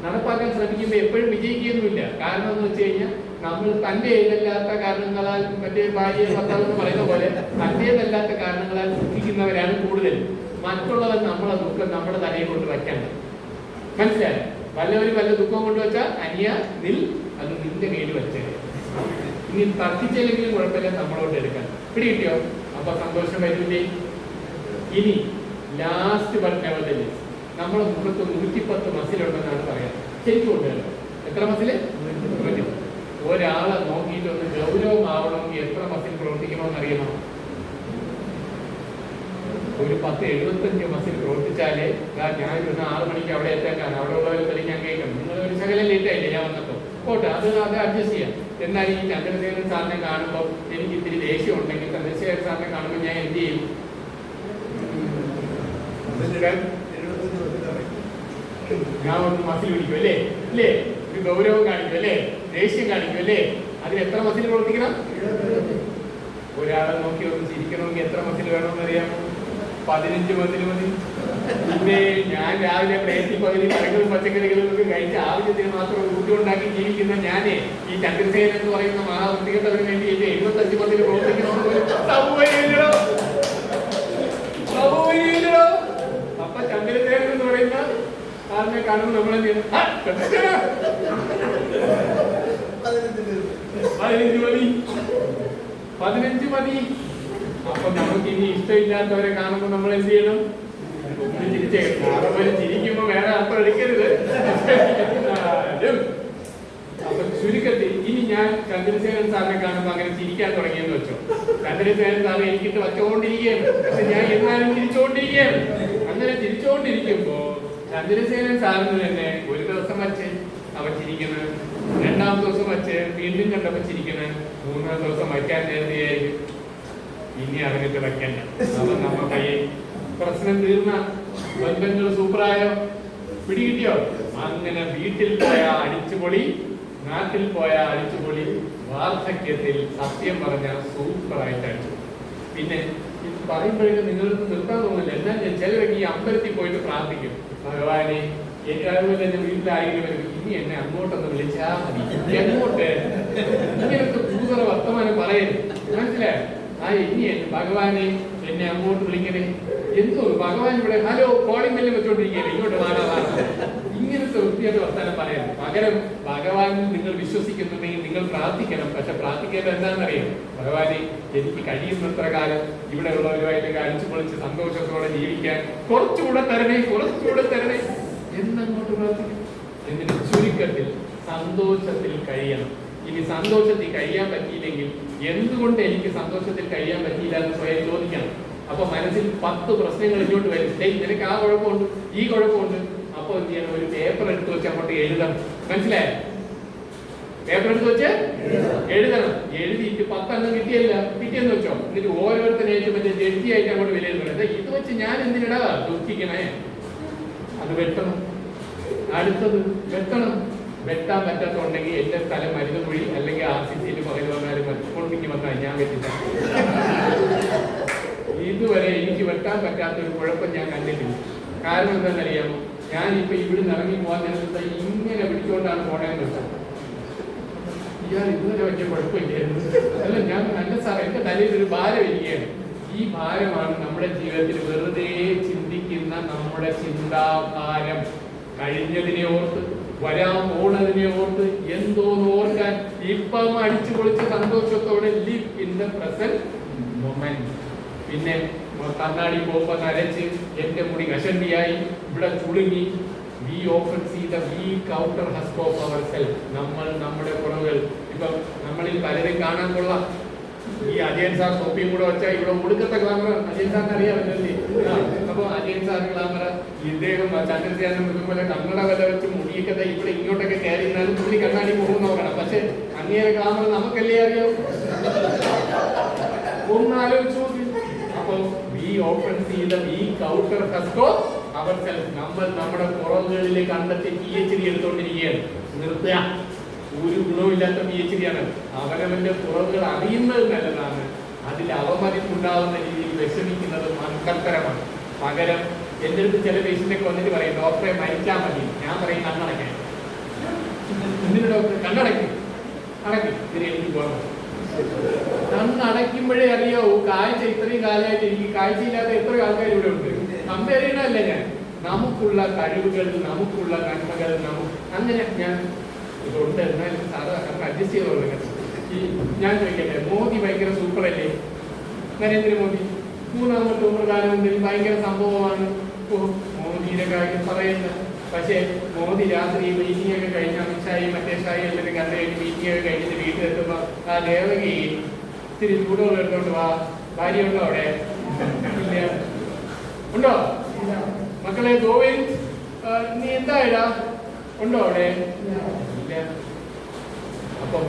നടപ്പാക്കാൻ ശ്രമിക്കുമ്പോൾ എപ്പോഴും വിജയിക്കുകയൊന്നുമില്ല. കാരണം എന്ന് വെച്ച് കഴിഞ്ഞാൽ നമ്മൾ തന്റെ ഏതല്ലാത്ത കാരണങ്ങളാൽ, മറ്റേ ഭാര്യ ഭർത്താവ് എന്ന് പറയുന്ന പോലെ തന്റേതല്ലാത്ത കാരണങ്ങളാൽ ദുഃഖിക്കുന്നവരാണ് കൂടുതൽ. മറ്റുള്ളവർ നമ്മളെ ദുഃഖം നമ്മുടെ തലയിൽ കൊണ്ട് വയ്ക്കാൻ. മനസ്സിലായോ? വല്ലവരും വല്ല ദുഃഖം കൊണ്ടുവച്ചാൽ അനിയ നിൽ, അത് നിന്റെ കയ്യിൽ വെച്ചേ. ഇനി തർക്കിച്ചില്ലെങ്കിലും കുഴപ്പമില്ല, നമ്മളോട്ട് എടുക്കാൻ. പിടി കിട്ടിയോ? അപ്പൊ സന്തോഷം വരില്ലേ? ഇനി ലാസ്റ്റ് പറഞ്ഞ നമ്മുടെ മുഖത്ത് 110 മസിലുണ്ടെന്നാണ് പറയാം. ശരിക്കും ഉണ്ടല്ലോ. എത്ര മസില്? 110. ഒരാളെ നോക്കിയിട്ട് ഒന്ന് ഗൗരവമാവണമെങ്കിൽ എത്ര മസിൽ പ്രവർത്തിക്കണമെന്ന് അറിയണം? ഒരു 10-75 മസിൽ പ്രവർത്തിച്ചാലേ ഞാൻ 6 മണിക്ക് അവിടെ എത്താൻ. അവിടെ ഉള്ളവരെ ഞാൻ കേൾക്കണം. നിങ്ങൾ ഒരു ശകലം ലേറ്റ് ആയില്ലേ ഞാൻ വന്നപ്പോൾ? പോട്ടെ, അത് അഡ്ജസ്റ്റ് ചെയ്യാം. എന്നാൽ ഈ ചന്ദ്രശേഖരൻ സാറിനെ കാണുമ്പോൾ എനിക്ക് ഇത്തിരി ദേഷ്യം ഉണ്ടെങ്കിൽ ചന്ദ്രശേഖരൻ സാറിനെ കാണുമ്പോൾ ഞാൻ എന്ത് ചെയ്യും? ഞാൻ ഒന്ന് മസിൽ പിടിക്കും അല്ലേ? അല്ലേ? ഒരു ഗൗരവം കാണിക്കും അല്ലേ? ദേഷ്യം കാണിക്കും അല്ലേ? അതിന് എത്ര മസിൽ പ്രവർത്തിക്കണം? ഒരാളെ നോക്കി ഒന്ന് ചിരിക്കണമെങ്കിൽ എത്ര മസിൽ വേണമെന്ന് അറിയാമോ? 15 മസിൽ മതി. പിന്നെ ഞാൻ രാവിലെ പ്രയത്നി പകുതി പഴങ്ങളും പച്ചക്കറികളും ഒക്കെ കഴിച്ച് ആവശ്യത്തിന് മാത്രം ഊട്ടി ഉണ്ടാക്കി ജീവിക്കുന്ന ഞാനേ ഈ ചന്ദ്രസേനൻ എന്ന് പറയുന്ന മഹാവൃത്തികെട്ടവന് വേണ്ടി 75 മസിൽ പ്രവർത്തിക്കണമെന്ന് സൗകര്യമില്ലടോ. അപ്പൊ ചന്ദ്രസേനൻ എന്ന് പറയുന്ന സാറിനെ കാണുമ്പോൾ നമ്മളെന്ത് ചെയ്യണം? 15 മതി. അപ്പൊ നമുക്ക് ഇനി ഇഷ്ടമില്ലാത്തവരെ കാണുമ്പോൾ നമ്മൾ എന്ത് ചെയ്യണം? ഒന്ന് ചിരിച്ചേക്കണം. ചിരിക്കുമ്പോ വേറെ അർത്ഥം എടുക്കരുത്. അപ്പൊ ചുരുക്കത്തിൽ ഇനി ഞാൻ ചന്ദ്രസേനൻ സാറിനെ കാണുമ്പോൾ അങ്ങനെ ചിരിക്കാൻ തുടങ്ങിയെന്ന് വെച്ചോ. ചന്ദ്രസേനൻ സാറ് എനിക്കിട്ട് വച്ചുകൊണ്ടിരിക്കുകയാണ്, പക്ഷെ ഞാൻ എന്നാലും ചിരിച്ചുകൊണ്ടിരിക്കുകയാണ്. അങ്ങനെ ചിരിച്ചുകൊണ്ടിരിക്കുമ്പോ ചന്ദ്രസേനൻ സാറിന് തന്നെ ഒരു ദിവസം വച്ച് അവൻ ചിരിക്കുന്നത്, 2ാം ദിവസം വച്ച് വീണ്ടും കണ്ടപ്പോ ചിരിക്കുന്നത്, 3ാം ദിവസം വയ്ക്കാൻ നേരത്തെയായിരിക്കും ഇനി അവനിട്ട് വയ്ക്കണ്ട. അവൻ നമ്മ കയ്യിൽ പ്രശ്നം തീർന്ന ബന്ധങ്ങൾ സൂപ്പറായോ? പിടികിട്ടിയോ? അങ്ങനെ വീട്ടിൽ പോയ അടിച്ചുപൊളി, നാട്ടിൽ പോയ അടിച്ചുപൊളി, വാർദ്ധക്യത്തിൽ സത്യം പറഞ്ഞ സൂപ്പറായിട്ട് അടിച്ചു. പിന്നെ പറയുമ്പോഴേക്കും നിങ്ങൾക്ക് നിർത്താൻ തോന്നില്ല. എന്നാൽ ചിലരൊക്കെ ഈ അമ്പലത്തിൽ പോയിട്ട് പ്രാർത്ഥിക്കും, ഭഗവാനെ അതുപോലെ തന്നെ വീട്ടിലാരെങ്കിലും വരും, ഇനി എന്നെ അങ്ങോട്ടൊന്ന് വിളിച്ചാ മതി. എങ്ങോട്ട്? ഇങ്ങനത്തെ ഭൂതറ വർത്തമാനം പറയരുത്, മനസ്സിലായോ? ഇനി ഭഗവാനെ എന്നെ അങ്ങോട്ട് വിളിക്കണേ. എന്തോ ഭഗവാൻ ഇവിടെ ഹലോ കോളിംഗ് ബെല്ലും വെച്ചോണ്ടിരിക്കുകയാണ്, ഇങ്ങോട്ട് വാടാ. ഇങ്ങനത്തെ വൃത്തിയായിട്ട് വർത്താനം പറയരുത്. പകരം ഭഗവാനിൽ നിങ്ങൾ വിശ്വസിക്കുന്നുണ്ടെങ്കിൽ നിങ്ങൾ പ്രാർത്ഥിക്കണം. പക്ഷെ പ്രാർത്ഥിക്കേണ്ടത് എന്താണെന്നറിയാം? ഭഗവാനെ എനിക്ക് കഴിയുന്നത്ര കാലം ഇവിടെ ഉള്ളവരുമായിട്ട് അടിച്ചു പൊളിച്ച് സന്തോഷത്തോടെ ജീവിക്കാൻ കുറച്ചുകൂടെ തരണേ എന്നങ്ങോട്ട് പ്രാർത്ഥിക്കും. എന്നിട്ട് ചുരുക്കത്തിൽ സന്തോഷത്തിൽ കഴിയണം. ഇനി സന്തോഷത്തിൽ കഴിയാൻ പറ്റിയില്ലെങ്കിൽ എന്തുകൊണ്ട് എനിക്ക് സന്തോഷത്തിൽ കഴിയാൻ പറ്റിയില്ല എന്ന് സ്വയം ചോദിക്കണം. അപ്പൊ മനസ്സിൽ 10 പ്രശ്നങ്ങൾ ഇങ്ങോട്ട് വരും. നിനക്ക് ആ കുഴപ്പമുണ്ട്, ഈ കുഴപ്പമുണ്ട്. അപ്പൊ എന്ത് ചെയ്യണം? ഒരു പേപ്പർ എടുത്ത് വെച്ച് അങ്ങോട്ട് എഴുതണം. മനസ്സിലായോ? പേപ്പർ എടുത്ത് വെച്ച് എഴുതണം. എഴുതിയിട്ട് 10 എണ്ണം കിട്ടിയെന്ന് വെച്ചോ. എന്നിട്ട് ഓരോരുത്തരായിട്ട് മറ്റേ ജഡ്ജിയായിട്ട് അങ്ങോട്ട് വിലയിരുത്തണം. ഇത് വെച്ച് ഞാൻ എന്തിനാ ദുഃഖിക്കണേ? അത് വെട്ടണം. അടുത്തത് വെട്ടണം. വെട്ടാൻ പറ്റാത്തുണ്ടെങ്കിൽ എന്റെ സ്ഥലം മരുന്നുകുഴി അല്ലെങ്കിൽ RCCയിൽ പകരം വന്നാലും കൊണ്ടിക്ക് വന്നാൽ ഞാൻ വെട്ടില്ല. ഇതുവരെ എനിക്ക് വെട്ടാൻ പറ്റാത്തൊരു കുഴപ്പം ഞാൻ കണ്ടിട്ടില്ല. കാരണം എന്താണെന്നറിയാമോ? ഞാനിപ്പോ ഇവിടുന്ന് ഇറങ്ങി പോകാൻ നേരത്തെ ഇങ്ങനെ പിടിച്ചുകൊണ്ടാണ് പോണേന്ന് വെച്ചത്. ഇയാൾ ഇതുവരെ വലിയ കുഴപ്പമില്ലായിരുന്നു. അല്ല, ഞാൻ നല്ല സാർ എന്റെ തലയിൽ ഒരു ഭാരം ഇരിക്കുകയാണ്. ഈ ഭാരമാണ് നമ്മുടെ ജീവിതത്തിൽ വെറുതെ ചിന്തിക്കുന്ന നമ്മുടെ ചിന്താഭാരം. കഴിഞ്ഞതിനെ ഓർത്ത്, വരാൻ പോണതിനെ ഓർത്ത്, എന്തോന്ന് ഓർക്കാൻ ഇപ്പം അടിച്ചു പൊളിച്ച് സന്തോഷത്തോടെ live in the present moment. പിന്നെ കണ്ണാടി പോകുമ്പോ നരച്ച് എന്റെ മുടി കഷണ്ടിയായി, ഇവിടെ ചുളുങ്ങി. We often see the weak outer husk of ourselves. നമ്മൾ നമ്മുടെ കുറവുകൾ ഇപ്പം നമ്മളിൽ പലരും കാണാൻ കൊള്ളാം. ഈ അജയൻ സാർ തൊപ്പിയും കൂടെ വെച്ചാൽ ഇവിടെ ഒടുക്കത്തെ ഗ്ലാമർ അജയൻ സാറിന് അറിയാമല്ലേ? അപ്പൊ അജയൻ സാർ ഗ്ലാമർ, ഇദ്ദേഹം ചന്ദ്രസേനൻ ഇതുപോലെ കണ്ണട വില വെച്ച് മുടിയൊക്കെ ഇവിടെ ഇങ്ങോട്ടൊക്കെ കയറിയിരുന്നാലും പുള്ളി കണ്ണാടി പോകും നോക്കണം. പക്ഷെ അങ്ങേരെ ഗ്ലാമർ നമുക്കല്ലേ അറിയാം. ഒന്നാലോചിച്ചു നോക്കി. അപ്പൊ we often see the weak outer husk of ourselves. നമ്മൾ നമ്മുടെ കുറവുകളിൽ കണ്ടെത്തി PhD എടുത്തുകൊണ്ടിരിക്കുകയാണ്. നിർത്തുക. ഒരു ഗുണവുമില്ലാത്ത PhD ആണ്. അവനവന്റെ കുറവുകൾ അറിയുന്നത് നല്ലതാണ്. അതിൽ അവമതിപ്പുണ്ടാവുന്ന രീതിയിൽ വിഷമിക്കുന്നത് മൺകർത്തരമാണ്. പകരം എൻ്റെ അടുത്ത് ചില പേഷ്യൻ്റൊക്കെ വന്നിട്ട് പറയും, ഡോക്ടറെ മരിച്ചാൽ മതി. ഞാൻ പറയും കണ്ണടയ്ക്കാൻ. എന്തിനു ഡോക്ടർ? കണ്ണടയ്ക്കും. ഇതിന് എനിക്ക് പോകാൻ കണ്ണടയ്ക്കുമ്പോഴേ അറിയാവൂ കാഴ്ച. ഇത്രയും കാലമായിട്ട് എനിക്ക് കാഴ്ചയില്ലാത്ത എത്രയോ ആൾക്കാർ ഇവിടെ ഉണ്ട്. കമ്പയർ ചെയ്യണമല്ല ഞാൻ. നമുക്കുള്ള കഴിവുകൾ, നമുക്കുള്ള നന്മകൾ, അങ്ങനെ ഞാൻ ഇതുണ്ട്. എന്നാലും സാധാരണ അഡ്ജസ്റ്റ് ചെയ്തോളൂ. ഈ ഞാൻ ചോദിക്കട്ടെ, മോദി ഭയങ്കര സൂപ്പറല്ലേ? നരേന്ദ്രമോദി 3ാമത്തെ പ്രധാനമന്ത്രി ഭയങ്കര സംഭവമാണ്. മോദിയുടെ കാര്യം പറയുന്നത്. പക്ഷേ മോദി രാത്രി മീറ്റിംഗ് ഒക്കെ കഴിഞ്ഞ അമിത്ഷായും മറ്റേ ഷായും എല്ലാവരും കണ്ടു കഴിഞ്ഞ് മീറ്റിംഗ് ഒക്കെ കഴിഞ്ഞിട്ട് വീട്ടിലെത്തുമ്പോ ആ ദേവകി ഇത്തിരി ചൂടുകൾ എടുത്തോണ്ട് വാ. ഭാര്യ ഉണ്ടോ അവിടെ? ഇല്ല. ഉണ്ടോ? മക്കളെ ഗോവിന്ദ് നീ എന്താ ഇടാ? ഉണ്ടോ അവിടെ? ഇല്ല. അപ്പം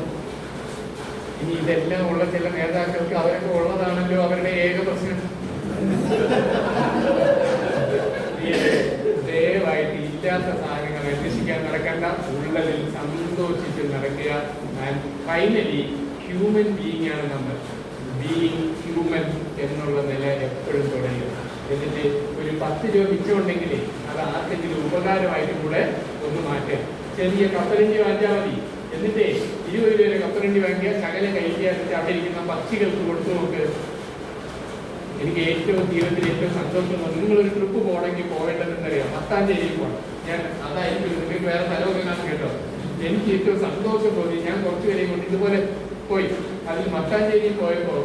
ഇനി ഇതെല്ലാം ഉള്ള ചില നേതാക്കൾക്ക് അവരൊക്കെ ഉള്ളതാണല്ലോ അവരുടെ ഏക പ്രശ്നം. ദയവായിട്ട് ഇല്ലാത്ത സാധനങ്ങൾ അന്വേഷിക്കാൻ നടക്കണ്ട, ഉള്ളതിൽ സന്തോഷിച്ച് നടക്കുക. ആൻഡ് ഫൈനലി ഹ്യൂമൻ ബീയിങ് ആണ് നമ്മൾ. ബീയിങ് ഹ്യൂമൻ എന്നുള്ള നില എപ്പോഴും തുടരുക. എന്നിട്ട് ഒരു 10 രൂപ മിച്ചമുണ്ടെങ്കിൽ അത് ആർക്കെങ്കിലും ഉപകാരമായിട്ട് കൂടെ ഒന്ന് മാറ്റുക. ചെറിയ കപ്പലണ്ടി വാങ്ങിച്ചാൽ മതി. എന്നിട്ട് 20 രൂപ കപ്പലണ്ടി വാങ്ങിയ ശകല കഴിക്കുക. എന്നിട്ട് അവിടെ ഇരിക്കുന്ന പക്ഷികൾക്ക് കൊടുത്തു നോക്ക്. എനിക്ക് ജീവിതത്തിൽ ഏറ്റവും സന്തോഷം തോന്നുന്നു. നിങ്ങളൊരു ട്രിപ്പ് പോകണമെങ്കിൽ പോകേണ്ടതെന്നറിയാം, മട്ടാഞ്ചേരിയിൽ പോകണം. ഞാൻ അതായിരിക്കും, നിങ്ങൾക്ക് വേറെ സ്ഥലമൊക്കെ കാണാൻ കേട്ടോ. എനിക്ക് ഏറ്റവും സന്തോഷം തോന്നി. ഞാൻ കുറച്ച് പേരെയും കൊണ്ട് ഇതുപോലെ പോയി. അതിൽ മട്ടാഞ്ചേരിയിൽ പോയപ്പോൾ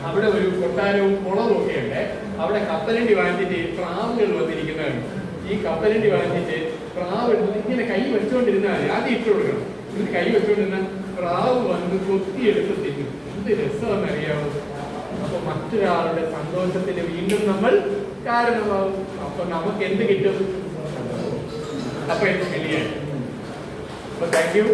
അവിടെ ഒരു കൊട്ടാരവും കുളവും ഒക്കെ ഉണ്ട്. അവിടെ കപ്പലണ്ടി വാങ്ങിച്ചിട്ട് പ്രാവുകൾ വന്നിരിക്കുന്നതാണ്. ഈ കപ്പലണ്ടി വാങ്ങിച്ചിട്ട് പ്രാവ് ഇങ്ങനെ കൈ വെച്ചുകൊണ്ടിരുന്നാൽ മതി, ആദ്യം ഇട്ട് കൊടുക്കണം. എന്നിട്ട് കൈ വെച്ചുകൊണ്ടിരുന്ന പ്രാവ് വന്ന് കൊത്തിയെടുത്ത് തിന്നും. എന്ത് രസമെന്നറിയാമോ? അപ്പൊ മറ്റൊരാളുടെ സന്തോഷത്തിന് വീണ്ടും നമ്മൾ കാരണമാവും. അപ്പൊ നമുക്ക് എന്ത് കിട്ടും? അപ്പൊ എന്ത് ശരിയാണ്. അപ്പൊ താങ്ക് യു.